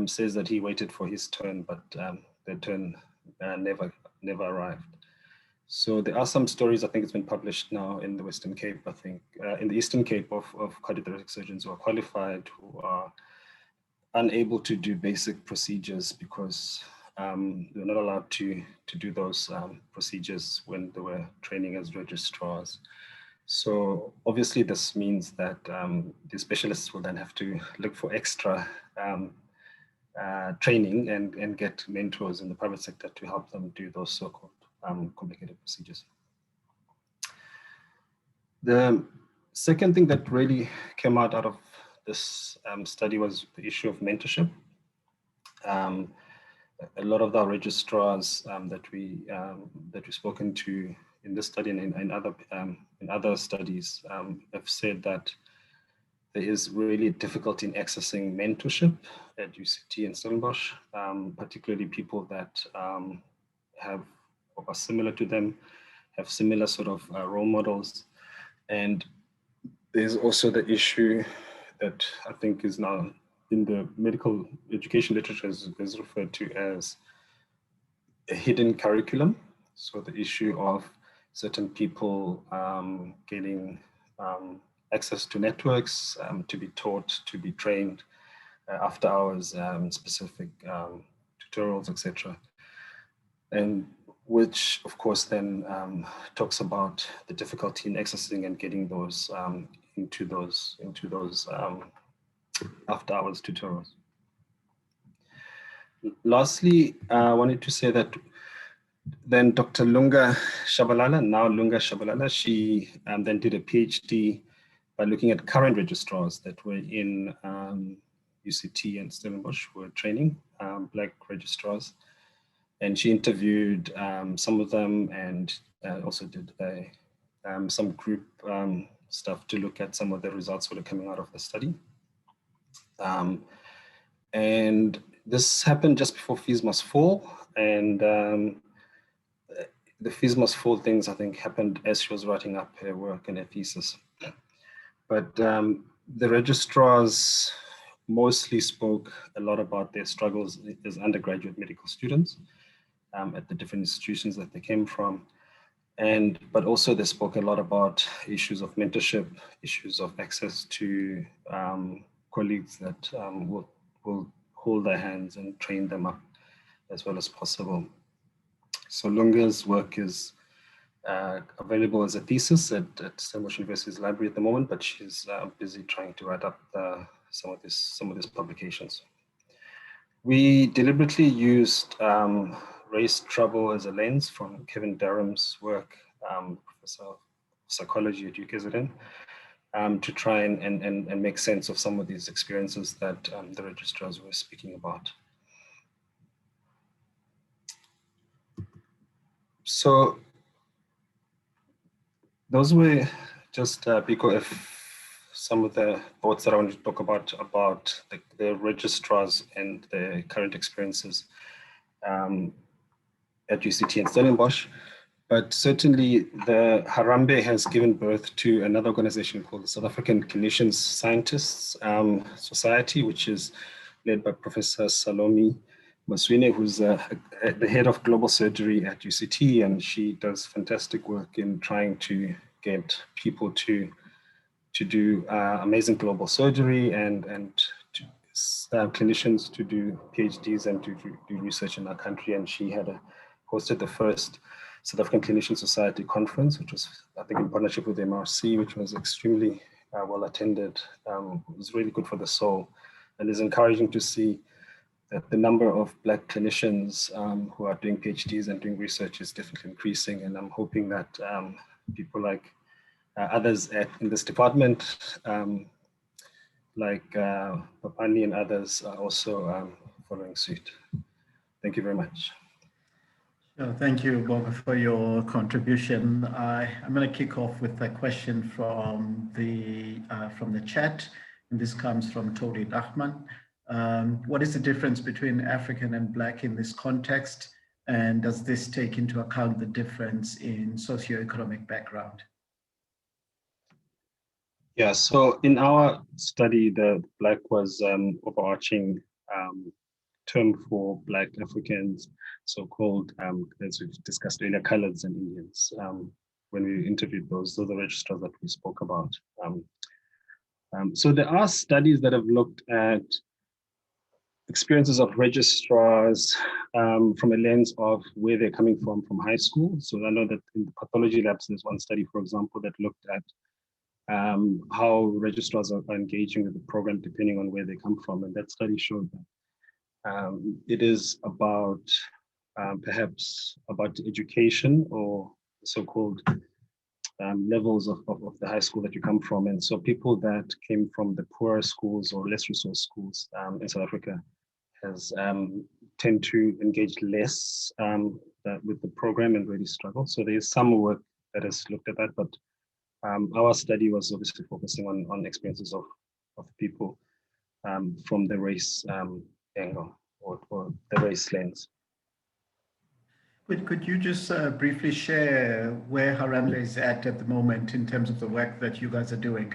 says that he waited for his turn, but the turn never arrived. So there are some stories, I think it's been published now in the Western Cape, I think, in the Eastern Cape of cardiothoracic surgeons who are qualified, who are unable to do basic procedures because they're not allowed to do those procedures when they were training as registrars. So obviously this means that the specialists will then have to look for extra training and get mentors in the private sector to help them do those so-called complicated procedures. The second thing that really came out of this study was the issue of mentorship. A lot of the registrars that we've spoken to in this study and in other studies have said that there is really difficulty in accessing mentorship at UCT and Stellenbosch, particularly people that are similar to them, have similar sort of role models. And there's also the issue that I think is now in the medical education literature is referred to as a hidden curriculum. So the issue of certain people getting access to networks to be taught, to be trained after hours, specific tutorials, etc. And which of course then talks about the difficulty in accessing and getting those into those after hours tutorials. Lastly, I wanted to say that then Dr. Lunga Shabalala, she then did a PhD by looking at current registrars that were in UCT and Stellenbosch who were training Black registrars. And she interviewed some of them and also did some group stuff to look at some of the results that are coming out of the study. And this happened just before Fees Must Fall. And the Fees Must Fall things, I think, happened as she was writing up her work and her thesis. But the registrars mostly spoke a lot about their struggles as undergraduate medical students at the different institutions that they came from. But also they spoke a lot about issues of mentorship, issues of access to colleagues that will hold their hands and train them up as well as possible. So Lunga's work is available as a thesis at Stellenbosch University's library at the moment, but she's busy trying to write up some of these publications. We deliberately used race trouble as a lens from Kevin Durham's work, Professor of Psychology at UKZN, to try and make sense of some of these experiences that the registrars were speaking about. So those were just because some of the thoughts that I wanted to talk about the registrars and the current experiences at UCT and Stellenbosch. But certainly the Harambee has given birth to another organization called the South African Clinicians Scientists Society, which is led by Professor Salome Maswine, who's the head of global surgery at UCT, and she does fantastic work in trying to get people to do amazing global surgery and clinicians to do PhDs and to do research in our country. And she had hosted the first South African Clinician Society conference, which was, I think, in partnership with MRC, which was extremely well attended. It was really good for the soul, and it's encouraging to see that the number of Black clinicians who are doing PhDs and doing research is definitely increasing. And I'm hoping that people like others in this department, like Papani and others, are also following suit. Thank you very much. Thank you, Bonga, for your contribution. I'm going to kick off with a question from the chat, and this comes from Tori Rahman. What is the difference between African and Black in this context, and does this take into account the difference in socioeconomic background? Yeah, so in our study, the Black was overarching term for Black Africans, so-called, as we've discussed earlier, coloreds and Indians. When we interviewed those are the registrars that we spoke about. So there are studies that have looked at experiences of registrars from a lens of where they're coming from high school. So I know that in the pathology labs, there's one study, for example, that looked at how registrars are engaging with the program depending on where they come from. And that study showed that it is about perhaps about education or so-called levels of the high school that you come from. And so people that came from the poorer schools or less resource schools in South Africa tend to engage less with the program and really struggle. So there's some work that has looked at that, but our study was obviously focusing on experiences of people from the race angle or the race lens. Could you just briefly share where Harambee is at the moment in terms of the work that you guys are doing?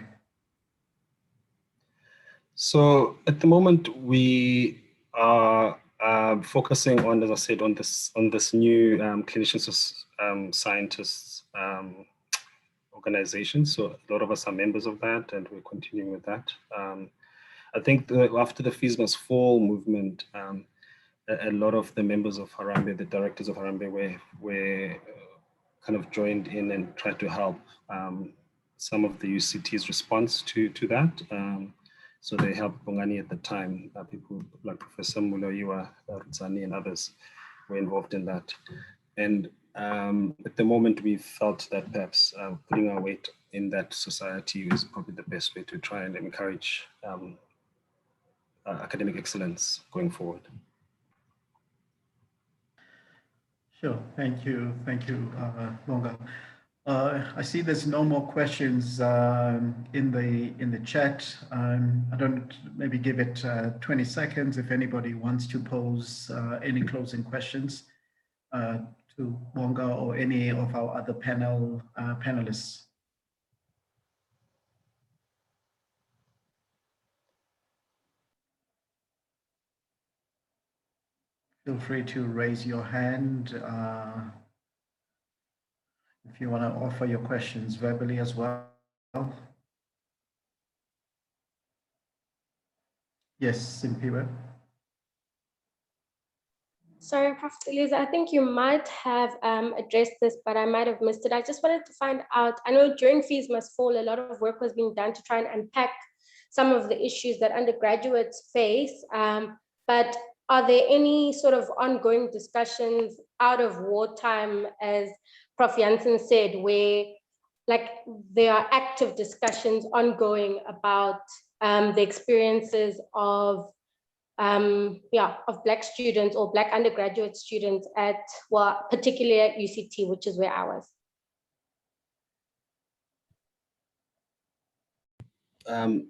So at the moment, we are focusing on, as I said, on this new clinicians scientists organization. So a lot of us are members of that, and we're continuing with that. I think after the Fees Must Fall movement, a lot of the members of Harambee, the directors of Harambee, were kind of joined in and tried to help some of the UCT's response to that. So they helped Bongani at the time. People like Professor Muloyiwa, Rutsani, and others were involved in that. And at the moment, we felt that perhaps putting our weight in that society is probably the best way to try and encourage academic excellence going forward. Sure, thank you, Bonga. I see there's no more questions in the chat. I don't, maybe give it 20 seconds if anybody wants to pose any closing questions to Bonga or any of our other panelists. Feel free to raise your hand if you want to offer your questions verbally as well. Yes, Simpiwe. Sorry, Prof. Eliza, I think you might have addressed this, but I might have missed it. I just wanted to find out, I know during Fees Must Fall, a lot of work was being done to try and unpack some of the issues that undergraduates face, but are there any sort of ongoing discussions out of wartime, as Prof. Janssen said, where like there are active discussions ongoing about the experiences of Black students or Black undergraduate students at, well, particularly at UCT, which is where I was.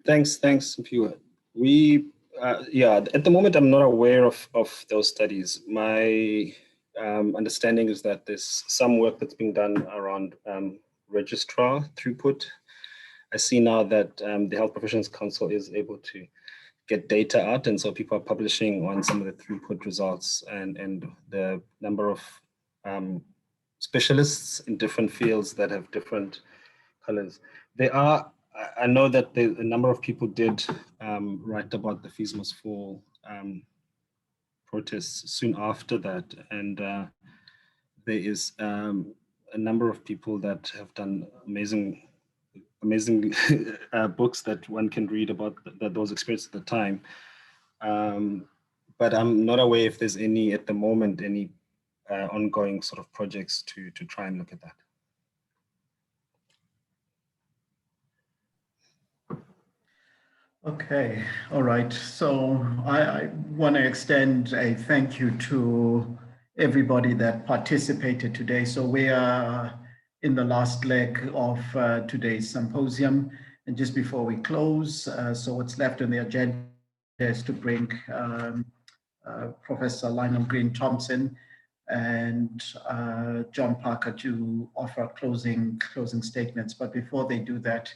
Thanks, Mpiwe. We, at the moment, I'm not aware of those studies. My understanding is that there's some work that's being done around registrar throughput. I see now that the Health Professions Council is able to get data out, and so people are publishing on some of the throughput results and the number of specialists in different fields that have different colors. I know that a number of people did write about the Fees Must Fall protests soon after that, and there is a number of people that have done amazing books that one can read about those experiences at the time. but I'm not aware if there's any, at the moment, any ongoing sort of projects to try and look at that. Okay, all right. So I want to extend a thank you to everybody that participated today. So we are in the last leg of today's symposium. And just before we close, so what's left on the agenda is to bring Professor Lionel Green Thompson and John Parker to offer closing statements. But before they do that,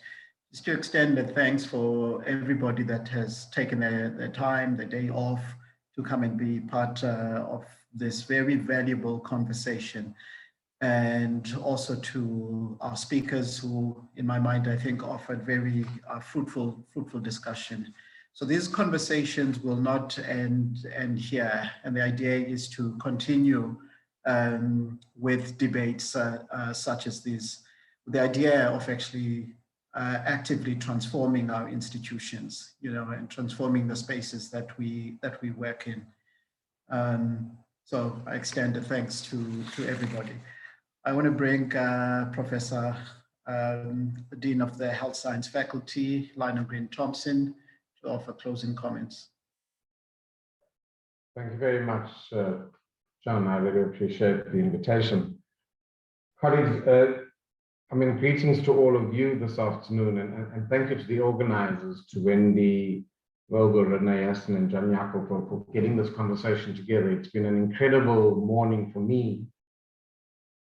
just to extend the thanks for everybody that has taken their time, the day off, to come and be part of this very valuable conversation. And also to our speakers who, in my mind, I think offered very fruitful discussion. So these conversations will not end here. And the idea is to continue with debates such as these. The idea of actually actively transforming our institutions, and transforming the spaces that we work in. So I extend a thanks to everybody. I want to bring Professor Dean of the Health Science Faculty, Lionel Green Thompson, to offer closing comments. Thank you very much, John. I really appreciate the invitation. Colleagues, greetings to all of you this afternoon, and thank you to the organizers, to Wendy, Vogel, Renee Essen, and John Jakob for getting this conversation together. It's been an incredible morning for me.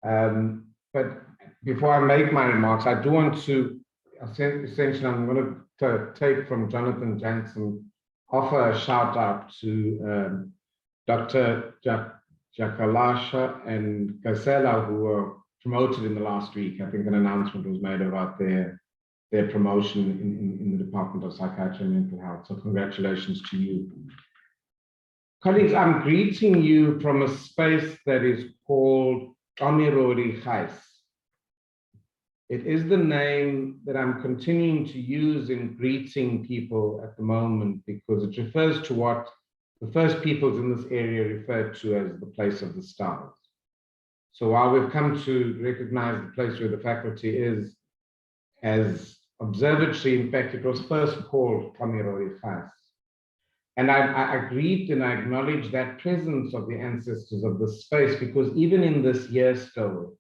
But before I make my remarks, I do want to, essentially, I'm going to take from Jonathan Jansen, offer a shout out to Dr. Jakalasha and Gasela, who were promoted in the last week. I think an announcement was made about their promotion in the Department of Psychiatry and Mental Health. So congratulations to you. Colleagues, I'm greeting you from a space that is called Amirori Khais. It is the name that I'm continuing to use in greeting people at the moment because it refers to what the first peoples in this area referred to as the place of the stars. So while we've come to recognize the place where the faculty is as observatory, in fact, it was first called Amirori Khais. And I greet and I acknowledge that presence of the ancestors of this space, because even in this year still,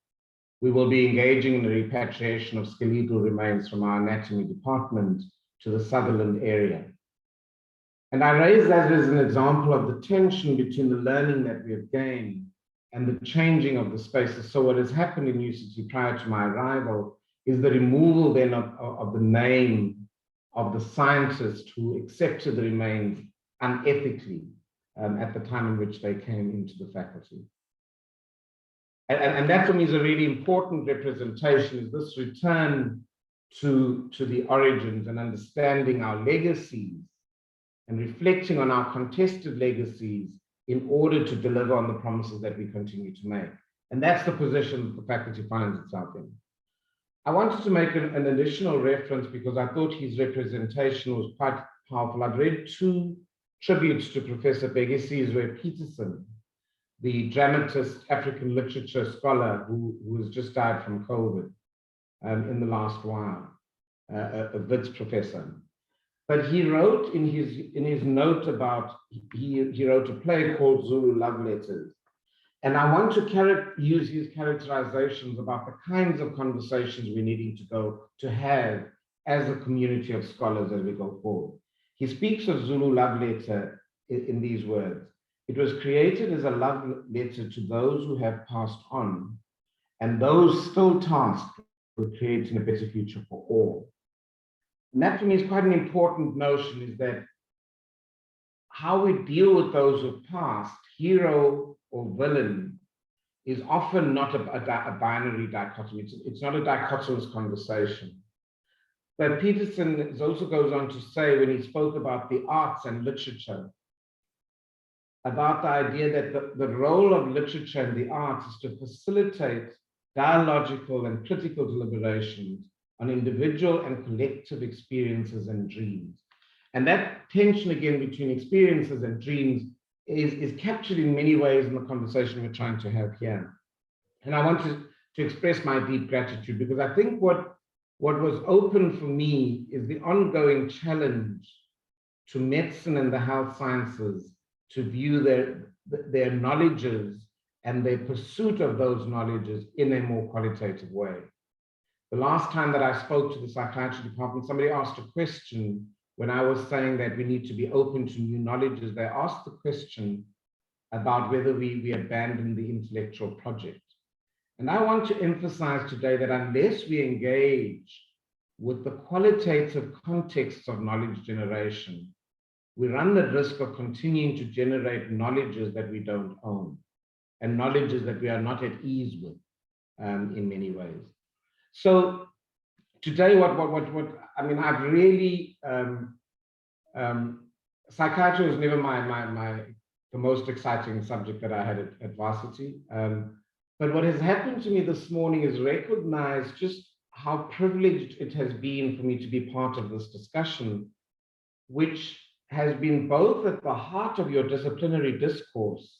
we will be engaging in the repatriation of skeletal remains from our anatomy department to the Sutherland area. And I raise that as an example of the tension between the learning that we have gained and the changing of the spaces. So what has happened in UCT prior to my arrival is the removal then of the name of the scientist who accepted the remains unethically at the time in which they came into the faculty. And that for me is a really important representation, is this return to the origins and understanding our legacies and reflecting on our contested legacies in order to deliver on the promises that we continue to make. And that's the position the faculty finds itself in. I wanted to make an additional reference because I thought his representation was quite powerful. I've read two tributes to Professor Begisizwe Peterson, the dramatist, African literature scholar who has just died from COVID in the last while, a Wits professor. But he wrote in his note about, he wrote a play called Zulu Love Letters. And I want to use his characterizations about the kinds of conversations we're needing to have as a community of scholars as we go forward. He speaks of Zulu Love Letter in these words. It was created as a love letter to those who have passed on and those still tasked with creating a better future for all. And that for me is quite an important notion, is that how we deal with those who've passed, hero or villain, is often not a binary dichotomy. It's not a dichotomous conversation. But Peterson also goes on to say, when he spoke about the arts and literature, about the idea that the role of literature and the arts is to facilitate dialogical and critical deliberations on individual and collective experiences and dreams. And that tension again between experiences and dreams is captured in many ways in the conversation we're trying to have here. And I want to express my deep gratitude, because I think what was open for me is the ongoing challenge to medicine and the health sciences to view their knowledges and their pursuit of those knowledges in a more qualitative way. The last time that I spoke to the psychiatry department, somebody asked a question when I was saying that we need to be open to new knowledges. They asked the question about whether we abandon the intellectual project. And I want to emphasize today that unless we engage with the qualitative context of knowledge generation, we run the risk of continuing to generate knowledges that we don't own and knowledges that we are not at ease with in many ways. So today, I mean, I've really, psychiatry was never the most exciting subject that I had at varsity. But what has happened to me this morning is recognize just how privileged it has been for me to be part of this discussion, which has been both at the heart of your disciplinary discourse,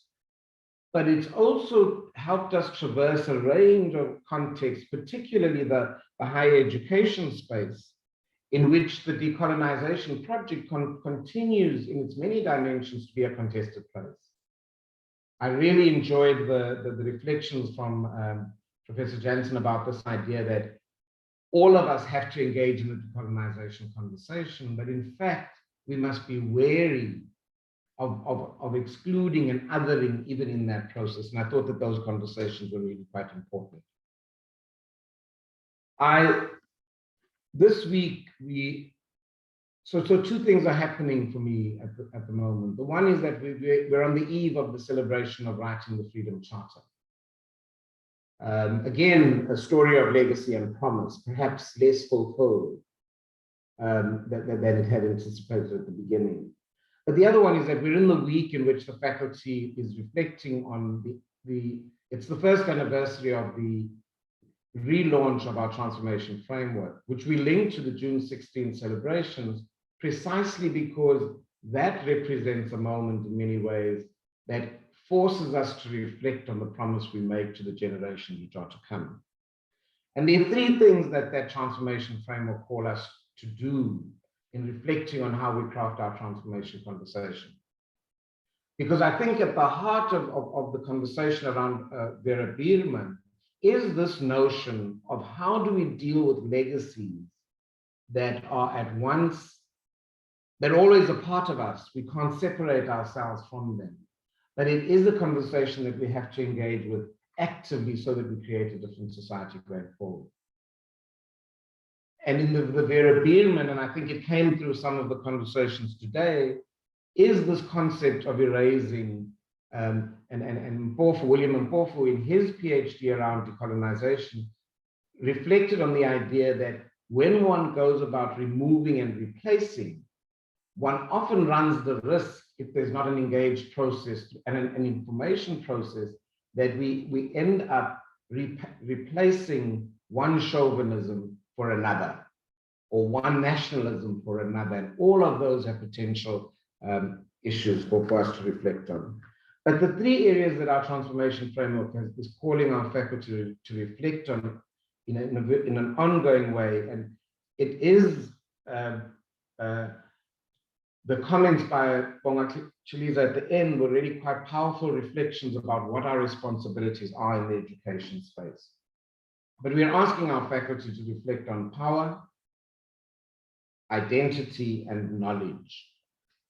but it's also helped us traverse a range of contexts, particularly the higher education space, in which the decolonization project continues in its many dimensions to be a contested place. I really enjoyed the reflections from Professor Jansen about this idea that all of us have to engage in the decolonization conversation, but in fact, we must be wary of excluding and othering even in that process. And I thought that those conversations were really quite important. This week, so two things are happening for me at the moment. The one is that we're on the eve of the celebration of writing the Freedom Charter. Again, a story of legacy and promise, perhaps less fulfilled than it had anticipated at the beginning. But the other one is that we're in the week in which the faculty is reflecting on it's the first anniversary of the relaunch of our transformation framework, which we link to the June 16 celebrations, precisely because that represents a moment in many ways that forces us to reflect on the promise we make to the generations which are to come. And there are three things that transformation framework call us to do in reflecting on how we craft our transformation conversation. Because I think at the heart of the conversation around Vera Bierman is this notion of how do we deal with legacies that are at once, they're always a part of us. We can't separate ourselves from them. But it is a conversation that we have to engage with actively so that we create a different society going forward. And in the Vera Bierman, and I think it came through some of the conversations today, is this concept of erasing, and William Mpofu in his PhD around decolonization reflected on the idea that when one goes about removing and replacing, one often runs the risk, if there's not an engaged process and an information process, that we end up replacing one chauvinism for another, or one nationalism for another. And all of those have potential issues for us to reflect on. But the three areas that our transformation framework is calling our faculty to reflect on in an ongoing way, and it is the comments by Bonga Chiliza at the end were really quite powerful reflections about what our responsibilities are in the education space. But we are asking our faculty to reflect on power, identity, and knowledge.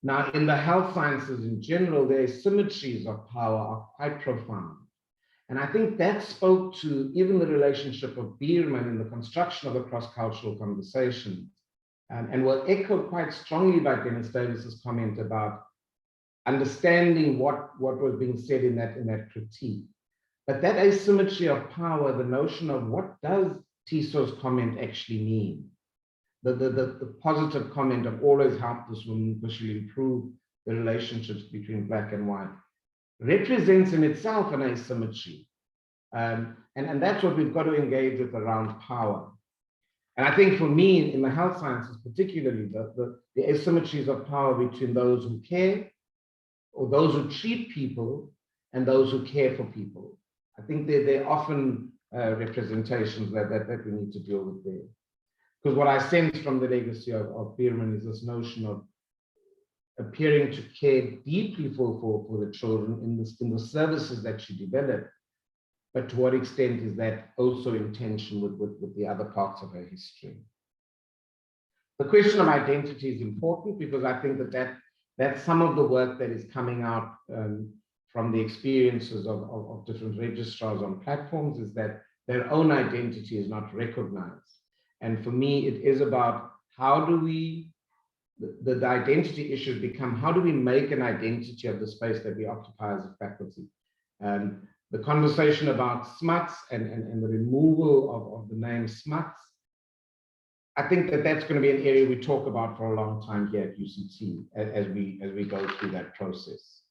Now, in the health sciences in general, the asymmetries of power are quite profound. And I think that spoke to even the relationship of Bierman in the construction of a cross-cultural conversation, and were echoed quite strongly by Dennis Davis's comment about understanding what was being said in that critique. But that asymmetry of power, the notion of what does Tiso's comment actually mean? The positive comment of always help this woman visually improve the relationships between Black and white represents in itself an asymmetry. And that's what we've got to engage with around power. And I think for me, in the health sciences particularly, the asymmetries of power between those who care or those who treat people and those who care for people. I think they're often representations that we need to deal with there. Because what I sense from the legacy of Bierman is this notion of appearing to care deeply for the children in the services that she developed, but to what extent is that also in tension with the other parts of her history? The question of identity is important because I think that's some of the work that is coming out from the experiences of different registrars on platforms, is that their own identity is not recognized. And for me, it is about how do we, the identity issues become, how do we make an identity of the space that we occupy as a faculty? The conversation about SMUTS and the removal of the name SMUTS, I think that's going to be an area we talk about for a long time here at UCT as we go through that process.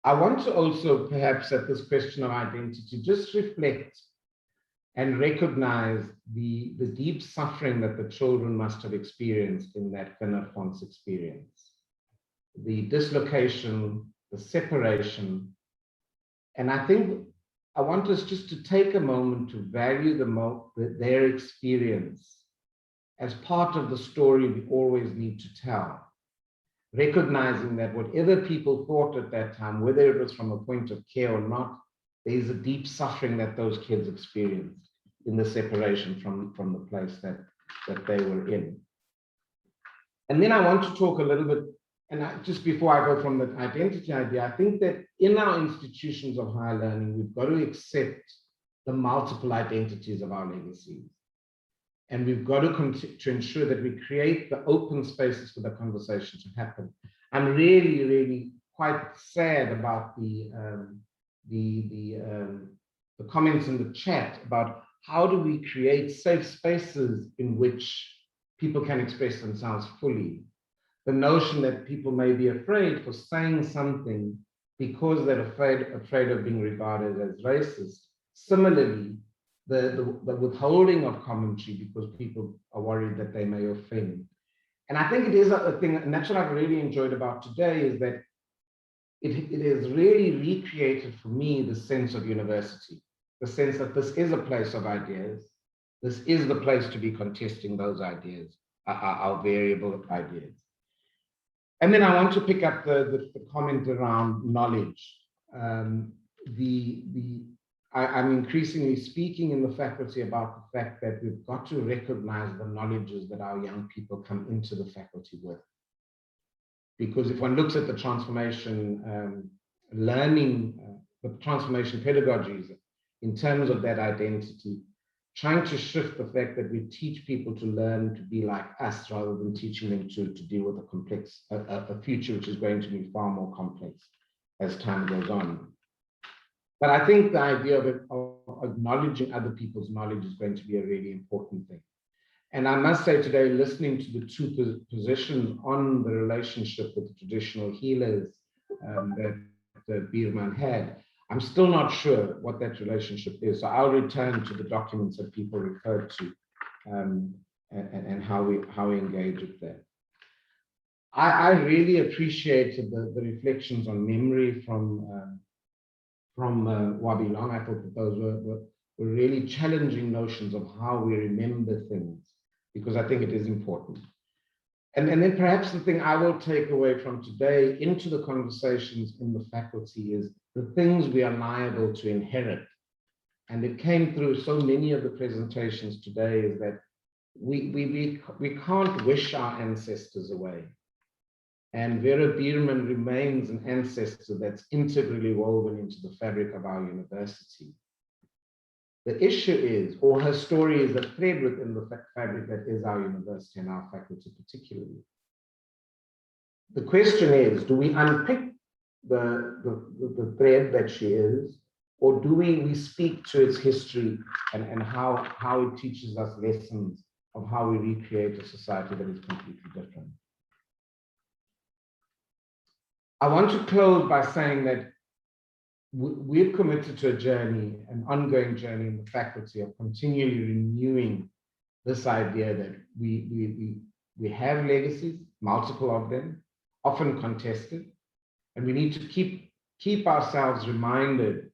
I want to also perhaps at this question of identity just reflect and recognize the deep suffering that the children must have experienced in that Kinderfonds experience. The dislocation, the separation. And I think I want us just to take a moment to value their experience as part of the story we always need to tell. Recognizing that whatever people thought at that time, whether it was from a point of care or not, there is a deep suffering that those kids experienced in the separation from the place that they were in. And then I want to talk a little bit, and just before I go from the identity idea, I think that in our institutions of higher learning, we've got to accept the multiple identities of our legacies. And we've got to ensure that we create the open spaces for the conversation to happen. I'm really, really quite sad about the comments in the chat about how do we create safe spaces in which people can express themselves fully. The notion that people may be afraid for saying something because they're afraid of being regarded as racist. Similarly, the withholding of commentary because people are worried that they may offend. And I think it is a thing, and that's what I've really enjoyed about today, is that it has really recreated for me the sense of university, the sense that this is a place of ideas. This is the place to be contesting those ideas, our variable ideas. And then I want to pick up the comment around knowledge. I'm increasingly speaking in the faculty about the fact that we've got to recognize the knowledges that our young people come into the faculty with. Because if one looks at the transformation learning, the transformation pedagogies in terms of that identity, trying to shift the fact that we teach people to learn to be like us rather than teaching them to deal with a future which is going to be far more complex as time goes on. But I think the idea of acknowledging other people's knowledge is going to be a really important thing. And I must say today, listening to the two positions on the relationship with the traditional healers that Bierman had, I'm still not sure what that relationship is. So I'll return to the documents that people referred to and how we engage with that. I really appreciated the reflections on memory from Wabi Long. I thought that those were really challenging notions of how we remember things, because I think it is important. And then perhaps the thing I will take away from today into the conversations in the faculty is the things we are liable to inherit. And it came through so many of the presentations today, is that we can't wish our ancestors away. And Vera Bierman remains an ancestor that's integrally woven into the fabric of our university. The issue is, or her story is a thread within the fabric that is our university and our faculty particularly. The question is, do we unpick the thread that she is, or do we speak to its history and how it teaches us lessons of how we recreate a society that is completely different? I want to close by saying that we're committed to a journey, an ongoing journey in the faculty of continually renewing this idea that we have legacies, multiple of them, often contested, And we need to keep ourselves reminded.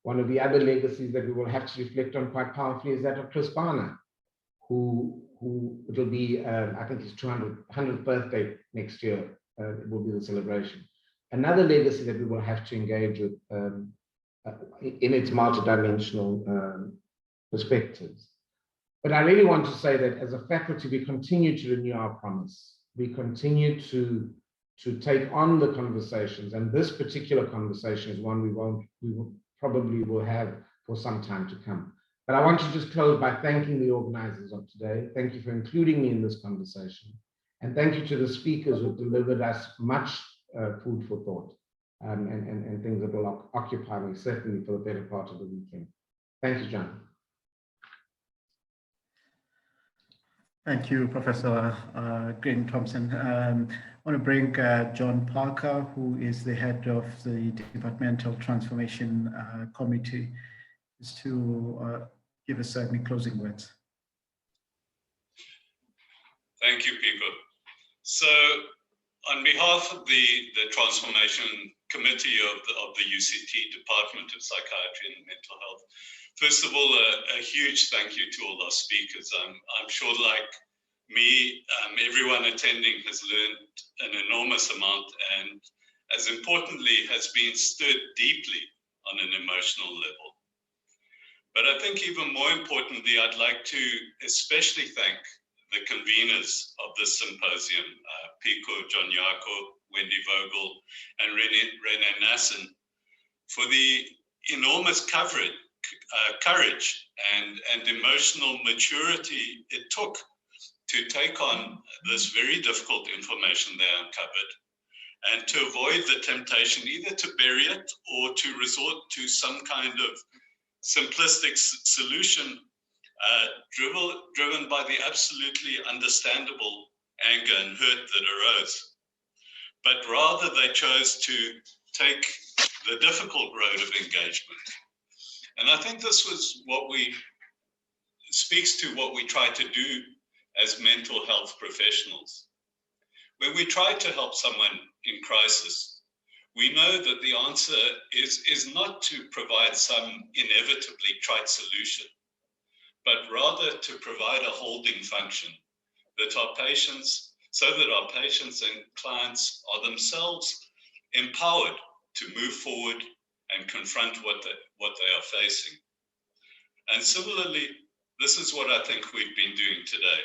One of the other legacies that we will have to reflect on quite powerfully is that of Chris Barner, who it'll be, I think his 100th birthday next year, it will be the celebration. Another legacy that we will have to engage with in its multidimensional perspectives. But I really want to say that as a faculty, we continue to renew our promise. We continue to take on the conversations, and this particular conversation is one we probably will have for some time to come. But I want to just close by thanking the organizers of today. Thank you for including me in this conversation. And thank you to the speakers who delivered us much food for thought and things that will occupy me certainly for the better part of the weekend. Thank you, John. Thank you, Professor Green Thompson. I want to bring John Parker, who is the head of the Departmental Transformation Committee, just to give us any closing words. Thank you, Pico. So, on behalf of the Transformation Committee of the UCT Department of Psychiatry and Mental Health, first of all, a huge thank you to all our speakers. I'm sure, like me, everyone attending has learned an enormous amount, and as importantly, has been stirred deeply on an emotional level. But I think even more importantly, I'd like to especially thank the conveners of this symposium, Pico, John Jaco, Wendy Vogel, and René Nassen, for the enormous courage and emotional maturity it took to take on this very difficult information they uncovered, and to avoid the temptation either to bury it or to resort to some kind of simplistic solution driven by the absolutely understandable anger and hurt that arose. But rather they chose to take the difficult road of engagement. And I think this was speaks to what we try to do as mental health professionals. When we try to help someone in crisis, we know that the answer is not to provide some inevitably trite solution, but rather to provide a holding function that our patients, so that our patients and clients are themselves empowered to move forward and confront what they are facing. And similarly, this is what I think we've been doing today,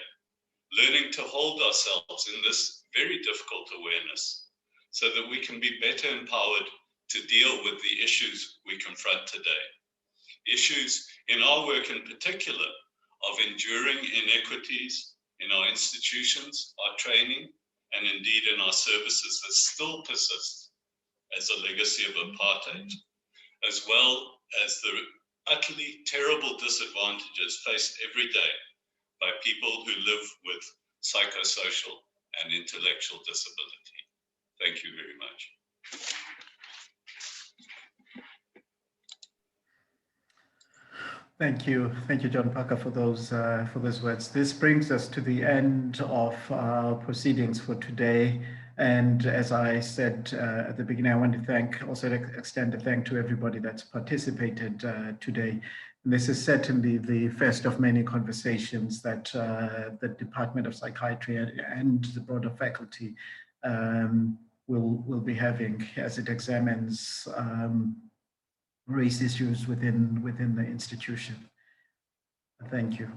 learning to hold ourselves in this very difficult awareness so that we can be better empowered to deal with the issues we confront today. Issues in our work in particular of enduring inequities in our institutions, our training, and indeed in our services that still persist as a legacy of apartheid, as well as the utterly terrible disadvantages faced every day by people who live with psychosocial and intellectual disability. Thank you very much. Thank you, John Parker, for those words. This brings us to the end of our proceedings for today. And as I said at the beginning, I want to extend a thank to everybody that's participated today. And this is certainly the first of many conversations that the Department of Psychiatry and the broader faculty will be having as it examines race issues within the institution. Thank you.